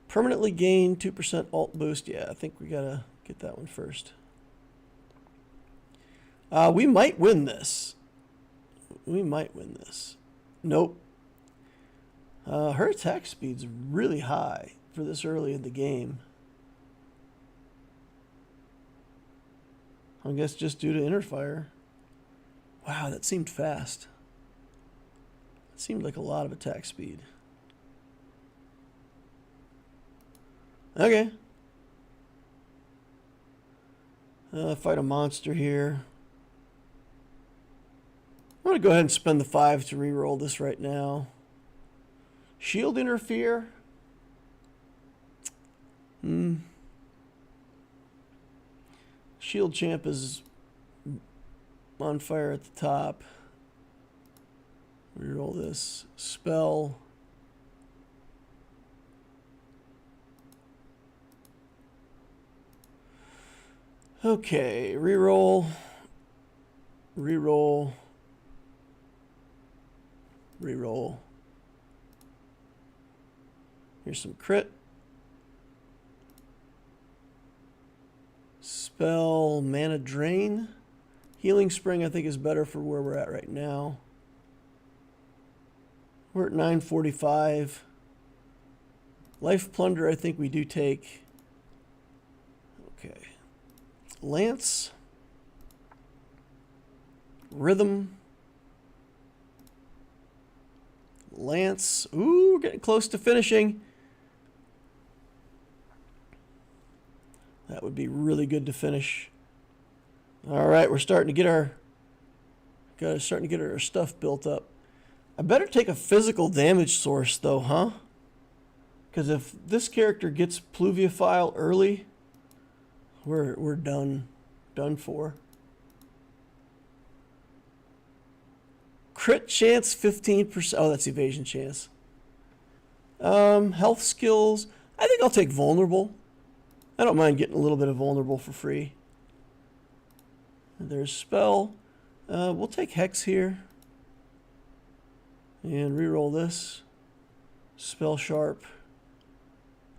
Permanently gain 2% alt boost. Yeah, I think we gotta get that one first. We might win this. We might win this. Nope. Her attack speed's really high for this early in the game. I guess just due to inner fire. Wow, that seemed fast. It seemed like a lot of attack speed. Okay. Fight a monster here. I'm going to go ahead and spend the 5 to reroll this right now. Shield interfere. Shield champ is on fire at the top. Reroll this. Spell. Okay, reroll, reroll, reroll. Here's some crit. Spell, mana drain. Healing Spring I think is better for where we're at right now. We're at 945. Life Plunder I think we do take. Okay. Lance, Rhythm, Lance. Ooh, we're getting close to finishing. That would be really good to finish. All right, we're starting to get our stuff built up. I better take a physical damage source though, huh? Because if this character gets Pluviophile early, we're done for. Crit chance 15%. Oh, that's evasion chance. Health skills. I think I'll take vulnerable. I don't mind getting a little bit of vulnerable for free. And there's spell. We'll take hex here. And reroll this. Spell sharp.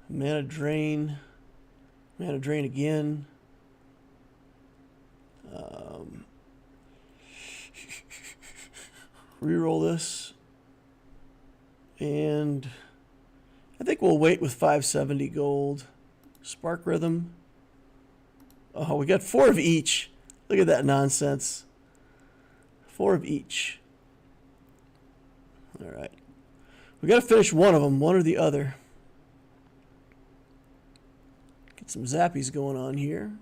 Mana drain. Mana drain again. Reroll this. And I think we'll wait with 570 gold. Spark Rhythm. Oh, we got 4 of each. Look at that nonsense. 4 of each. All right. We got to finish one of them, one or the other. Get some zappies going on here.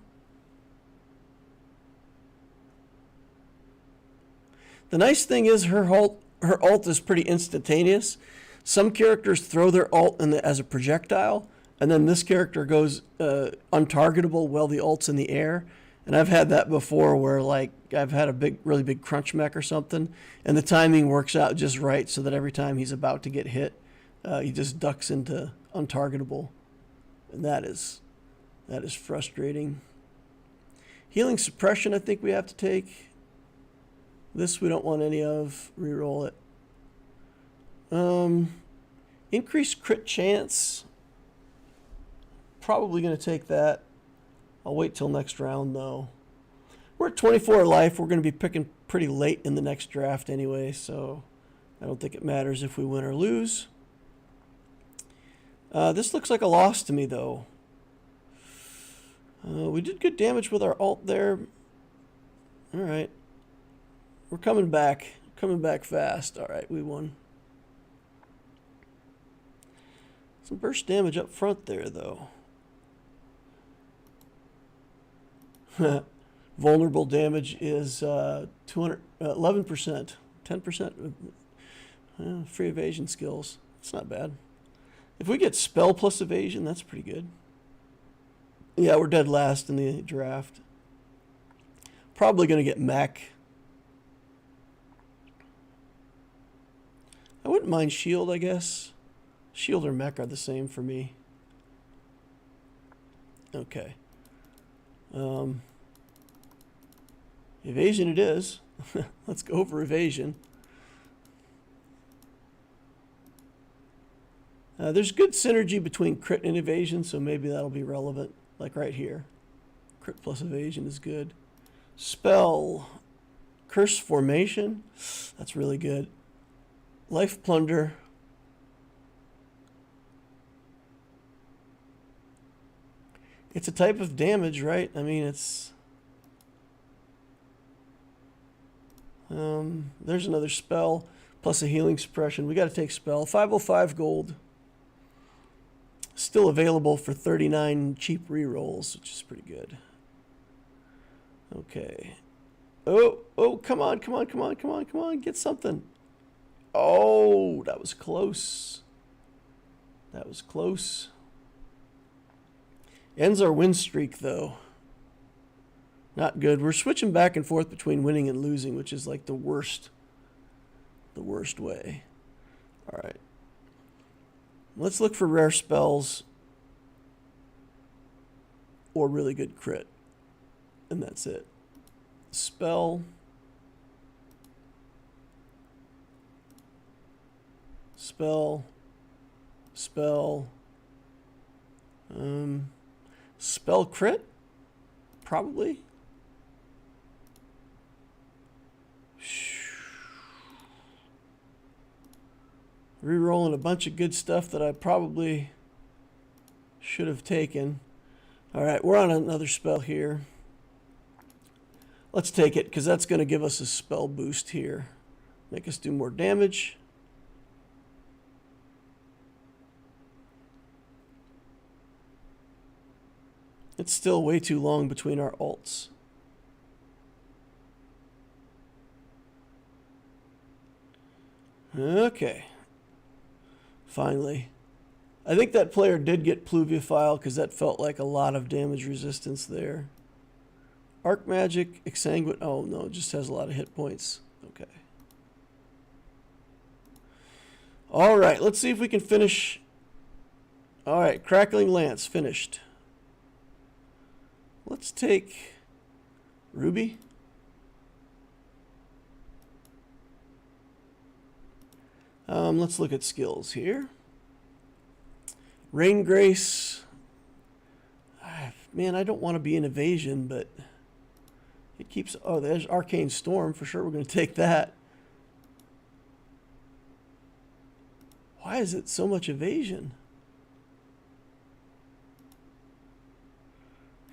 The nice thing is her ult is pretty instantaneous. Some characters throw their ult as a projectile, and then this character goes untargetable while the ult's in the air. And I've had that before where, like, I've had a really big crunch mech or something, and the timing works out just right so that every time he's about to get hit, he just ducks into untargetable. And that is frustrating. Healing Suppression I think we have to take. This we don't want any of. Reroll it. Increased crit chance. Probably going to take that. I'll wait till next round, though. We're at 24 life. We're going to be picking pretty late in the next draft anyway, so I don't think it matters if we win or lose. This looks like a loss to me, though. We did good damage with our ult there. All right. We're coming back. Coming back fast. All right, we won. Some burst damage up front there, though. Vulnerable damage is 11%, 10%. Free evasion skills. That's not bad. If we get spell plus evasion, that's pretty good. Yeah, we're dead last in the draft. Probably going to get mech. I wouldn't mind shield, I guess. Shield or mech are the same for me. Okay. Evasion it is. Let's go for evasion. There's good synergy between crit and evasion, so maybe that'll be relevant. Like right here. Crit plus evasion is good. Spell. Curse Formation. That's really good. Life Plunder. It's a type of damage, right? I mean, it's... there's another spell, plus a healing suppression. We got to take spell. 505 gold. Still available for 39 cheap rerolls, which is pretty good. Okay. Oh, come on, come on, come on, come on, come on. Get something. Oh, that was close. That was close. Ends our win streak, though. Not good. We're switching back and forth between winning and losing, which is like the worst way. All right. Let's look for rare spells or really good crit. And that's it. Spell. Spell. Spell. Spell crit? Probably. Rerolling a bunch of good stuff that I probably should have taken. Alright, we're on another spell here. Let's take it, because that's going to give us a spell boost here. Make us do more damage. It's still way too long between our ults. Okay. Finally. I think that player did get Pluviophile because that felt like a lot of damage resistance there. Arc Magic, Exsanguinate. Oh no, it just has a lot of hit points. Okay. Alright, let's see if we can finish. Alright, Crackling Lance, finished. Let's take Ruby. Let's look at skills here. Rain Grace. Man, I don't want to be in evasion, but it keeps... Oh, there's Arcane Storm. For sure we're going to take that. Why is it so much evasion?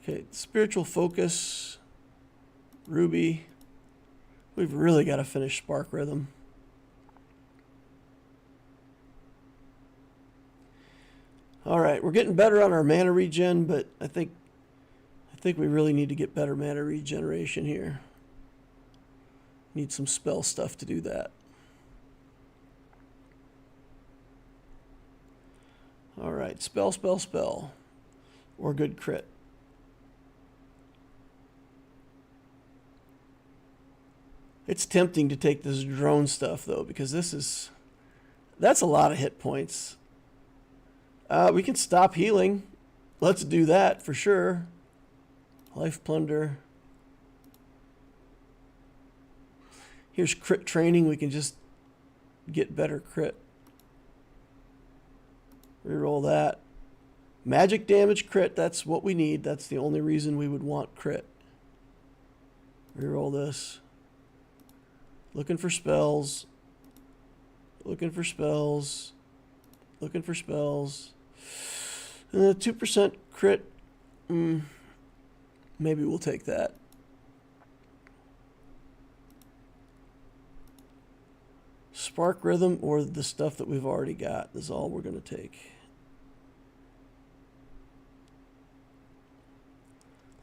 Okay, spiritual focus, ruby. We've really got to finish spark rhythm. All right, we're getting better on our mana regen, but I think we really need to get better mana regeneration here. Need some spell stuff to do that. All right, spell, spell, spell, or good crit. It's tempting to take this drone stuff though, because that's a lot of hit points. We can stop healing. Let's do that for sure. Life plunder. Here's crit training. We can just get better crit. Reroll that. Magic damage crit. That's what we need. That's the only reason we would want crit. Reroll this. Looking for spells. Looking for spells. Looking for spells. 2% crit. Maybe we'll take that. Spark rhythm or the stuff that we've already got is all we're going to take.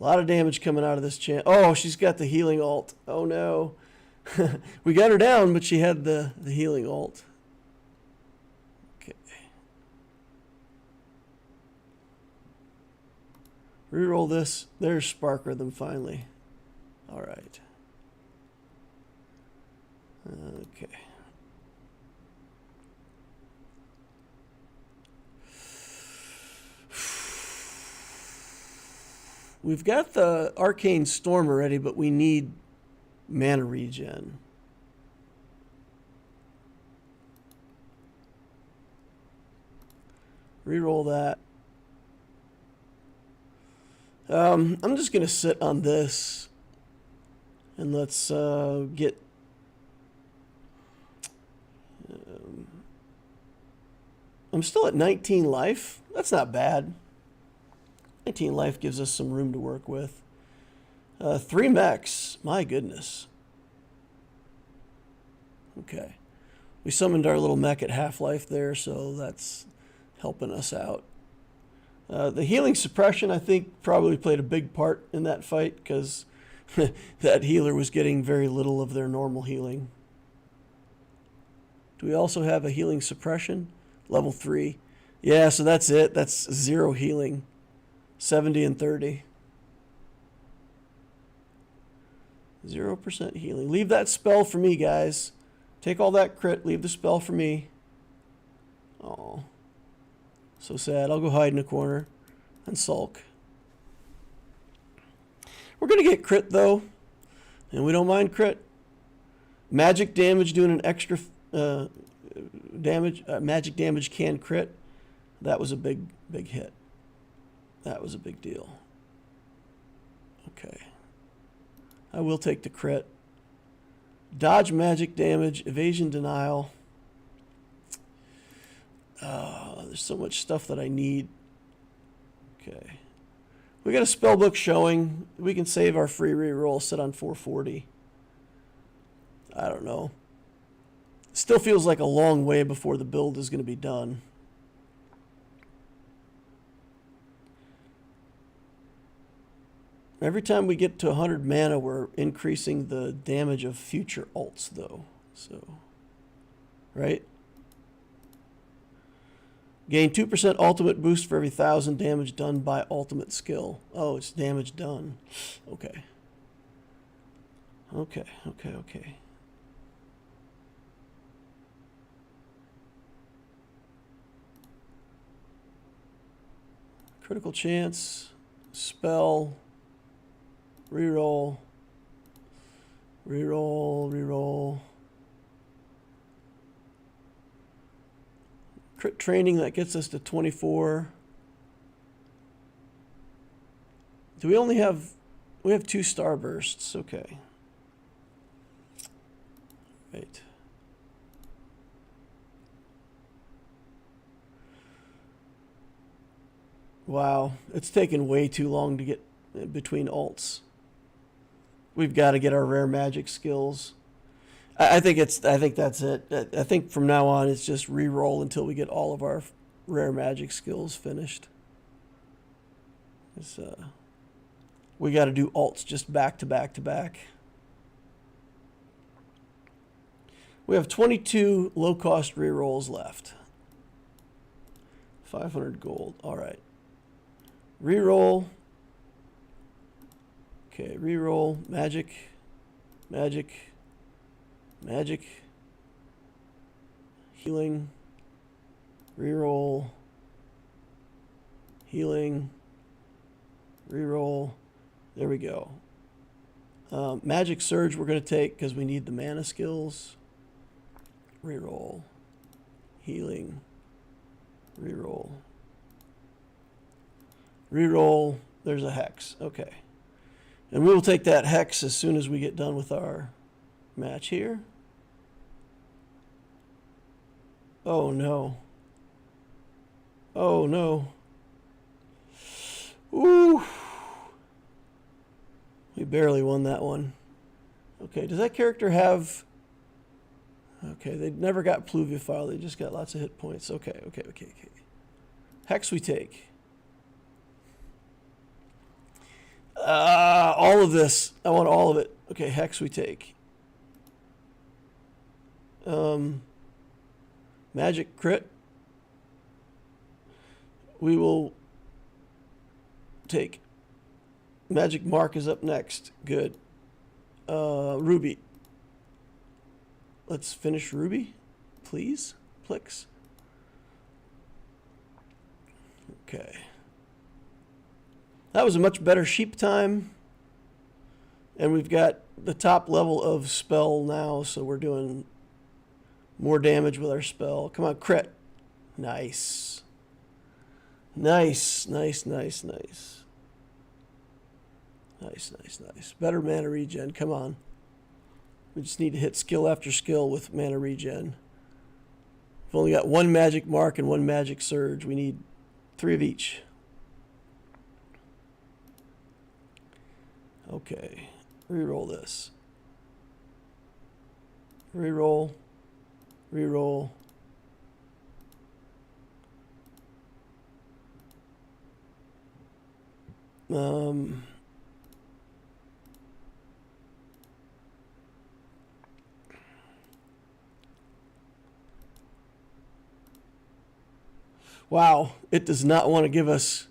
A lot of damage coming out of this champ. Oh, she's got the healing ult. Oh no. We got her down, but she had the healing ult. Okay. Reroll this. There's spark rhythm finally. All right. Okay. We've got the Arcane Storm already, but we need mana regen. Reroll that. I'm just going to sit on this. And let's get... I'm still at 19 life. That's not bad. 19 life gives us some room to work with. 3 mechs. My goodness. Okay. We summoned our little mech at half-life there, so that's helping us out. The healing suppression, I think, probably played a big part in that fight because that healer was getting very little of their normal healing. Do we also have a healing suppression? Level 3. Yeah, so that's it. That's 0 healing. 70 and 30. 0% healing. Leave that spell for me, guys. Take all that crit. Leave the spell for me. Oh, so sad. I'll go hide in a corner and sulk. We're going to get crit, though. And we don't mind crit. Magic damage doing an extra damage. Magic damage can crit. That was a big hit. That was a big deal. Okay. I will take the crit. Dodge magic damage, evasion denial. There's so much stuff that I need. Okay. We got a spellbook showing. We can save our free reroll, sit on 440. I don't know. Still feels like a long way before the build is going to be done. Every time we get to 100 mana, we're increasing the damage of future ults, though. So, right? Gain 2% ultimate boost for every 1,000 damage done by ultimate skill. Oh, it's damage done. Okay. Okay. Critical chance, spell, reroll. Crit training, that gets us to 24. Do we only have... We have 2 starbursts. Okay. Right. Wow. It's taken way too long to get between alts. We've got to get our rare magic skills. I think that's it. I think from now on it's just re-roll until we get all of our rare magic skills finished. We got to do alts just back to back to back. We have 22 low-cost re-rolls left. 500 gold. All right. Re-roll. Okay, re-roll. Magic. Magic. Magic. Healing. Re-roll. Healing. Re-roll. There we go. Magic Surge we're going to take because we need the mana skills. Reroll. Healing. Reroll. Reroll. There's a Hex. Okay. And we will take that Hex as soon as we get done with our match here. Oh no. Oh no. Ooh. We barely won that one. Okay, does that character have... Okay, they never got Pluviophile. They just got lots of hit points. Okay. Hex we take. All of this. I want all of it. Okay, Hex we take. Magic crit. We will take. Magic Mark is up next. Good. Ruby. Let's finish Ruby, please. Plix. Okay. That was a much better sheep time. And we've got the top level of spell now, so we're doing more damage with our spell. Come on, crit. Nice. Nice. Better mana regen. Come on. We just need to hit skill after skill with mana regen. We've only got one magic mark and one magic surge. We need 3 of each. Okay. Reroll this. Reroll. Reroll. Wow, it does not want to give us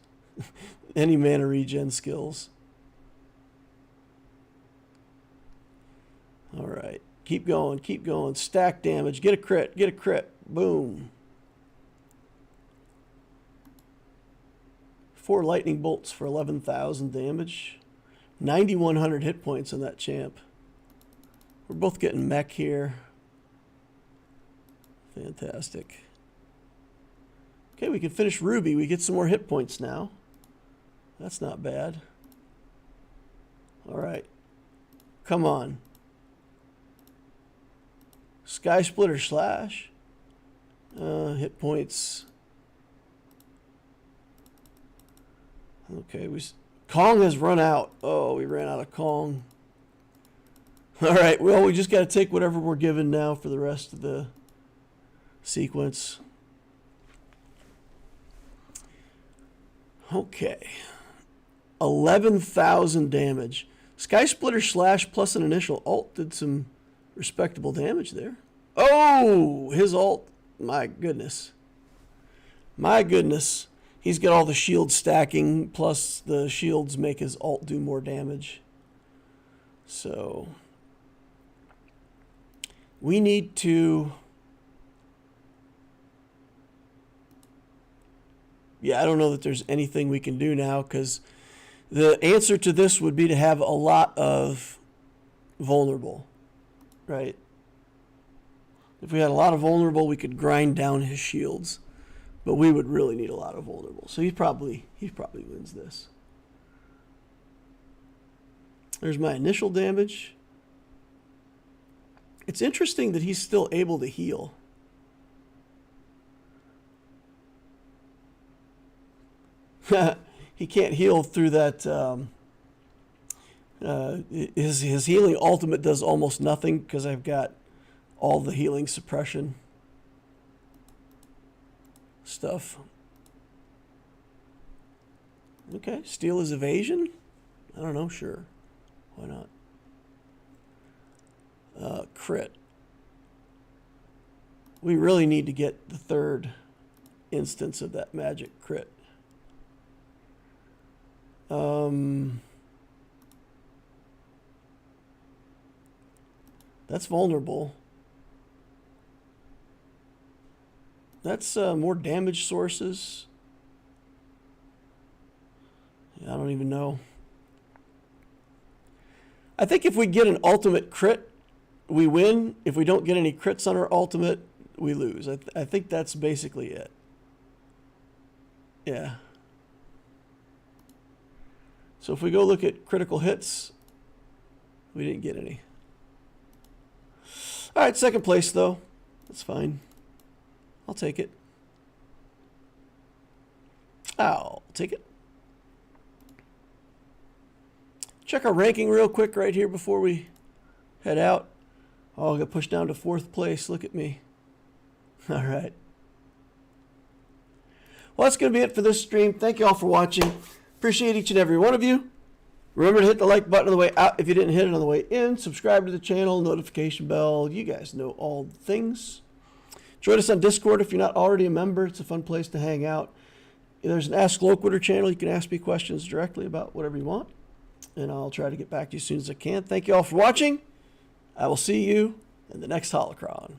any mana regen skills. All right, keep going. Stack damage, get a crit, boom. 4 lightning bolts for 11,000 damage. 9,100 hit points on that champ. We're both getting mech here. Fantastic. Okay, we can finish Ruby. We get some more hit points now. That's not bad. All right. Come on. Sky Splitter Slash. Hit points. Okay, Kong has run out. Oh, we ran out of Kong. All right, well, we just got to take whatever we're given now for the rest of the sequence. Okay. 11,000 damage. Sky Splitter Slash plus an initial ult did some respectable damage there. Oh, his ult. My goodness. He's got all the shield stacking, plus the shields make his ult do more damage. So we need to... Yeah, I don't know that there's anything we can do now, because the answer to this would be to have a lot of vulnerable, right? If we had a lot of vulnerable, we could grind down his shields, but we would really need a lot of vulnerable. So he probably wins this. There's my initial damage. It's interesting that he's still able to heal. He can't heal through that His healing ultimate does almost nothing because I've got all the healing suppression stuff. Okay, steal his evasion? I don't know, sure. Why not? Crit. We really need to get the third instance of that magic crit. That's vulnerable. That's more damage sources. Yeah, I don't even know. I think if we get an ultimate crit, we win. If we don't get any crits on our ultimate, we lose. I think that's basically it. Yeah. So if we go look at critical hits, we didn't get any. All right, second place though. That's fine. I'll take it. I'll take it. Check our ranking real quick right here before we head out. Oh, I got pushed down to 4th place. Look at me. All right. Well, that's going to be it for this stream. Thank you all for watching. Appreciate each and every one of you. Remember to hit the like button on the way out if you didn't hit it on the way in. Subscribe to the channel, notification bell. You guys know all the things. Join us on Discord if you're not already a member. It's a fun place to hang out. There's an Ask Loquitur channel. You can ask me questions directly about whatever you want, and I'll try to get back to you as soon as I can. Thank you all for watching. I will see you in the next Holocron.